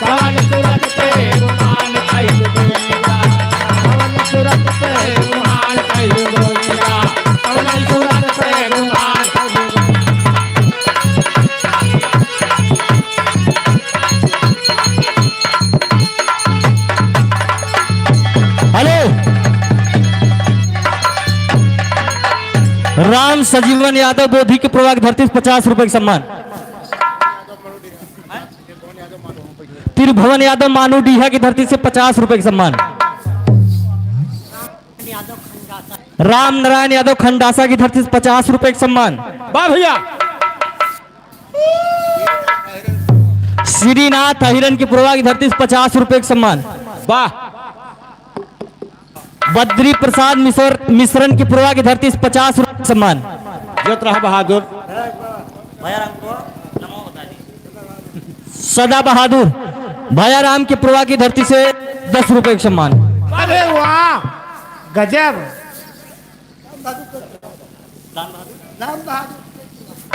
सवाल सूरत पे गुमान कैलू गोरिया सूरत पे गुमान कैलू गोरिया सवाल सूरत पे गुमान कैलू हेलो। राम सजीवन यादव बोधी के प्रभा की धरती से 50 रुपए का सम्मान। त्रिभुवन यादव मानूडीहा की धरती से 50 रुपए का सम्मान। राम नारायण यादव खंडासा की धरती से 50 रुपए का सम्मान। वाह भैया श्रीनाथ अहिरन की प्रभा की धरती से 50 रुपए का सम्मान। वाह बद्री प्रसाद मिश्रन की प्रभा की धरती से 50 रुपए का सम्मान। जत रहा बहादुर सदा बहादुर भयाराम की प्रभा की धरती से 10 रुपए का सम्मान। अरे वाह गजब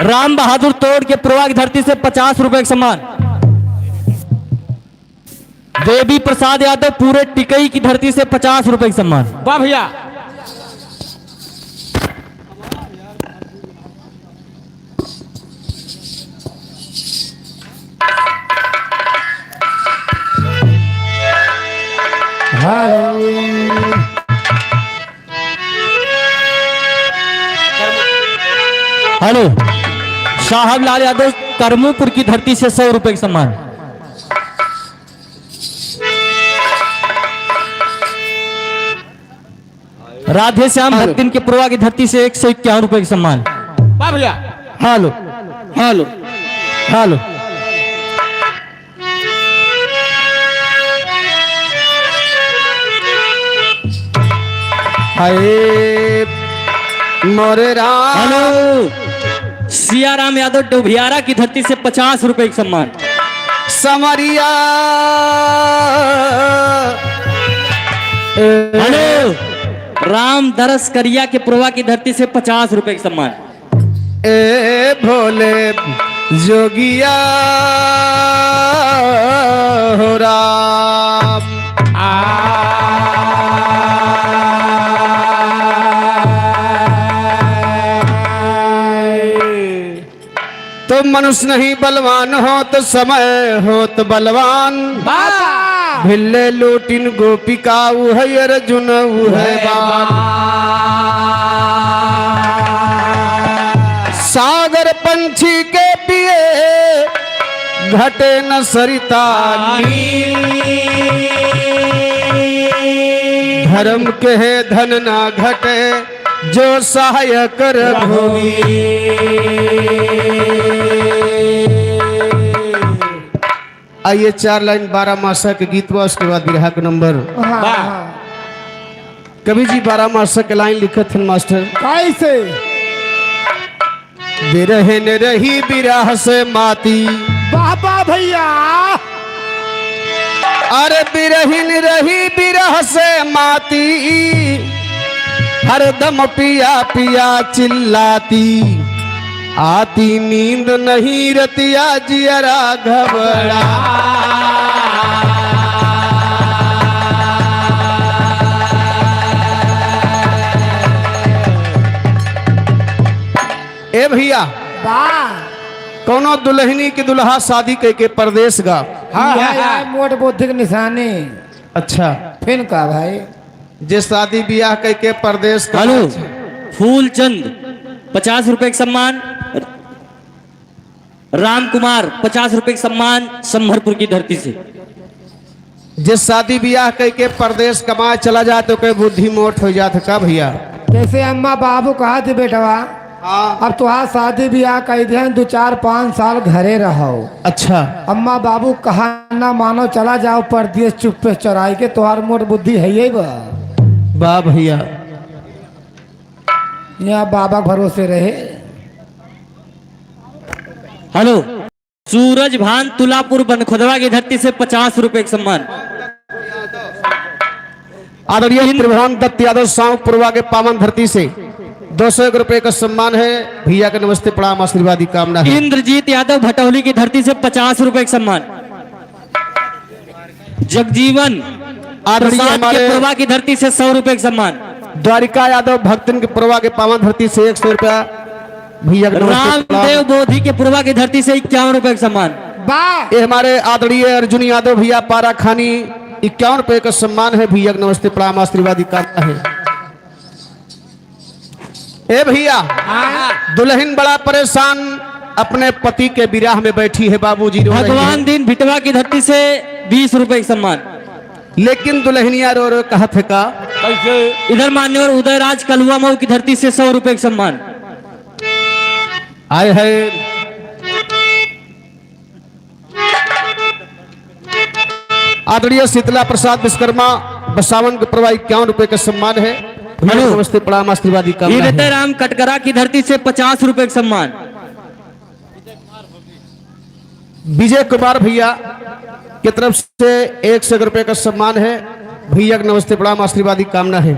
राम बहादुर तोड़ के प्रभा की धरती से 50 रुपए का सम्मान। देवी प्रसाद यादव पूरे टिकई की धरती से 50 रुपए का सम्मान। वाह भैया हेलो। साहब लाल यादव करमूपुर की धरती से 100 रुपए का सम्मान। राधे श्याम भक्तिन के प्रभा की धरती से 151 रुपए का सम्मान। वाह भैया हेलो हेलो हेलो। हाय मोरे राम। हेलो। सियाराम यादव डोभियारा की धरती से 50 रुपए का सम्मान। समरिया हेलो। राम दरस करिया के प्रभा की धरती से 50 रुपए का सम्मान। ए भोले जोगिया हो राम। तो मनुष्य नहीं बलवान हो तो समय हो तो बलवान। भिल्ले लूटिन गोपिका है अर्जुन है बान। सागर पंछी के पिए घटे न सरिता धर्म के है धन ना घटे जो सहाय कर भोगी। आइए 4 लाइन 12 मासा के गीत हुआ उसके बाद बिरहा का नंबर। कवि जी 12 मासा के लाइन लिखे थे मास्टर कैसे बिरहन रही बिरह से माती। बाबा भैया अरे बिरहिन रही बिरह से माती हरदम पिया पिया चिल्लाती आती नींद नहीं रतिया जियरा घबरा। ए भैया कोनो दुल्हनी के दुल्हा शादी के परदेश गा। हाँ मोट बुद्धि की निशानी अच्छा फिर का भाई जे शादी ब्याह के परदेश का हेलो। फूलचंद 50 रुपए का सम्मान, राम कुमार 50 रुपए का सम्मान संभरपुर की धरती से। जिस शादी ब्याह कह के परदेश कमाए चला जाए तो कोई बुद्धि मोट हो जाता का भैया। जैसे अम्मा बाबू कहा थे बेटवा हाँ अब तुहार शादी ब्याह कह दे 2-4-5 साल घरे रहो। अच्छा अम्मा बाबू कहा ना मानो चला जाओ परदेश चुप्पे चौराई के तुहार मोट बुद्धि है ये बा। वाह भैया। यहाँ बाबा भरोसे रहे। हेलो, सूरज भान तुलापुर बनखुदवा की धरती से 50 रुपए का सम्मान। आदरणीय त्रिभुवन दत्त यादव साव पूर्वा के पावन धरती से 201 रुपए का सम्मान है। भैया के नमस्ते प्रणाम आशीर्वादी कामना है। इंद्रजीत यादव भटौली की धरती से 50 रुपए का सम्मान। जगजीवन आदरणीय प्रसाद के हमारे पूर्वा की धरती से 100 रुपए का सम्मान। द्वारिका यादव भक्तन के पूर्वा के पावन धरती से 100 रुपया। भैया के नमस्ते रामदेव प्रणाम। बोधी के पूर्वा की धरती से 51 रुपए का सम्मान। वाह ये हमारे आदरणीय अर्जुन यादव भैया पारा खानी 51 रुपए का सम्मान है। भैया के नमस्ते प्रणाम आशीर्वादी कामना है। ए भैया दुल्हन बड़ा परेशान अपने पति के विराह में बैठी है। बाबूजी रो रही भगवान है। दिन भिटवा की धरती से 20 रुपए का सम्मान। लेकिन दुल्हनिया रो रो कहत है का इधर मान्यवर उदयराज कलुआ मऊ की धरती से 100 रुपए का सम्मान। आए है आदरणीय शीतला प्रसाद विश्वकर्मा बसावन के प्रवाह 51 रुपए का सम्मान है। भैया के नमस्ते प्रणाम आशीर्वादी कामना है। हीरते राम कटकरा की धरती से 50 रुपए का सम्मान। विजय कुमार भैया की तरफ से 100 रुपए का सम्मान है। भैया के नमस्ते प्रणाम आशीर्वादी कामना है।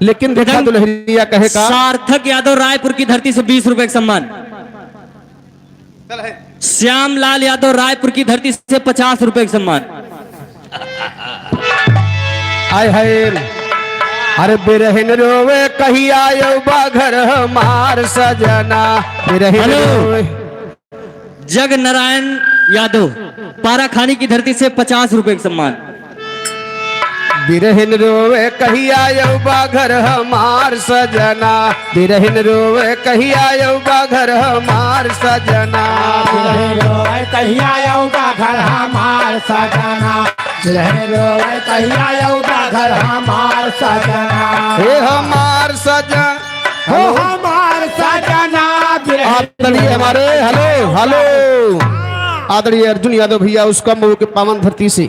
लेकिन देखा दुल्हनिया कहे का सार्थक यादव रायपुर की धरती से 20 रुपए का सम्मान। श्याम लाल यादव रायपुर की धरती से 50 रुपए का सम्मान। आय है अरे बिरहन रोवे कही आयो बाघर हमार सजना बिरहन हेलो। रोवे। जग नारायण यादव पाराखानी की धरती से 50 रुपए का सम्मान। बिरहन रोवे कही आयो बाघर हमार सजना बिरहन रोवे कही आयो बाघर हमार सजना। कहिया यौदा घर हमार सजना, रोए कहिया यौदा घर हमार सजना, हे हमार सजना हो हमार सजना। आदरणीय हमारे हेलो हेलो आदरणीय अर्जुन यादव भैया उसका मऊ के पावन धरती से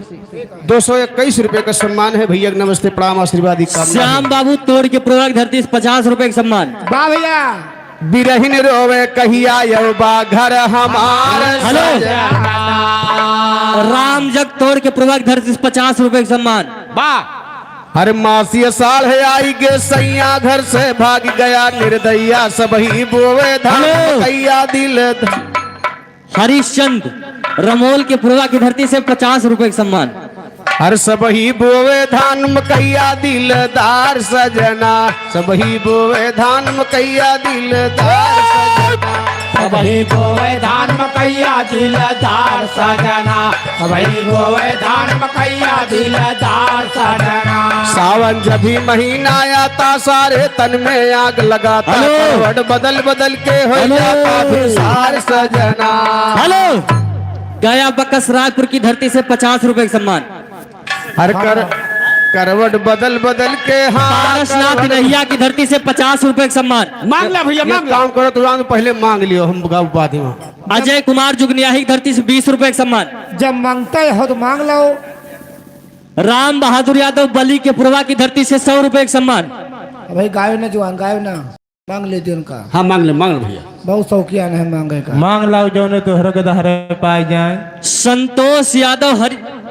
221 रुपए का सम्मान है। भैया के नमस्ते प्रणाम आशीर्वादी कामना है। श्याम बाबू तोड़ के पूर्वा की धरती से 50 रुपए का सम्मान। वाह भैया बिरहिन रोवे कहिया यौ बाघर हमार हेलो। सजना। राम जग तोड़ के पूर्वा की धरती से 50 रुपए का सम्मान। हर मासी साल है आई गे सैया घर से भाग गया निर्दया सबही बोवे धान हेलो। कैया दिल हरिश्चंद रमोल के पूर्वा की धरती से 50 रुपए का सम्मान। हर सबही बोवे धान मकैया दिलदार सजना सबही बोवे धान मकैया दिलदार सजना। वही गोवे धान मकैया दिलदार सजना, वही गोवे धान मकैया दिलदार सजना। सावन जब भी महीना आता सारे तन में आग लगाता हेलो। करवट बदल बदल के हो हेलो। जाता भिसार सजना। हेलो। गया बकस रायपुर की धरती से 50 रुपए का सम्मान। हर करवट बदल बदल के पारसनाथ नैया की धरती से 50 रुपए का सम्मान। मांग ले भैया मांग ले। काम करो तो पहले मांग लियो हम गाँव बाद में। अजय कुमार जुगनियाही की धरती से 20 रुपए का सम्मान। जब मांगते हो तो मांग लो। राम बहादुर यादव बली के पूर्वा की धरती से 100 रुपए का सम्मान। भाई गायो ना जवान गायो ना मांग लेते उनका। हाँ मांग ले भैया। बहुत शौकियान है मांगे का। मांग लाओ जो ने तो हर दहरे पाए जाए। संतोष यादव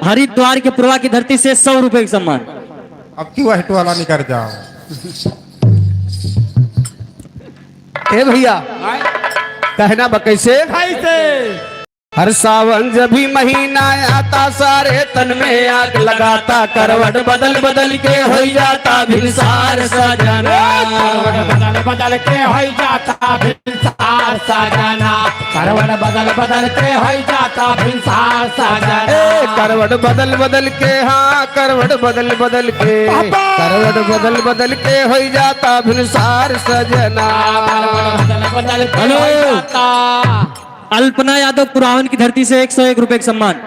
हरिद्वार के पूर्वा की धरती से 100 रुपए का सम्मान। अब क्यों हटो वाला नहीं कर जाओ। ए भैया कहना कैसे हर सावन जब भी महीना आता सारे तन में आग लगाता करवट बदल बदल के हो जाता भिनसार सजना। बदल बदल के हो जाता भिनसार भिनसार सजना करवट बदल बदल के हो जाता भिनसार सजना करवट बदल बदल के हाँ करवट बदल बदल के करवट बदल बदल के हो जाता भिनसार सजना। बदल बदल के हेलो। हो जाता। अल्पना यादव पुरावन की धरती से 101 रुपए का सम्मान।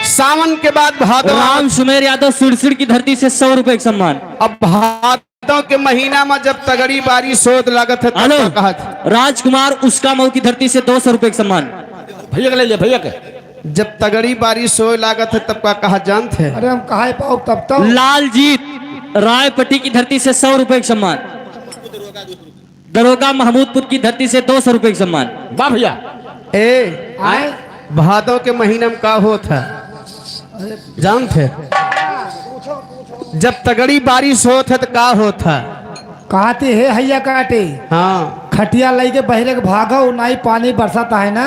सावन के बाद भादो राम सुमेर यादव सिरसिर की धरती से 100 रुपए का सम्मान। अब भादों के महीना में जब तगड़ी बारिश होत लागत है हेलो। तब कहत राजकुमार उसका मऊ की धरती से 200 रुपए का सम्मान। भैया के ले ले भैया के जब तगड़ी बारिश हो लागत है तब का कहा जानते हैं। अरे हम कहा पाओ तब तो लालजीत रायपट्टी की धरती से 100 रुपए का सम्मान। दरोगा महमूदपुर की धरती से 200 रुपए का सम्मान। वाह भैया ए आए भादों के महीने में का होत है जानते जब तगड़ी बारिश होत है तो का होत है। कहते है हैया काटे हाँ खटिया लई के बहरे के भागो नाई पानी बरसाता है ना।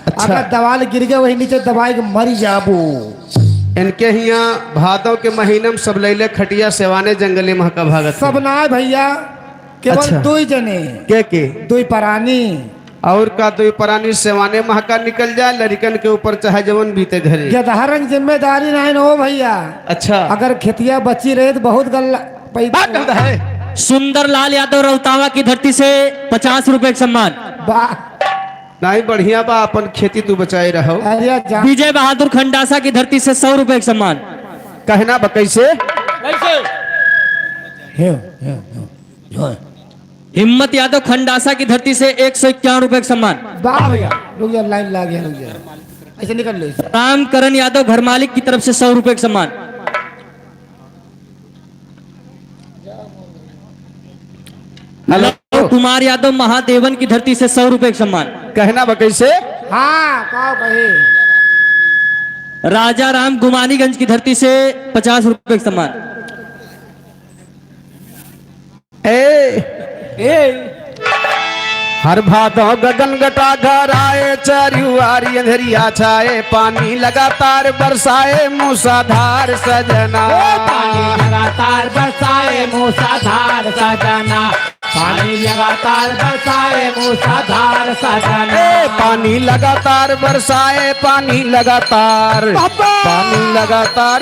अच्छा। अगर दवाल गिर गए वही नीचे दबाई के मरी जाबू। इनके यहाँ भादों के महीने में सब लैले खटिया सेवाने जंगली महका भागत सब ना भैया केवल अच्छा। दो ही जने के दो परानी और का दो परानी सेवाने महका निकल जाए लड़कन के ऊपर चाहे जवन बीते घरे। गदहरन जिम्मेदारी नहीं हो भैया। अच्छा अगर खेतिया बची रहे तो बहुत गल पैदा है। सुंदर लाल यादव रौतावा की धरती से 50 रुपए का सम्मान। नहीं बढ़िया बा अपन खेती तू बचाए रहो। अरे जा विजय बहादुर खंडासा की धरती से 100 रुपए का सम्मान। कहना बा कैसे कैसे हिम्मत यादव खंडासा की धरती से 151 रुपए का सम्मान। वाह भैया रुक जा लाइन ला गया रुक जा ऐसे निकल लो ऐसे। रामकरण यादव घर मालिक की तरफ से 100 रुपए का सम्मान। हेलो कुमार यादव महादेवन की धरती से 100 रुपए का सम्मान। कहना बा कैसे हाँ कहो कहे राजा राम गुमानीगंज की धरती से 50 रुपए का सम्मान। हर भादों गगन घटा घर आए चरुआरी अंधेरिया छाए पानी लगातार बरसाए मूसाधार सजना। पानी लगातार बरसाए मूसाधार सजना पानी लगातार बरसाए मूसाधार सजना पानी लगातार बरसाए पानी लगातार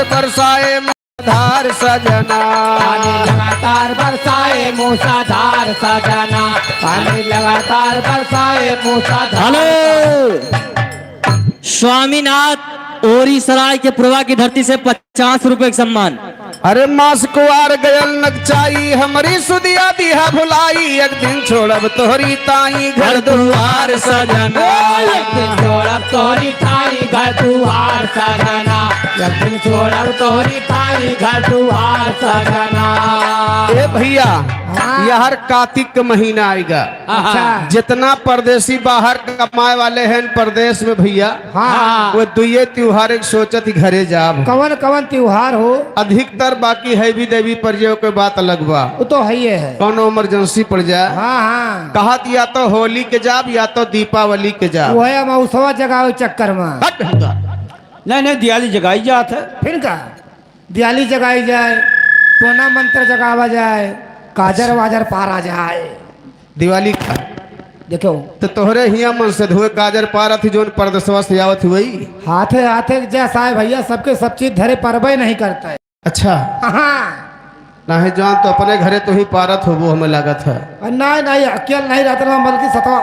बरसाए मूसाधार सजना। पानी लगातार बरसाए मूसाधार सजना पानी लगातार बरसाए मूसाधार। हेलो स्वामीनाथ ओरी सराय के पुरवा की धरती से 50 रुपए का सम्मान। अरे मास कुआर गयल नकचाई हमारी सुदिया दिया भुलाई एक दिन छोड़ब तोहरी ताई घर दुआर सजना। एक दिन छोड़ब तोहरी थाई घर दुआर सजना एक दिन छोड़ब तोहरी थाई घर दुआर सजना। ए भैया यार कार्तिक का महीना आएगा। अच्छा जितना परदेसी बाहर कमाए वाले हैं प्रदेश में भैया हाँ वो दुए त्योहार एक सोचत ही घरे जाब। कवन कवन त्योहार हो अधिकतर बाकी हैवी देवी पर जो कोई बात अलग बा वो तो है ही है। कौनो इमरजेंसी पड़ जाए हाँ हाँ कहत या तो होली के जाब या तो दीपावली के जाब। वो है मौसवा जगह चक्कर में हट। नहीं दिवाली जगाई जात है फिर का दिवाली जगाई जाए टोना मंत्र जगावा जाए काजर वाजर पारा जाए। दिवाली का देखो तो तोहरे हिया मन से धोए गाजर पारत जोन परदेशवा से आवत हुई। हाथे हाथे जैसा है भैया सबके सब चीज धरे परबे नहीं करता है। अच्छा हाँ नहीं जान तो अपने घरे तो ही पारत हो वो हमें लागत है। नहीं नहीं अकेले नहीं रहता ना बल्कि सतवा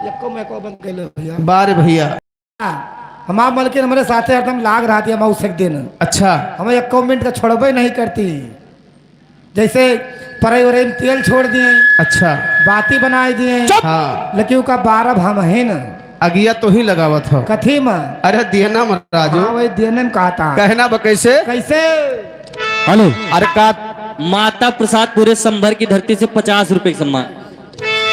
एको में को बंद कर लो भैया। बार भैया हमारे मलकिन हमारे साथे हरदम लाग रहा है मौसक दिन अच्छा हमें एक मिनट का छोड़बे नहीं करती। जैसे परई वरई में तेल छोड़ दिए अच्छा बाती बनाए दिए हाँ लेकिन का 12 हम है न अगिया तो ही लगावत हो। कथी में अरे दियना राजू हाँ वही देने में कहा था कहना बा कैसे कैसे हेलो अरे का माता प्रसाद पूरे संभर की धरती से 50 रुपए का सम्मान।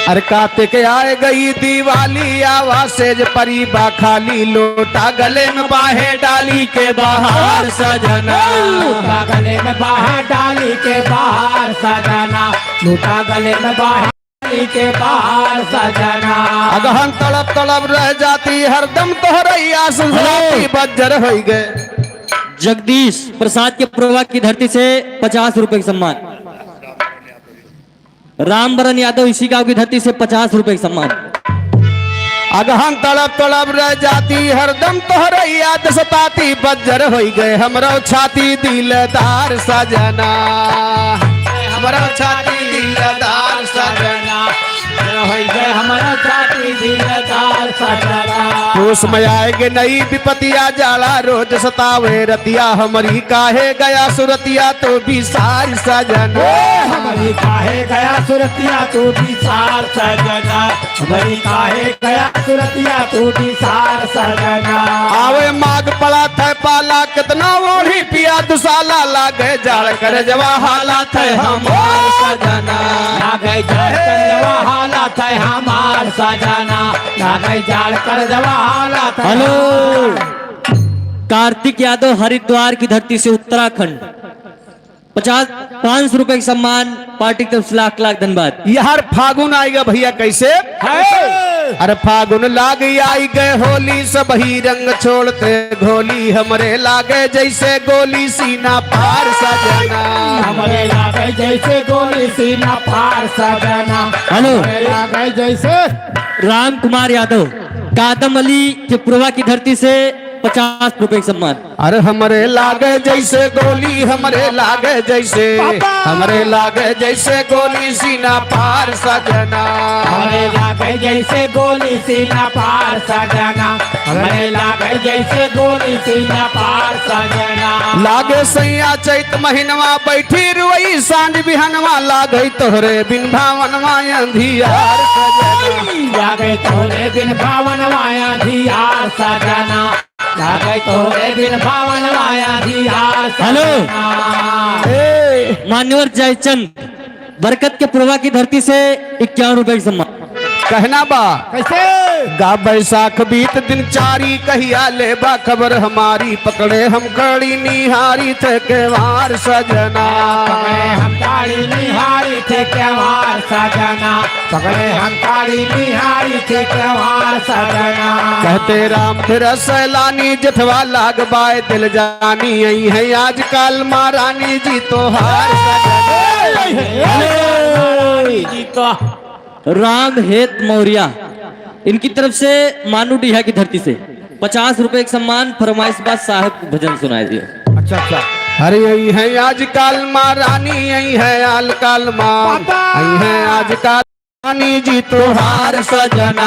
अरे काते के आए गई दिवाली आवाज से परी बा खाली लोटा गले में बाहे डाली के बाहर सजना। लूटा गले में बाहर डाली के बाहर सजना लूटा गले में बाहर डाली के बाहर सजना। अगहन तड़प तड़प रह जाती हरदम तोहरैया सुनती बज्जर हो गए। जगदीश प्रसाद के पुरवा की धरती से 50 रुपए का सम्मान। रामबरन यादव इसी गांव की धरती से 50 रुपए का सम्मान। अगहन तड़प तड़प रह जाती हरदम तोहर याद सताती बज्जर हो गए हमरो छाती दिलदार सजना हमरो छाती दिलदार सजना हमारा छाती दिलदार सजना। होश में आएगे नई विपतिया जाला रोज सतावे रतिया हमारी काहे गया सुरतिया तो भी सार सजना हमारी काहे गया सुरतिया तू भी सार सजना। हमारी काहे गया सुरतिया तू भी सार सजना। आवे माग पड़ा थे पाला कितना ओढ़ी पिया दुसाला लागे जाड़ कर जवा हालात है हमार सजना लागे जाड़ कर जवा हालात है हमार सजना। लागे जाड़ कर जवा हालात है। हेलो, कार्तिक यादव हरिद्वार की धरती से उत्तराखंड 500 रुपए का सम्मान पार्टी की तरफ से लाख लाख धन्यवाद। यार फागुन आएगा भैया कैसे अरे फागुन लाग आई गए होली सब ही रंग छोड़ते घोली हमरे लागे जैसे गोली सीना पार सजना हमारे लागे जैसे गोली सीना पार सजना। हेलो, हमारे लागे जैसे राम कुमार यादव कादम अली के पुरवा की धरती से 50 रुपए का सम्मान। अरे हमरे लागे जैसे गोली हमरे लागे जैसे हमरे लागे जैसे गोली सीना पार सजना हमारे लागे जैसे गोली सीना पार सजना। हमारे लागे जैसे गोली सीना पार सजना। लागे सैया चैत महीनवा बैठी रुई सांझ बिहनवा लागे तोहरे बिन भावनवा अंधियार सजना लागे तोरे बिन भावन माया धियार सजना। लागे तोरे बिन भावन माया धियार हेलो। सजना। मान्यवर जयचंद बरकत के पुरवा की धरती से 51 रुपए का सम्मान। कहना बा कैसे गा बैसाख बीत दिन चारी कहिया ले बा खबर हमारी पकड़े हम कड़ी निहारी थे केवार सजना पकड़े हम काली निहारी थे केवार सजना। पकड़े हम काली निहारी थे केवार सजना। कहते राम फिर सैलानी जठवा लाग बाय दिल जानी यही है आजकल महारानी जी तो हार जी तो राम हेत मौर्या इनकी तरफ से मानू डीहा की धरती से 50 रुपए का सम्मान फरमाइश बाद साहब भजन सुनाए दिए। अच्छा अच्छा अरे यही है आजकल महारानी यही है आजकल माँ यही है आजकल रानी जी तो हार सजना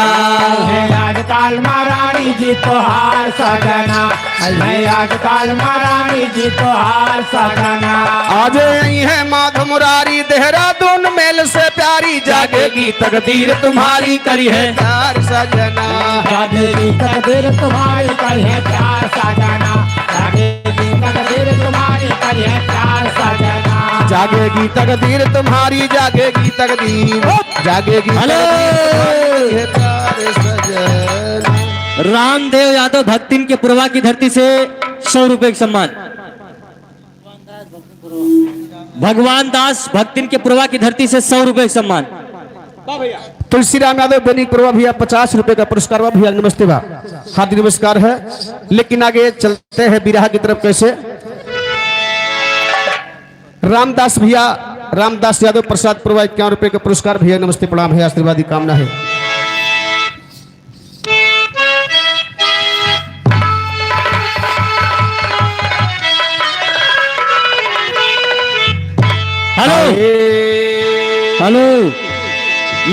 है आजकल महारानी जी तो हार सजना। है आजकल महारानी जी तो हार सजना। आज यही है माधव मुरारी देहरादून मेल से प्यारी जागेगी तकदीर तुम्हारी करी है प्यार सजना जागेगी तकदीर तुम्हारी करी है प्यार सजना। जागेगी तकदीर तुम्हारी करी है प्यार सजना। जागेगी तकदीर तुम्हारी जागेगी तकदीर जागेगी हेलो। तकदीर तुम्हारी है प्यार सजना। रामदेव यादव भक्तिन के पुरवा की धरती से 100 रुपए का सम्मान। भगवान दास भक्तिन के पुरवा की धरती से 100 रुपए का सम्मान। तुलसी राम यादव बेनी पुरवा भैया 50 रुपए का पुरस्कार बा भैया नमस्ते बा हार्दिक नमस्कार है। लेकिन आगे चलते हैं बिरहा की तरफ कैसे रामदास भैया रामदास यादव प्रसाद पुरवा 51 रुपए का पुरस्कार भैया नमस्ते प्रणाम है आशीर्वाद की कामना है। हेलो हेलो,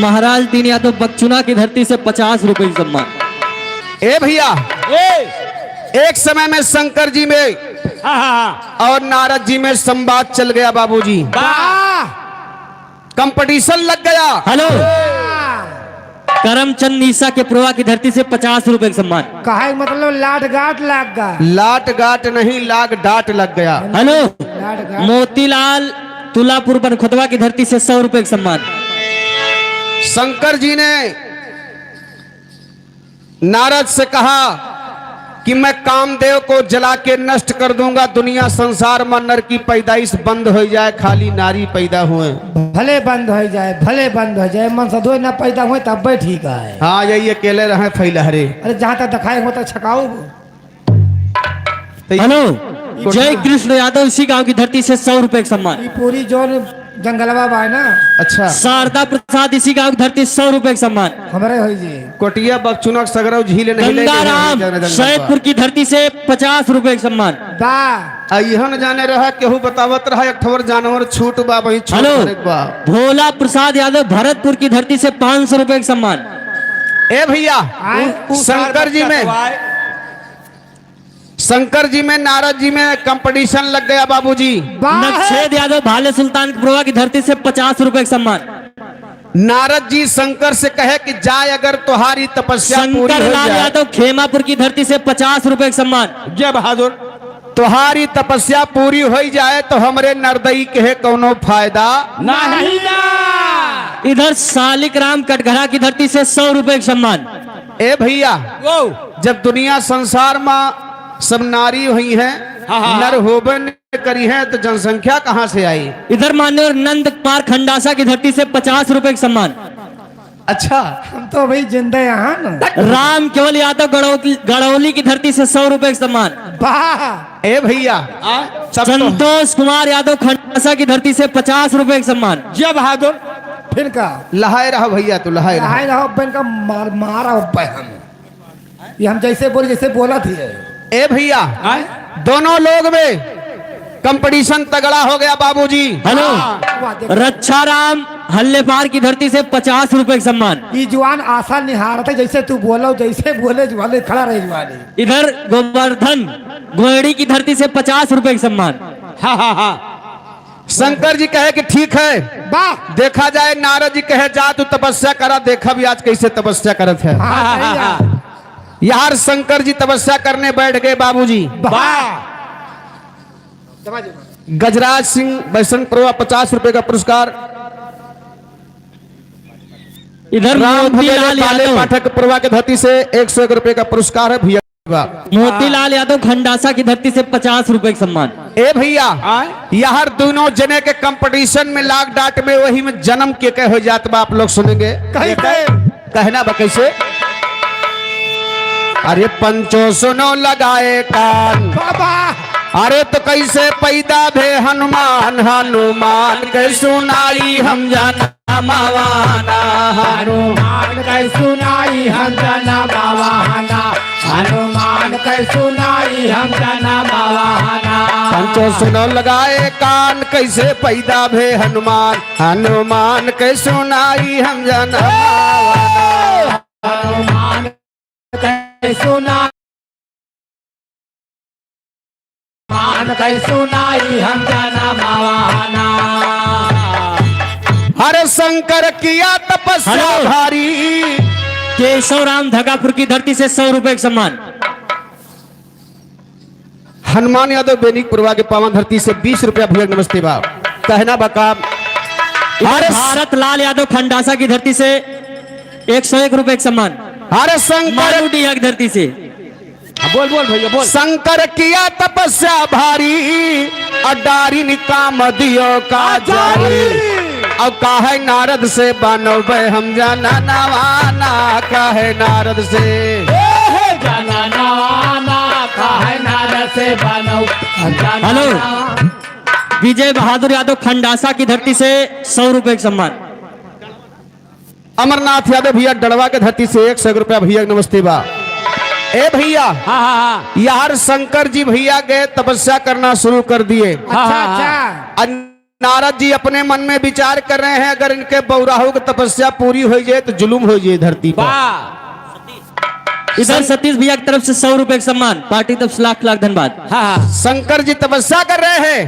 महाराज दीन यादव बकचुना की धरती से 50 रुपए का सम्मान। ए भैया एक समय में शंकर जी में और नारद जी में संवाद चल गया बाबूजी कंपटीशन लग गया। हेलो, करमचंद नीसा के पुरवा की धरती से 50 रुपए का सम्मान। कहा मतलब लाट गाट लाग गा लाट गाट नहीं लाग डाट लग गया। हेलो, लाट गाट मोतीलाल तुलापुर बनखुदवा की धरती से 100 रुपए का सम्मान। शंकर जी ने नारद से कहा कि मैं कामदेव को जला के नष्ट कर दूंगा दुनिया संसार में नर की पैदाइश बंद हो जाए खाली नारी पैदा हुए। भले बंद हो जाए भले बंद हो जाए मन सदो ना पैदा हुए तब ठीक है। हाँ यही अकेले रहे फैलहरे। अरे जहाँ तक दिखाए होता छकाओ। हेलो, जय कृष्ण यादव इसी गांव की धरती से 100 रुपए का सम्मान। ये पूरी जोन जंगलवा बा ना अच्छा शारदा प्रसाद इसी गांव की धरती 100 रुपए का सम्मान। हमारे हो जी कोटिया बकचुनक सगरव झील नहीं ले गंगाराम सैदपुर की धरती से 50 रुपए का सम्मान। बा अहन जाने रहा केहू बतावत रहा एक ठवर जानवर छूट बा वही छूट हेलो करे बा। भोला प्रसाद यादव भरतपुर की धरती से 500 रुपए का सम्मान। ए भैया शंकर जी में नारद जी में कंपटीशन लग गया बाबूजी। नक्शेद यादव भाले सुल्तानपुर की धरती से 50 रुपए का सम्मान। नारद जी शंकर से कहे कि जाए अगर तुम्हारी तपस्या पूरी शंकर हो लाल जाए यादव खेमापुर की धरती से 50 रुपए का सम्मान। जय बहादुर तुम्हारी तपस्या पूरी हो जाए तो हमरे नरदई के कोनो फायदा नहीं ना। इधर सालिक राम कटघरा की धरती से 100 रुपए का सम्मान। ए भैया जब दुनिया संसार में सब नारी हुई है नर होबन करी है तो जनसंख्या कहाँ से आई। इधर मान्य नंद कुमार खंडासा की धरती से 50 रुपए का सम्मान। अच्छा हम तो भाई जिंदा यहाँ ना राम केवल यादव गड़ौली की धरती से 100 रुपए का सम्मान। बा ए भैया सब तो संतोष कुमार यादव खंडासा की धरती से 50 रुपए का सम्मान। जय बहादुर। फिर का लहाए रहा भैया तू लहाए रहा। हाय रहो बन का मारा हम ये हम जैसे बोले जैसे बोला थी ए भैया दोनों लोग में कंपटीशन तगड़ा हो गया बाबूजी। हेलो रक्षा राम हल्लेपार की धरती से 50 रुपए का सम्मान। ये जवान आशा निहारता जैसे तू बोला जैसे बोले जवाले खड़ा रहे जवाले। इधर गोवर्धन गोयड़ी की धरती से 50 रुपए का सम्मान। शंकर जी कहे कि ठीक है वाह देखा जाए। नारद जी कहे जा तू तपस्या करा देखा भी आज कैसे तपस्या करत है। यार शंकर जी तपस्या करने बैठ गए बाबूजी। गजराज सिंह बैसन प्रवा 50 रुपए का पुरस्कार। इधर मोतीलाल यादव पाठक प्रवा के धरती से 101 रुपए का पुरस्कार है भैया। मोतीलाल यादव खंडासा की धरती से 50 रुपए का सम्मान। ए भैया यार दोनों जने के कंपटीशन में लाख डाट में वही में जन्म के कह हो जात बा आप लोग सुनेंगे कहना बा कैसे। अरे पंचो सुनो लगाए कान अरे तो कैसे पैदा भे हनुमान हनुमान के सुनाई हम जाना मावाना हनुमान कै सुनाई हम जना बावाना। हनुमान कै सुनाई हम जना बावाना। पंचो सुनो लगाए कान कैसे पैदा भे हनुमान हनुमान के सुनाई हम जाना मावाना। हनुमान कै सुनाई हनुमान कै सुनाई हम जना बावाना। हरे शंकर किया तपस्या हेलो। भारी। केशव राम धगापुर की धरती से 100 रुपए का सम्मान। हनुमान यादव बेनिक पुरवा के पावन धरती से 20 रुपया भैया नमस्ते बाप कहना बका। भारत लाल यादव खंडासा की धरती से 101 रुपए का सम्मान। हरे शंकर मालूडिया की धरती से बोल बोल भैया बोल। शंकर किया तपस्या भारी अडारी निकाम दियो का जारी। अब काहे नारद से बनोबे हम जाना नवाना काहे नारद से जना नवाना काहे नारद से बनो। हेलो विजय बहादुर यादव खंडासा की धरती से 100 रुपए का सम्मान। अमरनाथ यादव भैया डड़वा के धरती से 100 रुपया भैया नमस्ते बा। ए भैया यार शंकर जी भैया गए तपस्या करना शुरू कर दिए। अच्छा अच्छा नारद जी अपने मन में विचार कर रहे हैं अगर इनके बौराहों की तपस्या पूरी हो जाए तो जुलूम हो जाए धरती पर। इधर सतीश भैया की तरफ से 100 रुपए का सम्मान। पार्टी तरफ से लाख लाख धन्यवाद। शंकर जी तपस्या कर रहे हैं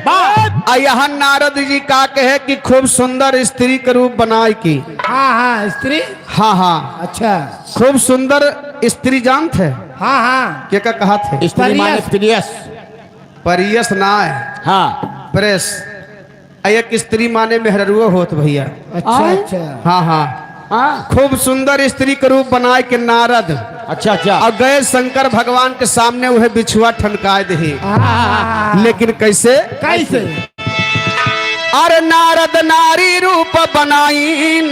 यहाँ नारद जी का कहे कि खूब सुंदर स्त्री का रूप बनाए की। हाँ स्त्री हाँ अच्छा खूब सुंदर स्त्री जानते है हाँ क्या कहा थे स्त्री माने प्रियस। परियस ना है हाँ प्रेस एक स्त्री माने मेहरुआ होत भैया। अच्छा अच्छा हाँ खूब सुंदर स्त्री का रूप बनाए के नारद अच्छा और गए शंकर भगवान के सामने वह बिछुआ ठनकाए दे। लेकिन कैसे कैसे अरे नारद नारी रूप बनाईन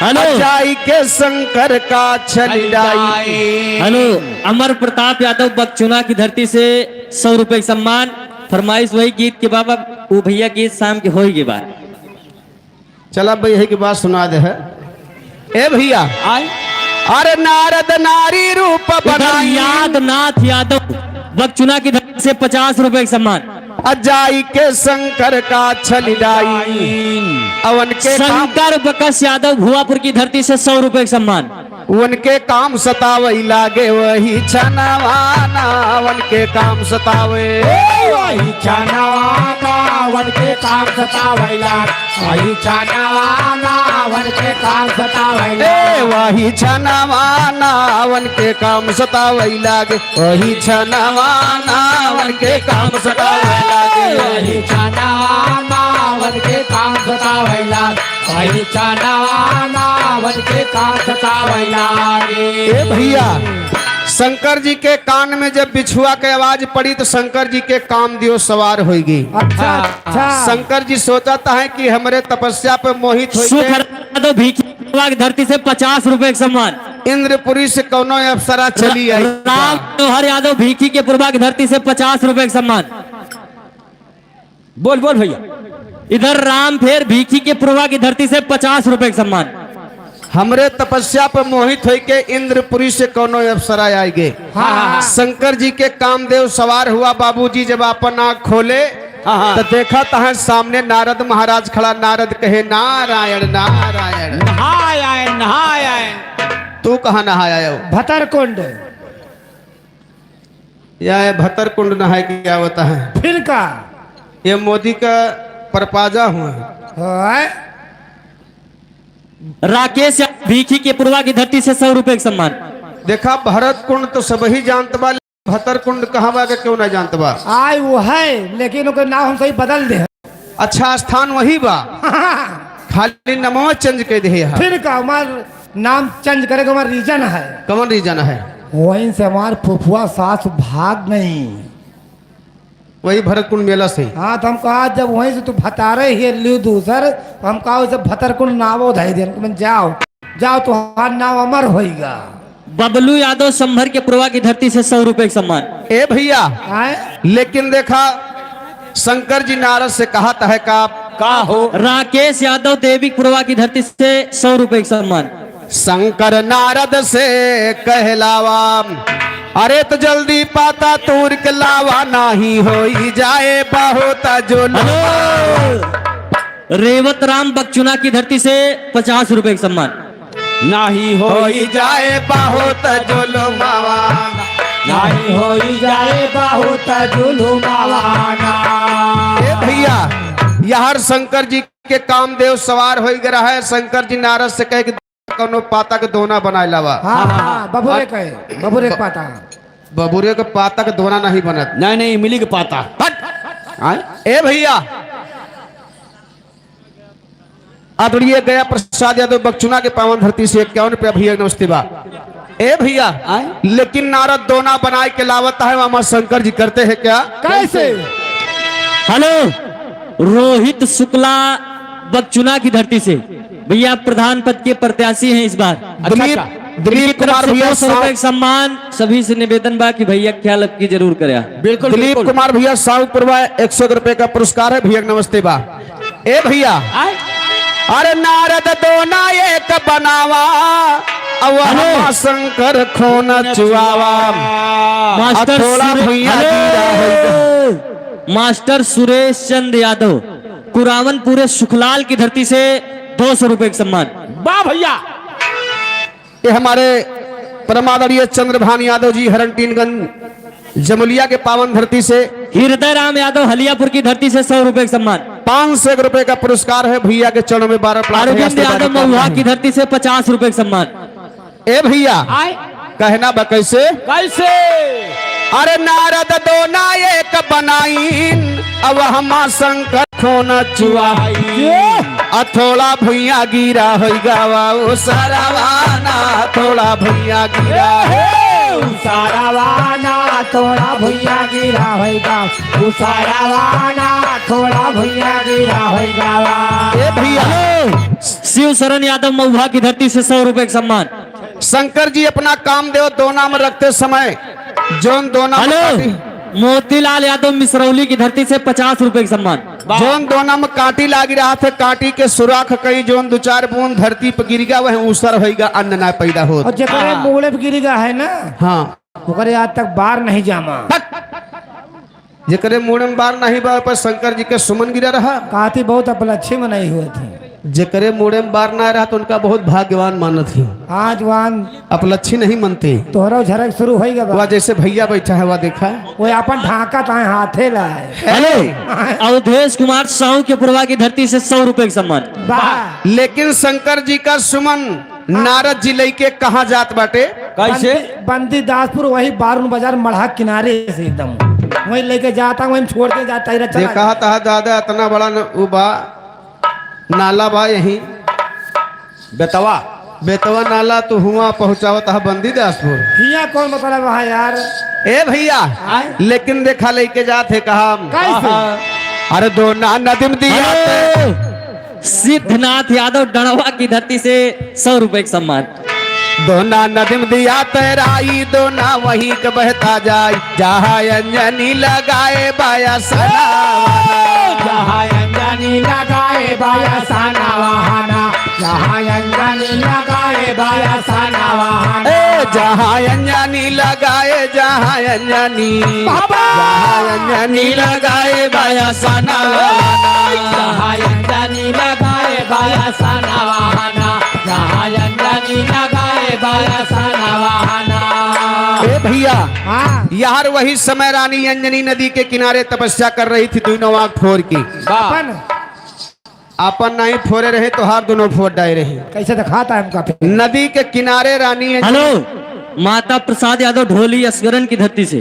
हेलो जाई के शंकर का छलिडाई। हेलो अमर प्रताप यादव बकचुना की धरती से 100 रुपए का सम्मान। फरमाइश वही गीत के बाबा वो भैया गीत शाम के हो ही के बाद। चला भाई यही की बात सुना दे है। ए भैया आए अरे नारद नारी रूप इधर बनाई यादनाथ यादव बगचुना की धरती से 50 रुपए का सम्मान। अजाई के शंकर का छलिडाई अवन के काम शंकर बकस यादव भुआपुर की धरती से 100 रुपए का सम्मान। उनके काम सतावई लागे वही छनवाना उनके काम सतावे वही छनवाना वन के काम सतावैला वही छनवाना वन के काम सतावैला ए वही छनवाना उनके काम सतावई लागे वही छनवाना उनके काम सतावई लागे वही छनवाना वन के काम सतावैला वही छनवाना वन के काम सतावैला ए भैया शंकर जी के कान में जब बिछुआ के आवाज पड़ी तो शंकर जी के काम दियो सवार होगी। अच्छा अच्छा शंकर जी सोचता है कि हमारे तपस्या पे मोहित सुखर हो यादव भीखी की धरती से 50 रुपए का सम्मान। इंद्रपुरी से कौनो अप्सरा चली आई। राम मनोहर यादव भीखी के पूर्वा की धरती से 50 रुपए का सम्मान। बोल बोल भैया। इधर राम फेर भीखी के पूर्वा की धरती से 50 रुपए का सम्मान। हमरे तपस्या पे मोहित हो के इंद्रपुरी से कौनो अप्सरा आएगे। शंकर जी के कामदेव सवार हुआ। बाबूजी जब अपन आँख खोले तो देखा तहाँ सामने नारद महाराज खड़ा। नारद कहे नारायण नारायण। नहाय आए नहाय आए। तू कहाँ नहाया हो? भतरकुंड यह भतर कुंड नहाए की क्या होता है? फिर का ये मोदी का परपाजा हुआ है। राकेश यादव भीखी के पूर्वा की धरती से 100 रुपए का सम्मान। देखा भरत कुंड तो सब ही जानत बा, भतर कुंड कहाँ बा के क्यों ना जानत बा? आय वो है लेकिन ओकर नाम हम सही बदल दे अच्छा स्थान वही बा, खाली नमवा चेंज कर दे है। फिर का हमार नाम चेंज करे का हमार रीजन है। कौन रीजन है? वहीं से हमार फुफुआ सास भाग नहीं। वही भरत कुंड मेला से। हाँ तो हम कहा जब वहीं से तू भतारे ही लियो दूसर हम कहा उसे भतरकुंड नामो धै दे। जाओ जाओ तुम्हारा नाम अमर होएगा। बबलू यादव संभर के पूर्वा की धरती से 100 रुपए का सम्मान। ए भैया आए लेकिन देखा शंकर जी नारद से कहा है का हो? राकेश यादव देवी पूर्वा की धरती से 100 रुपए का सम्मान। शंकर नारद से कहलावा अरे तो जल्दी पाता तूर के लावा नाही हो जाए बहुत जो रेवत राम बगचुना की धरती से 50 रुपए का सम्मान। नाही हो जाए बहुत जो मावा नाही हो जाए बहुत जुलुमावाना। ए भैया यार शंकर जी के कामदेव सवार हो गया है। शंकर जी नारद से कहे कि कोनो पाता के दोना बनाए लावा। हाँ हाँ बबुरे कहे बबुरे के पाता बबुरे के पाता के दोना नहीं बनत। नहीं नहीं मिली के पाता। ए भैया आदरणीय गया प्रसाद यादव बगचुना के पावन धरती से 51 रुपया भैया नमस्ते बा। ए भैया लेकिन नारद दोना बनाए के लावत है वहां शंकर जी करते हैं क्या? कैसे? हेलो रोहित शुक्ला बगचुना की धरती से भैया प्रधान पद के प्रत्याशी हैं इस बार। दिलीप कुमार भैया 200 रुपए का सम्मान। सभी से निवेदन बा कि भैया ख्याल आपकी जरूर करे। बिल्कुल दिलीप कुमार भैया साउपुरवा 100 रुपए का पुरस्कार है भैया नमस्ते बा। ए भैया अरे नारद दोना एक बनावा अवा शंकर खोना चुआवा मास्टर थोड़ा भैया मास्टर सुरेश चंद यादव कुरावन पूरे सुखलाल की धरती से 200 रुपए का सम्मान। वाह भैया। ये हमारे परमादरणीय चंद्रभान यादव जी हरनटीनगंज जमुलिया के पावन धरती से हृदय राम यादव हलियापुर की धरती से 100 रुपए का सम्मान। 500 रुपए का पुरस्कार है भैया के चरणों में 12 अरविंद यादव महुआ की धरती से 50 रुपए का सम्मान। ए भैया कहना बा कैसे? कैसे? अरे नारद दोना एक बनाईन अब हम शंकर खोना चुआई थोड़ा भैया गिरा हो गावा ओ सारावाना थोड़ा भैया गिरा सारावाना थोड़ा भैया गिरा होएगा। सारावाना थोड़ा भैया गिरा होएगा। ए भैया शिव शरण यादव महुआ की धरती से 100 रुपए का सम्मान। शंकर जी अपना कामदेव दोना में रखते समय जोन दोना हेलो मोतीलाल यादव मिसरौली की धरती से 50 रुपए का सम्मान। जोन दोना में कांटी लागी रहा थे, कांटी के सुराख कई जोन दो चार बूंद धरती पर गिर गया वह ऊसर होगा, अन्न ना पैदा हो। और जकरे मुगले पे गिरी है ना, हाँ ओकरे आज तक बार नहीं जामा। जकरे मुड़े में बार नहीं बा पर शंकर जी के सुमन गिरा रहा। काती बहुत अपलच्छी में नहीं हुए थे। जकरे मुड़े में बार ना रहा तो उनका बहुत भाग्यवान मानत थी। आज वान अपलच्छी नहीं मनते। तोहरा झरक शुरू हो गया। वह जैसे भैया बैठा है वह देखा वो अपन ढाका ताए हाथे लाए। हेलो, अवधेश कुमार साहू के पुरवा की धरती से 100 रुपए का सम्मान। वाह, लेकिन शंकर जी का सुमन नारद जी लेके कहाँ जात बाटे? कैसे? बंदी दासपुर वही बारून बाजार मढ़ा किनारे से एकदम वही लेके जाता, वही छोड़ के जाता ही ये कहा था दादा इतना बड़ा वो बा नाला बा यही बेतवा बेतवा नाला तो हुआ पहुंचावत है बंदी दासपुर। हिया कौन मतलब वहाँ यार? ए भैया लेकिन देखा लेके जाते कहा कैसे? अरे दो ना नदीम दिया सिद्धनाथ यादव डणवा की धरती से 100 रुपए का सम्मान। दोना नदीम दिया तैराई, दोना वही के बहता जाए, जहाँ अंजनी लगाए बाया सना, जहाँ अंजनी लगाए बाया साना वहाना, जहाँ अंजनी लगाए बाया साना वहाना, जहाँ अंजनी लगाए, जहाँ अंजनी लगाए बाया सना, जहाँ अंजनी लगाए बाया साना वहाना, जहाँ अंजनी लगाए बाया साना वहाना। ए भैया हाँ यार वही समय रानी अंजनी नदी के किनारे तपस्या कर रही थी, दोनों आंख फोड़ की। अपन अपन नहीं फोड़े रहे तो हार दोनों फोड़ डाले रहे। कैसे दिखाता है हमका फिर? नदी के किनारे रानी हेलो, माता प्रसाद यादव ढोली असगरन की धरती से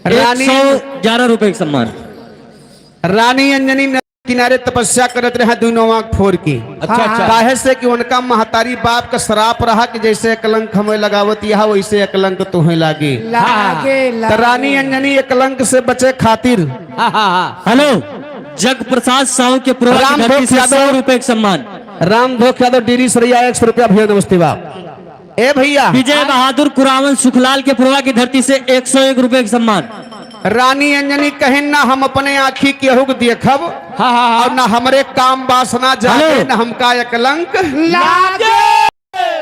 रानी 111 रुपए का सम्मान। रानी अंजनी नदी के किनारे तपस्या करते रहे दोनों आंख फोड़ की। अच्छा अच्छा। काहे से कि उनका महतारी बाप का श्राप रहा कि जैसे कलंक हमें लगावत यह वैसे कलंक तुम्हें लागे। लागे तो रानी अंजनी कलंक से बचे खातिर हेलो, जग प्रसाद साहू के पुरवा राम की धरती से भोग 100 रुपए का सम्मान। राम धोख यादव डेरी सरैया 100 रुपया भैया नमस्ते बाप। ए भैया विजय बहादुर कुरावन सुखलाल के पुरवा की धरती से 101 रुपए का सम्मान। रानी अंजनी कहें ना हम अपने आँखी केहू के देखब और ना हमरे काम वासना जाने न हमका एक कलंक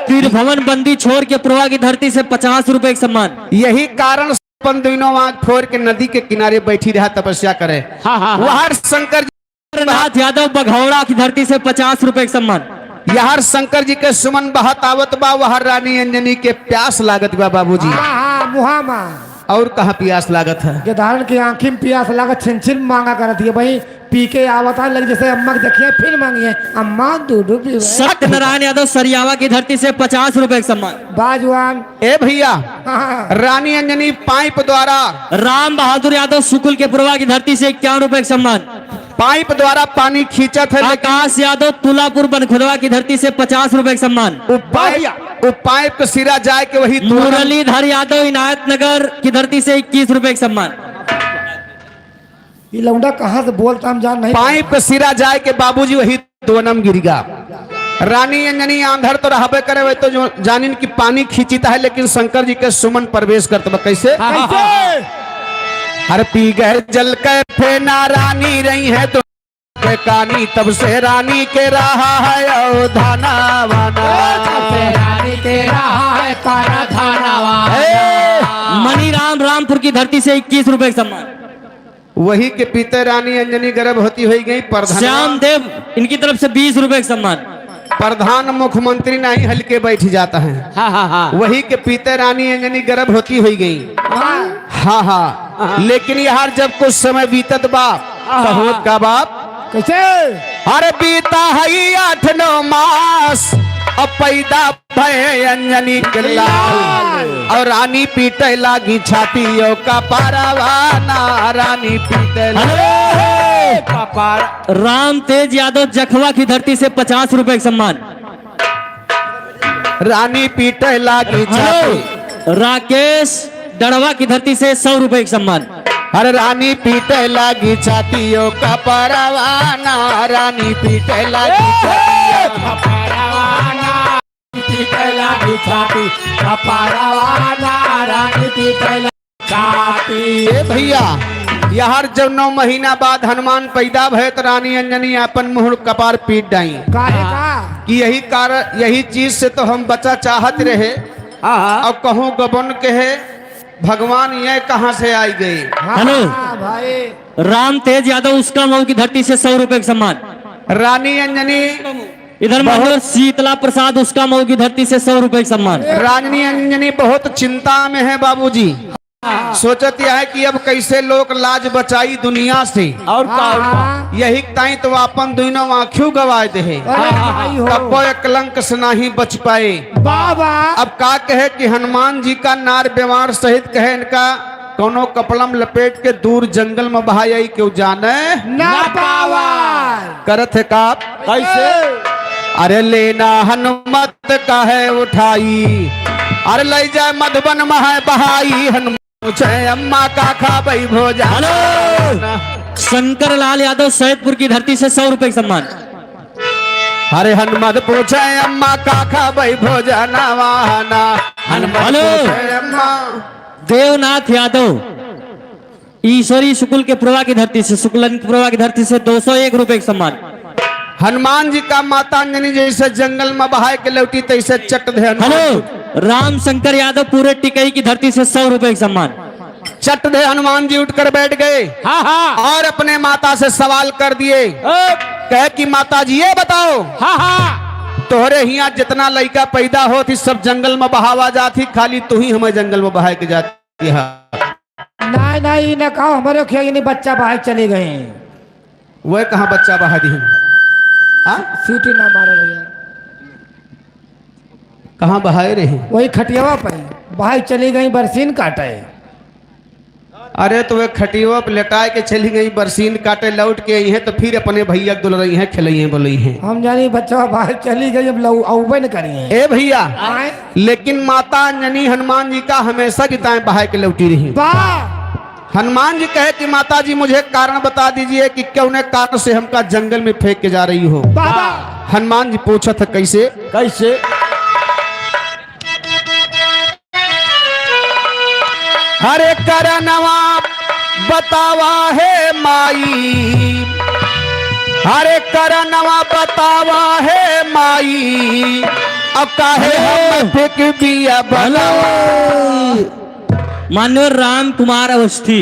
तीर भवन बंदी छोड़ के पुरवा की धरती से 50 रुपए का सम्मान। यही कारण अपन दोनों आँख फोड़ के नदी के किनारे बैठी रहा तपस्या करे। वहां शंकर जी नाथ यादव बघौड़ा की धरती से 50 रुपए का सम्मान। यहाँ शंकर जी के सुमन बहत आवत बा, वहां रानी अंजनी के प्यास लागत बा बाबूजी। हाँ मुहामा और कहाँ प्यास लागत है? ये धारण की आंखी में प्यास लागत छिन छिन मांगा करती है भाई, पी के आवता लग जैसे अम्मा देखिए फिर मांगिए अम्मा दूध पी। सत्यनारायण यादव सरियावा की धरती से 50 रुपए का सम्मान। बाजवान ए भैया हाँ, रानी अंजनी पाइप द्वारा राम बहादुर यादव सुकुल के पुरवा की धरती से 51 रुपए का सम्मान। पाइप द्वारा पानी खींचत है। आकाश यादव तुलापुर बनखुदवा की धरती से 50 रुपए का सम्मान। वो पाइप का सिरा जाए के वही मुरलीधर यादव इनायत नगर की धरती से 21 रुपए का सम्मान। ये लौंडा कहाँ से बोलता हम जान नहीं। पाइप का सिरा जाए के बाबूजी वही दोनम गिरगा। रानी अंजनी आंधर तो रहबे करे वही तो जो जानिन की पानी खींचता है, लेकिन शंकर जी के सुमन प्रवेश करते कैसे? हर पी गए जल के फेना रानी रही है तो कानी, तब से रानी के रहा है अवधाना वाना, रानी के रहा है काना धाना वहाना। मनीराम रामपुर की धरती से 21 रुपए का सम्मान। वही के पीते रानी अंजनी गर्भवती हो गई। श्याम देव इनकी तरफ से 20 रुपए का सम्मान। प्रधान मुख्यमंत्री नहीं हल्के बैठ जाता है। वही के पीते रानी अंजनी गर्भवती हो गई। हाँ हाँ, लेकिन यार जब कुछ समय बीतत बाप होत का बाप कैसे? अरे बीता है 8-9 मास अब पैदा भय अंजनी के लाल, और रानी पीटे लागी छातियों का पारावाना, रानी पीटे राम तेज यादव जखवा की धरती से 50 रुपए का सम्मान। रानी पीटे लागी छाती। राकेश डड़वा की धरती से 100 रुपए का सम्मान। अरे रानी पीटे लागी छातियों का परवाना, रानी पीटे लागी छातियों का पीटे लागी छाती का परवाना, रानी पीटे काटी ए भैया यार जब 9 महीना बाद हनुमान पैदा भय तो रानी अंजनी अपन मुहर कपार पीट डाई काहे का कि यही कारण यही चीज से तो हम बचा चाहत रहे। अब कहूँ गबन के है भगवान ये कहाँ से आई गई। हेलो हाँ भाई राम तेज यादव उसका मऊ की धरती से 100 रुपए का सम्मान। रानी अंजनी इधर मंगल शीतला प्रसाद उसका मऊ की धरती से 100 रुपए का सम्मान। रानी अंजनी बहुत चिंता में है बाबूजी। सोचत यह है कि अब कैसे लोग लाज बचाई दुनिया से। और का यही ताई तो अपन दोनों आँखों गवाए दे अरे भाई हो तब कोई कलंक से नहीं बच पाए। बाबा अब का कहे कि हनुमान जी का नार व्यवहार सहित कहे इनका कोनो कपलम लपेट के दूर जंगल में बहाई क्यों जाने ना पावा करत है का कैसे अरे लेना हनुमत का है उठाई अरे ले जाए मधुबन में है बहाई हनुमान पूछे अम्मा का खा भाई भोजा। हेलो शंकर लाल यादव सैदपुर की धरती से 100 रुपए का सम्मान। अरे हनुमत पूछे अम्मा का खा भाई भोजा नवाना हनुमत हेलो। पूछे अम्मा देवनाथ यादव ईश्वरी शुक्ल के पुरवा की धरती से शुक्लन पुरवा की धरती से 201 रुपए का सम्मान। हनुमान जी का माता अंजनी जैसे जंगल में बहाय के लौटी तैसे चट दे हेलो राम शंकर यादव पूरे टिकई की धरती से 100 रुपए का सम्मान। चट दे हनुमान जी उठकर बैठ गए हाँ हाँ और अपने माता से सवाल कर दिए कहे कि माता जी ये बताओ हाँ हाँ तोहरे यहाँ जितना लड़का पैदा होती सब जंगल में बहावा जाती खाली तू ही हमें जंगल में बहाय के जाती है। नहीं नहीं न कहो हमारे खेल बच्चा बाहर चले गए वह कहाँ बच्चा बहा दी सीटी ना मारे भैया कहाँ बहाए रहे वही खटियावा पर बाहर चली गई बरसीन काटे अरे तो वे खटियो पे लेटाए के चली गई बरसीन काटे लौट के आई है तो फिर अपने भैया दुल रही है खिलाई है बोली है। हम जानी बच्चा बाहर चली गई अब औबे न करी है ए भैया आए? लेकिन माता अंजनी हनुमान जी का हमेशा गीताएं बहाए के लौटी रही। वाह हनुमान जी कहे कि माता जी मुझे कारण बता दीजिए कि क्यों ने कारण से हमका जंगल में फेंक के जा रही हो। बाबा हनुमान जी पूछा था कैसे कैसे हरे करनवा बतावा है माई हरे करनवा बतावा है माई अब काहे हम फेंक दिया बना। मान्यवर राम कुमार अवस्थी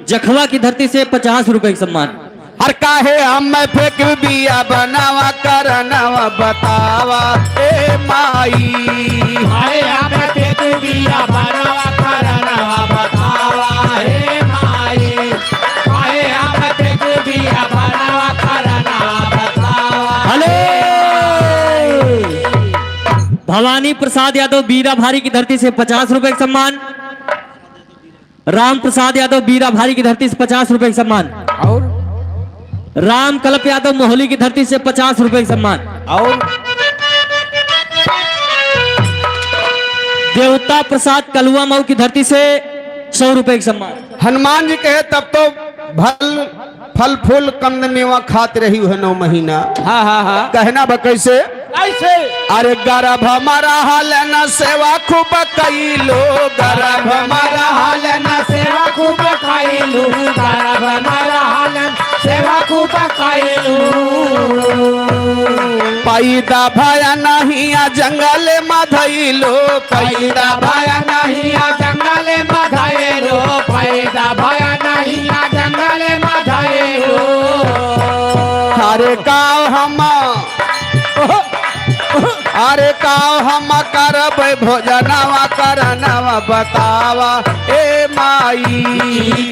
जखवा की धरती से 50 रुपए का सम्मान। हर काहे हम फेंक दिया बनावा करनवा बतावा ए माई अरे हमें फेंक दिया बनावा करनवा बतावा हे माई अरे हमें फेंक दिया बनावा करनवा बतावा। हेलो भवानी प्रसाद यादव बीरा भारी की धरती से 50 रुपए का सम्मान। राम प्रसाद यादव बीरा भारी की धरती से 50 रुपए का सम्मान। और राम कल्प यादव मोहली की धरती से 50 रुपए का सम्मान। और देवता प्रसाद कलुआ मऊ की धरती से 100 रुपए का सम्मान। हनुमान जी कहे तब तो फल फूल कंद मेवा खाते रही है 9 महीना। हाँ हाँ हाँ कहना बा कैसे कैसे अरे गर्भ हमारा हाल न सेवा खूब कैलो गर्भ हमारा हाल न सेवा खूब कैलू गर्भ हमारा हाल सेवा खूब कैलू पैदा भया नहीं आ जंगल में धैलो पैदा भया नहीं आ जंगल में धैलो पैदा भया नहीं आ जंगल में धैलो। अरे काव हम करब भोजनवा करनवा बतावा ए माई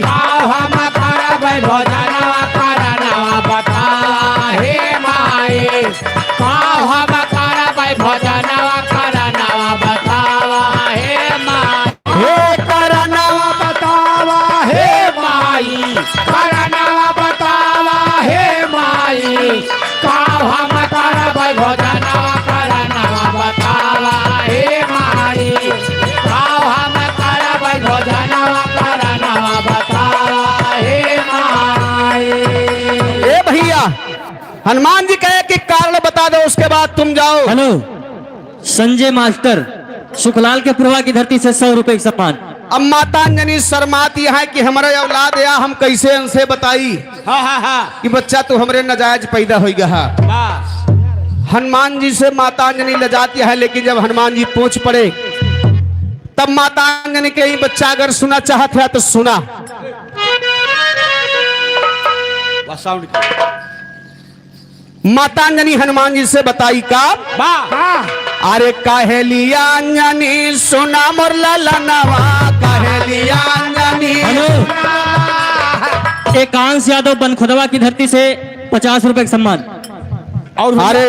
हम करब भोजनवा करनवा बतावा हे माई हम करब भोजनवा करनवा बतावा हे माई हे करनवा बतावा हे माई करनवा बतावा हे माई हम करब भोजनवा करनवा बतावा हे माई हम करब भोजनवा करनवा बतावा हे माई। ए भैया हनुमान जी कहे कि कारण बता दो उसके बाद तुम जाओ। हेलो संजय मास्टर सुखलाल के पुरवा की धरती से 100 रुपए का सम्मान। अब माता अंजनी शर्माती है कि हमारे औलाद या हम कैसे उनसे बताई कि बच्चा तू हमरे नाजायज पैदा हो गया। हनुमान जी से माता अंजनी लजाती है, लेकिन जब हनुमान जी पूछ पड़े तब माता अंजनी के ही बच्चा अगर सुना चाहता है तो सुना। माता अंजनी हनुमान जी से बताई का अरे कहेलिया अंजनी सुना मोर ललनवा, कहेलिया अंजनी। एकांश यादव बनखुदवा की धरती से 50 रुपए का सम्मान। और अरे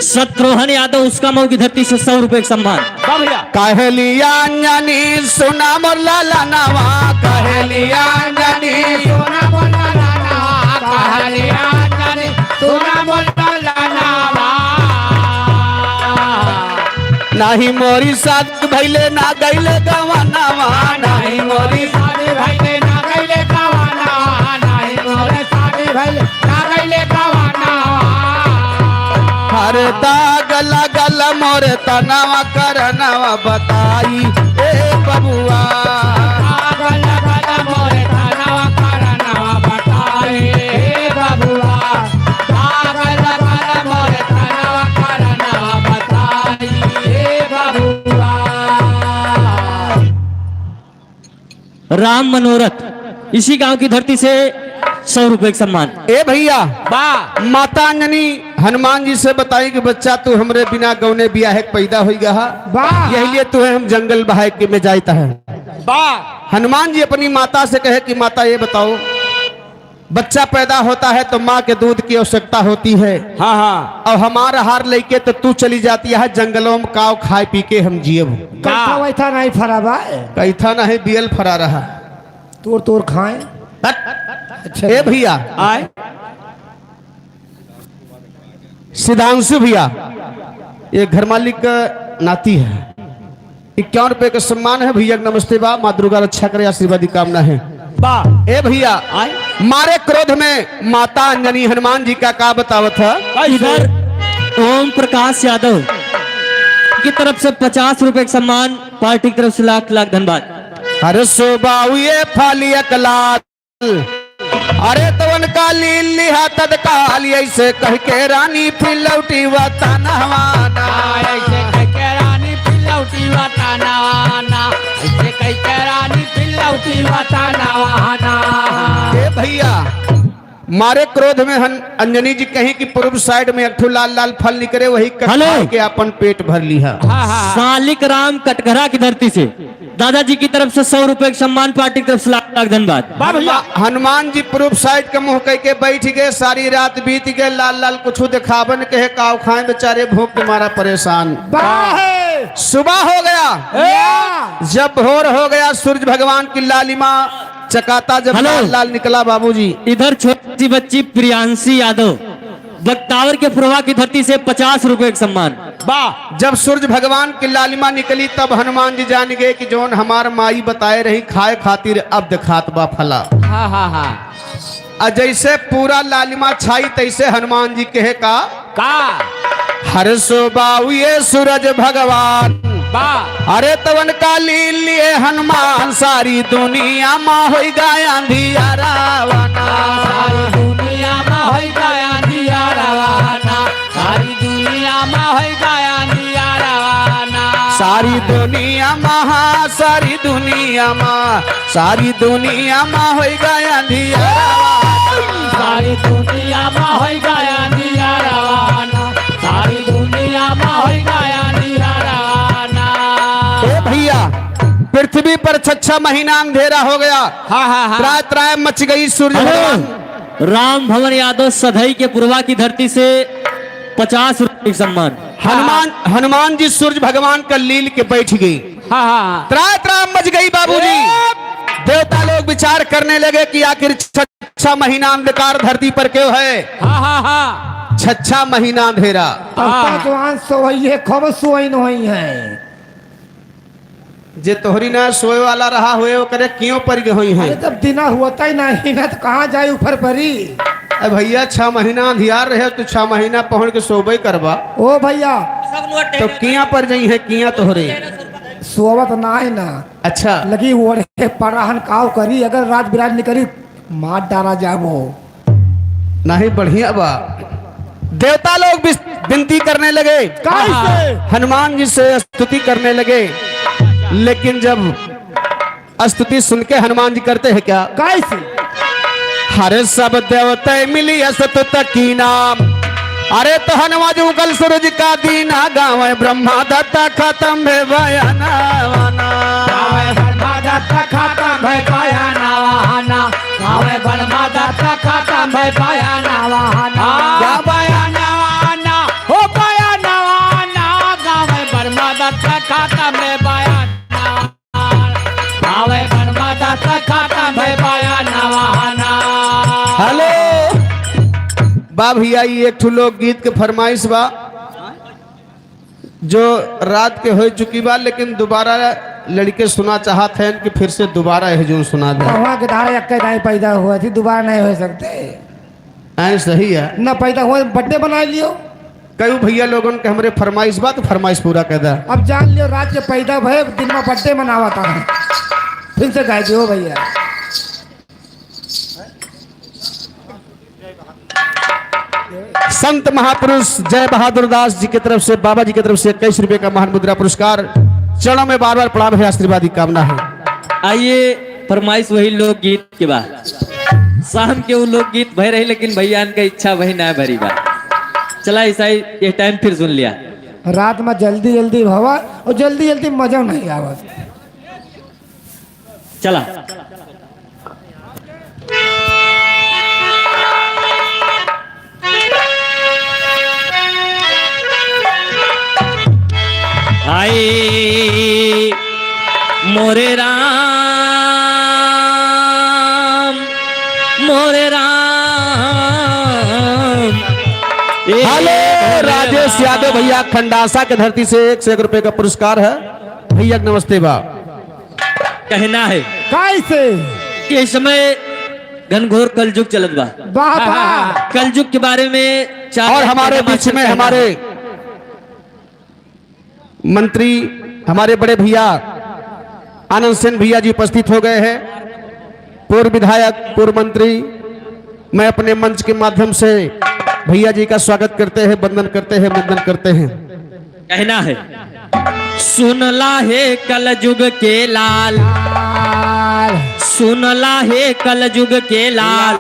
शत्रुघ्न यादव उसका मऊ की धरती से 100 रुपए का सम्मान। कहेलिया अंजनी सुना मोर ललनवा, कहेलिया अंजनी सोना बोला नाना कहलिया अंजनी सोना बोला नाना। नाही मोरी साथ भैले ना गैले गवनवा, नाही मोरी शादी भइले ना गइले कवाना, नाही मोरे शादी भइले ना गइले कवाना। हरे दाग लगल मोर तनवा करनवा बताई ए बबुआ। पागल गल मोरे तनवा करनवा बताए हे बबुआ, पागल गल मोरे तनवा करनवा बताई हे बबुआ। राम मनोरथ इसी गांव की धरती से 100 रुपए का सम्मान। ए भैया माता अंजनी हनुमान जी से बताई कि बच्चा तू हमरे बिना गौने बियाह पैदा हो गया, यही लिए तुम्हें हम जंगल बहाय के में जाता है। हनुमान जी अपनी माता से कहे कि माता ये बताओ, बच्चा पैदा होता है तो माँ के दूध की आवश्यकता होती है। और हमारा हार लेके तो तू चली जाती है जंगलों में, काव खाए पी के हम जियब। कैसा वैसा नहीं फराबा कैथा नहीं बियल फरा रहा। तोड़ तोड़ खाए। अच्छा ए भैया सिद्धांशु भैया ये घर मालिक का नाती है, 51 रुपए का सम्मान है भैया। नमस्ते बा, माँ दुर्गा रक्षा करे, आशीर्वाद की कामना है। ए भैया मारे क्रोध में माता अंजनी हनुमान जी का बतावत है। इधर ओम प्रकाश यादव की तरफ से 50 रुपए का सम्मान, पार्टी की तरफ से लाख लाख धन्यवाद। अरे सोबाऊ ये फालिया कलाल, अरे तो उनका लील लिहा तत्काल, ऐसे कह के रानी फिर लौटी वतनवाना, ऐसे कह के रानी पिलौटी वतनवाना, ऐसे कह के रानी पिलौटी वतनवाना। ए भैया मारे क्रोध में अंजनी जी कहीं कि पूर्व साइड में एक ठो लाल लाल फल निकले, वही कटवा के अपन पेट भर लिया। सालिक राम कटघरा की धरती से दादाजी की तरफ से 100 रुपए का सम्मान, पार्टी की तरफ से लाख लाख धन्यवाद। हनुमान जी पूर्व साइड के मुंह कह के बैठ गए, सारी रात बीत गए, लाल लाल कुछ दिखावन के काव खाए बेचारे भूख के मारा परेशान। सुबह हो गया, जब भोर हो गया, सूरज भगवान की लालिमा चकाता जब लाल लाल निकला बाबूजी। इधर छोटी सी बच्ची प्रियांशी यादव बक्तावर के प्रभा की धरती से 50 रुपए का सम्मान। जब सूरज भगवान की लालिमा निकली तब हनुमान जी जान गए कि जोन हमार माई बताए रही खाए खातिर अब दिखात बा फला। जैसे पूरा लालिमा छाई तैसे हनुमान जी कहे का हर सोबाऊ ये सूरज भगवान, अरे तवन का लील लिए हनुमान, सारी दुनिया माँ हो गया अंधिया रावना, सारी दुनिया में हो गया अंधिया रवाना, सारी दुनिया में हो गया अंधिया रवाना। सारी दुनिया महा, सारी दुनिया माँ, सारी दुनिया माँ हो गया अंधिया रवाना, सारी दुनिया में हो गया अंधिया रवाना, सारी दुनिया में हो गया अंधिया रवाना। ए भैया पृथ्वी पर 6 महीना अंधेरा हो गया। रात रात मच गई सूर्य भगवान। राम भवन यादव सधई के पूर्वा की धरती से 50 रुपए का सम्मान। हनुमान जी सूर्य भगवान का लील के बैठ गई। रात रात मच गई बाबूजी। देवता लोग विचार करने लगे कि आखिर 6 महीना अंधकार धरती पर क्यों है। 6 महीना अंधेरा। जवान सोइए खब सोई नहीं है, जे तोहरी ना सोए वाला रहा हुए वो करे क्यों पर हुई है। जब दिना होता ही नहीं ना तो कहाँ जाए ऊपर परी। भैया 6 महीना अंधियार रहे तो 6 महीना पहुंच के सोबे करवा। ओ भैया तो किया पर जाई है, किया तोहरे सोवत ना है ना अच्छा लगी ओढ़े पराहन काव करी अगर रात बिराज नहीं करी मार डाला जाबो। नहीं बढ़िया बा। देवता लोग भी विनती करने लगे, कैसे? हनुमान जी से स्तुति करने लगे, लेकिन जब स्तुति सुन के हनुमान जी करते हैं क्या? कैसे? हरे सब देवता मिली स्तुत की नाम, अरे तो हनुमान जी उगल सूरज का दीना गाँव ब्रह्मा दत्ता खत्म है बयाना गावे ब्रह्मा दत्ता खत्म है बयाना वहाना, गावे ब्रह्मा दत्ता खत्म है बयाना वहाना, बयाना वहाना हो बयाना वहाना, गावे ब्रह्मा दत्ता खत्म है बयाना, गावे ब्रह्मा दत्ता खत्म है बयाना वहाना। हेलो बा भैया, ये एक ठो लोक गीत के फरमाइश बा जो रात के हो चुकी बा, लेकिन दोबारा लड़के सुना चाहते हैं कि फिर से दोबारा है जो सुना दे। वहाँ के धारा एक नहीं पैदा हुआ थी, दोबारा नहीं हो सकते। ऐ सही है न पैदा हुआ बर्थडे बना लियो। कई भैया लोगों के हमरे फरमाइश बा तो फरमाइश पूरा कर दा। अब जान लियो रात के पैदा भय दिन में बर्थडे मनावाता है, फिर से गाय दियो भैया। संत महापुरुष जय बहादुर दास जी की तरफ से, बाबा जी की तरफ से 21 रुपए का महान मुद्रा पुरस्कार, चरणों में बार बार प्रणाम है, आशीर्वाद की कामना है। आइए फरमाइश वही लोकगीत के बाद शाम के वो लोकगीत भय रही, लेकिन भैया का इच्छा वही ना भरी बा। चला ऐसा ये टाइम फिर सुन लिया। रात में जल्दी जल्दी भवा और जल्दी जल्दी मजा नहीं आवत। चला आई मोरे राम मोरे राम। हेलो राजेश यादव भैया खंडासा के धरती से 1 रुपए का पुरस्कार है भैया, नमस्ते बा। कहना है कैसे? कि इस समय घनघोर कलयुग चलत बा। बाबा कलयुग के बारे में और हमारे बीच में हमारे मंत्री, हमारे बड़े भैया आनंद सेन भैया जी उपस्थित हो गए हैं, पूर्व विधायक, पूर्व मंत्री। मैं अपने मंच के माध्यम से भैया जी का स्वागत करते हैं, वंदन करते हैं, वंदन करते हैं। कहना है सुनला है कलयुग के लाल, सुनला है कलयुग के लाल,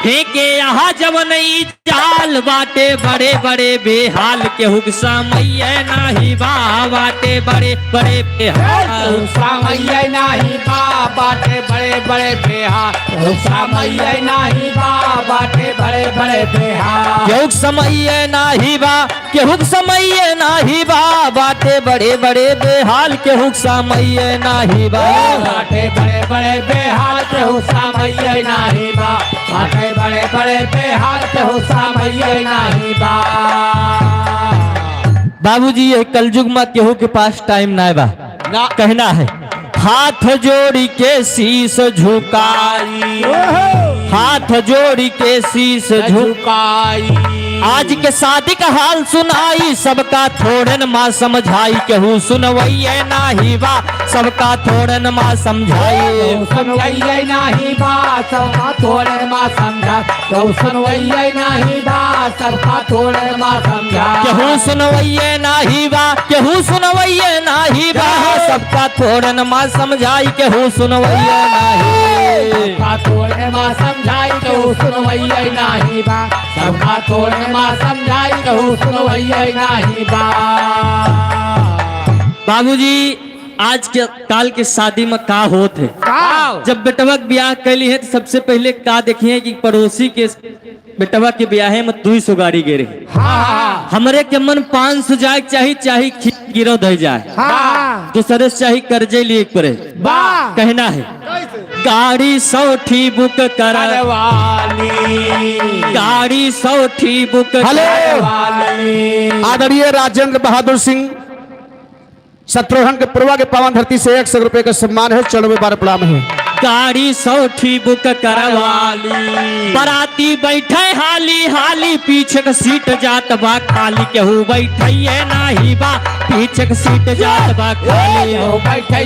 फेंके यहाँ जब नहीं जाल, बाटे बड़े बड़े बेहाल, के हुक समैया नाही बा, बाटे बड़े बड़े बेहाल, समैया नाही बा, बाटे बड़े बड़े बेहाल, समैया नाही बा, बाटे बड़े बड़े बेहाल, केहुक समैया नाही बा, केहुक समैया नाही बा, बाटे बड़े बड़े बेहाल, केहुक समैया नाही बा, बाटे बड़े बड़े बेहाल, केहुक समैया नाही बा, बाटे बड़े बड़े बेहाल, केहुक समैया नाही बा। बाबूजी ये कलयुग में केहू के पास टाइम ना बा। कहना है हाथ जोड़ी के शीश झुकाई, हाथ जोड़ी के शीश झुकाई, आज के शादी का हाल सुनाई, सबका थोड़न माँ समझाई, केहू सुनवैया नाही बा, सबका थोड़न माँ समझाई, सुनवैया नाही बा, सबका थोड़न माँ समझा, सुनवैया नाही बा, सबका थोड़न माँ समझा, केहू सुनवैया नाही बा, केहू सुनवैया नाही बा, सबका थोड़न माँ समझाई, केहू सुनवैया नाही, सबका थोड़न माँ समझाई, केहू सुनवैया नाही बा, सबका थोड़न माँ समझाई, केहू सुनवैया नाही बा। बाबूजी आज के काल के शादी में का होत है? जब बेटवा के ब्याह कैली है तो सबसे पहले का देखिए कि पड़ोसी के बेटवा के ब्याह में 200 गाड़ी गिरे। हमरे के मन 500 जाए चाहिए, चाहे गिरो दे जाए, दूसरे से चाहे कर्जे लिए करे। कहना है गाड़ी 100 ठी बुक करवाली, गाड़ी 100 ठी बुक करवाली। आदरणीय राजेंद्र बहादुर सिंह शत्रुघ्न के पूर्वा के पावन धरती से 100 रुपए का सम्मान है, चरणों में बार प्रणाम है। गाड़ी सौठी बुक करवाली बराती बैठे हाली हाली पीछे का सीट जात बा खाली केहू बैठे नाही बा पीछे का सीट जात बा खाली केहू बैठे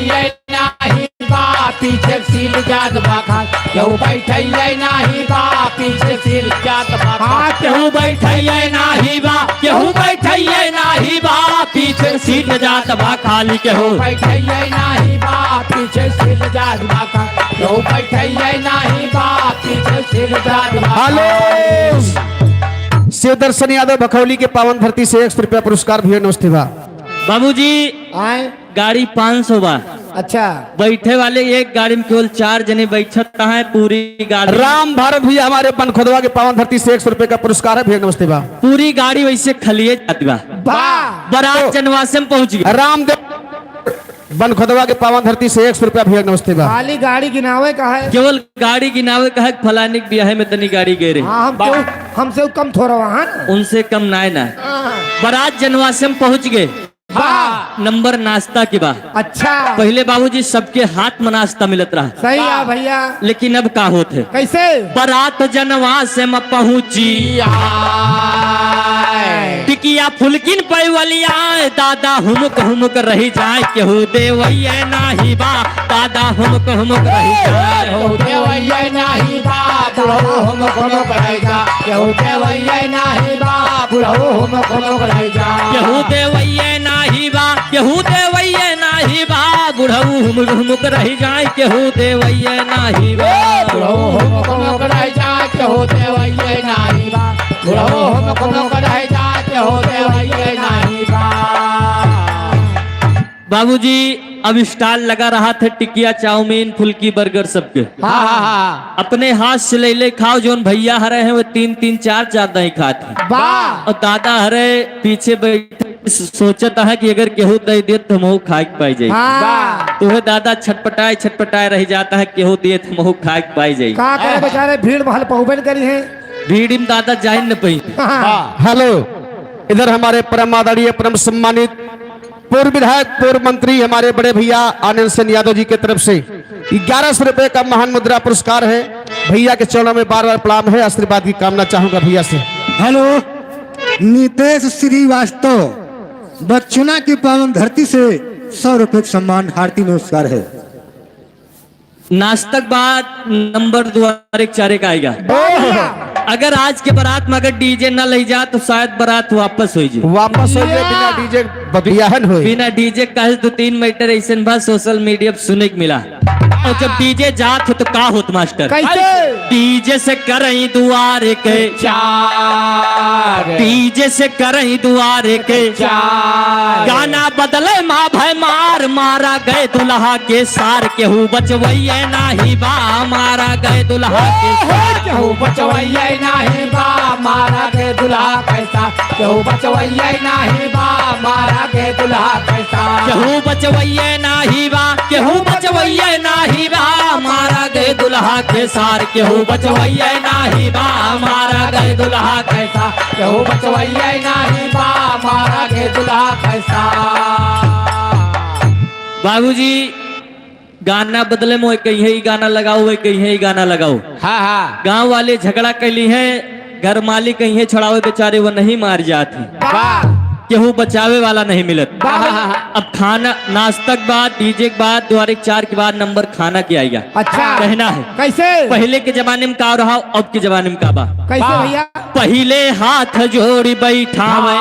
नाही बा पीछे सीट जात बा खाली केहू बैठे नाही बा पीछे सीट जात बा खाली केहू बैठे नाही बा केहू बैठे नाही बा पीछे सीट जात बा खाली केहू बैठे नाही बा पीछे सीट जात बा खाली केहू बैठे नाही बा पीछे सीट जात बा हेलो शिव दर्शन यादव बखौली के पावन धरती से 100 रुपया पुरस्कार भी नमस्ते बा बाबूजी आए गाड़ी 500 बा अच्छा बैठे वाले एक गाड़ी में केवल 4 जने बैठता है पूरी गाड़ी राम भारत भैया हमारे बनखोदवा के पावन धरती से 100 रुपए का पुरस्कार है भैया नमस्ते बा पूरी गाड़ी वैसे खलिए जाती बा वाह बारात जनवासे में पहुंच गई रामदेव बनखोदवा के पावन धरती से 100 रुपया भैया नमस्ते बा खाली गाड़ी गिनावे का है केवल गाड़ी गिनावे कहा फलाने के ब्याह में तनी गाड़ी गए रही हाँ हमसे कम थोड़ा वहाँ उनसे कम ना है ना बारात जनवासे में पहुंच गए नंबर नाश्ता के बाद अच्छा पहले बाबूजी सबके हाथ में नाश्ता मिलत रहा सही है भैया लेकिन अब का होते कैसे बारात जनवासे में पहुंची टिकिया फुलकिन पैवलिया दादा हुमुक रही जाए केहू देवैया नाही बा दादा हुमुक रही जाए केहू देवैया नाही बा बुढ़ऊ हुमुक रही जा केहू देवैया नाही बा बुढ़ऊ हुमुक रही जा केहू देवैया नाही बा केहू देवैया नाही बा बुढ़ऊ हुमुक रही जाए केहू देवैया नाही बा बुढ़ऊ हुमुक रही जा केहू देवैया नाही बा बुढ़ऊ हुमुक रही जा केहू देवैया नाही बा बाबूजी अब स्टॉल लगा रहा था टिकिया चाउमीन फुल्की बर्गर सबके हाँ अपने हाथ से ले ले खाओ जोन भैया हरे हैं वो 3-3 4 नहीं खाते वाह और दादा हरे पीछे बैठे सोचता है कि अगर केहू दे दे तो हम खा के पाई जाए हाँ तो दादा छटपटाए रह जाता है केहू दिए तो हम खा के पाई जाए का करे बेचारे भीड़ भाड़ पहुँचन करी है भीड़ में दादा जाए न पाई हेलो इधर हमारे परम आदरणीय परम सम्मानित पूर्व विधायक पूर्व मंत्री हमारे बड़े भैया आनंद सेन यादव जी की तरफ से 1100 रुपए का महान मुद्रा पुरस्कार है भैया के चरणों में बार प्रणाम है आशीर्वाद की कामना चाहूंगा भैया से हेलो नितेश श्रीवास्तव बच्चुना की पावन धरती से 100 रुपए का सम्मान हार्दिक नमस्कार है नाश्तक बाद नंबर 2 का आएगा अगर आज के बारात में अगर डीजे न ले जा तो शायद बारात वापस हो जाए वापस हो जाए बिना डीजे बियाहन हो बिना डीजे का 2-3 मीटर ऐसे बात सोशल मीडिया पे सुने के मिला और जब डीजे जात हो तो का होत मास्टर कैसे डीजे से करई दुआरे के चार डीजे से करई दुआरे के चार गाना बदले माँ भय मारा गए दुल्हा के सार केहू बचवैया नाही बा मारा गए दुल्हा के सार केहू बचवैया नाही बा मारा के दुल्हा कैसा केहू बचवैया नाही बा मारा के दुल्हा कैसा केहू बचवैया नाही बा केहू बचवैया नाही बा मारा गए दुल्हा के सार केहू बचवैया नाही बा मारा गए दुल्हा कैसा केहू बचवैया नाही बा मारा के दुल्हा कैसा बाबूजी गाना बदले में कहीं ही गाना लगाओ वे कहीं ही गाना लगाओ हाँ गांव वाले झगड़ा कैली है घर मालिक कहीं छड़ावे बेचारे वो नहीं मार जाते वाह केहू बचावे वाला नहीं मिलत अब खाना नाश्ता के बाद डीजे के बाद 4 के बाद नंबर खाना के आएगा अच्छा कहना है कैसे पहले के जमाने में का रहा अब के जमाने में का बा कैसे भैया पहले हाथ जोड़ी बैठावे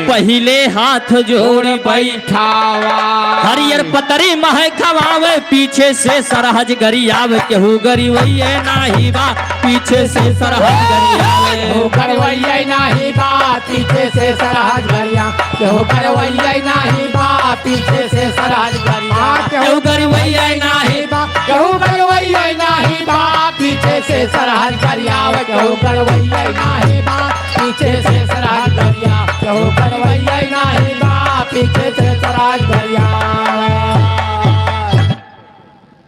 पहले हाथ जोड़ी बैठावा हरियर पतरी मह खवावे पीछे से सरहज गरियावे केहू गरिवैया नाही बा पीछे से सरहज गरियावे केहू करवैया नाही बा पीछे से सरहज गरिया केहू करवैया नाही बा पीछे से सरहज गरिया केहू गरिवैया नाही बा केहू करवैया नाही बा पीछे से सरहज गरिया केहू करवैया नाही बा पीछे से सरहज गरिया केहू करवैया नाही बा पीछे से सरहज गरिया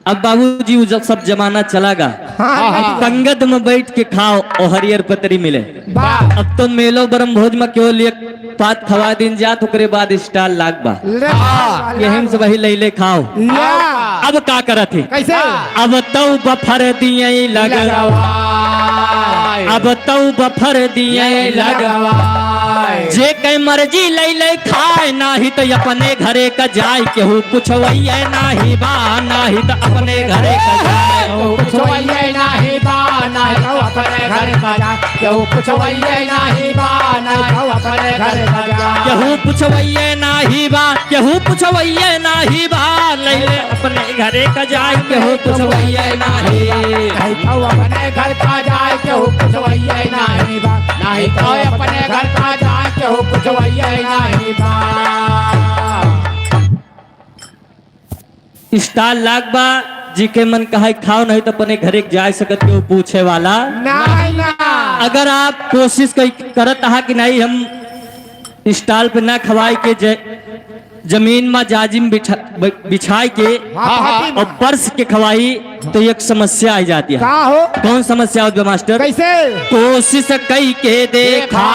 अब बाबूजी वो जब सब जमाना चलागा पंगत में बैठ के खाओ और हरियर पतरी मिले अब तो मेलो बरम भोज में केवल एक पात खवा दिन जात ओकरे बाद स्टाल लाग बा यही से वही ले ले खाओ अब का करत है कैसे अब तो बफर दिए लगवाए अब तो बफर दिए लगवाए जे कई मर्जी ले ले खाए नाही तो अपने घरे का जाए केहू कुछ वही नाही बा नाही तो अपने घरे का जाए कुछ वही नहीं बाना तो अपने घर का जा क्यों कुछ वही नहीं बाना तो अपने घर का जा केहू कुछ वही नाही बा केहू कुछ वही नाही बा ले ले अपने घरे का जाए केहू कुछ वही नाही नहीं तो अपने घर का जाए क्यों कुछ वही नहीं बा नहीं तो अपने घर का जाए क्यों कुछ वही नहीं बा स्टार लाग बा जी के मन कहा खाओ नहीं तो अपने घरे जाए सकत के पूछे वाला नहीं ना अगर आप कोशिश करत हा कि नहीं हम स्टाल पे ना खवाए के जमीन में जाजिम बिछाए के और पर्स के खवाई तो एक समस्या आ जाती है का हो कौन समस्या होती है मास्टर कैसे कोशिश कई के देखा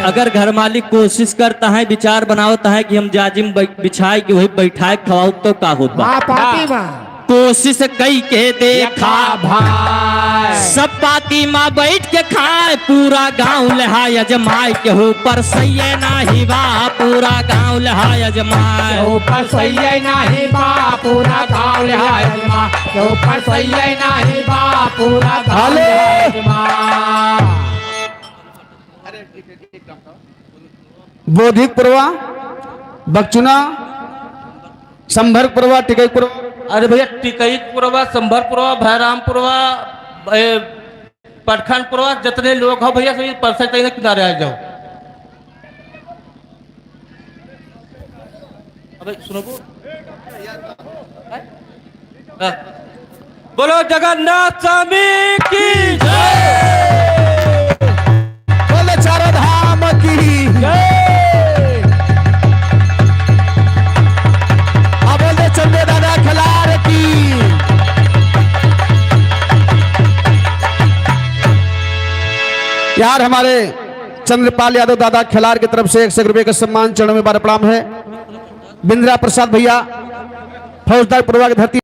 अगर घर मालिक कोशिश करता है विचार बनाता है कि हम जाजिम बिछाए कि वही बैठाए खवाओ तो का होता हाँ पार्टी में कोशिश कई के देखा भाई सब पाती माँ बैठ के खाए पूरा गांव लहाय अजमाए के ऊपर सही नाही बा पूरा गांव लहाय अजमाए ऊपर सही नहीं बा पूरा गाँव लिहाज माँ ऊपर सही नहीं बा पूरा गाँव लिहाज माँ बोधिक पुरवा बकचुना संभर पुरवा टिकई पुरवा अरे भैया टिकईपुरवा संभरपुरवा भैरामपुरवा पटखनपुरवा जितने लोग हो भैया सभी परसे तक किनारे आ जाओ अबे सुनो बोलो जगन्नाथ स्वामी की जय बोले चारों धाम की बोले चंदे दादा खिलार की यार हमारे चंद्रपाल यादव दादा खिलार की तरफ से 100 रुपए का सम्मान चरणों में बार प्रणाम है बिंद्रा प्रसाद भैया फौजदार पुरवा की धरती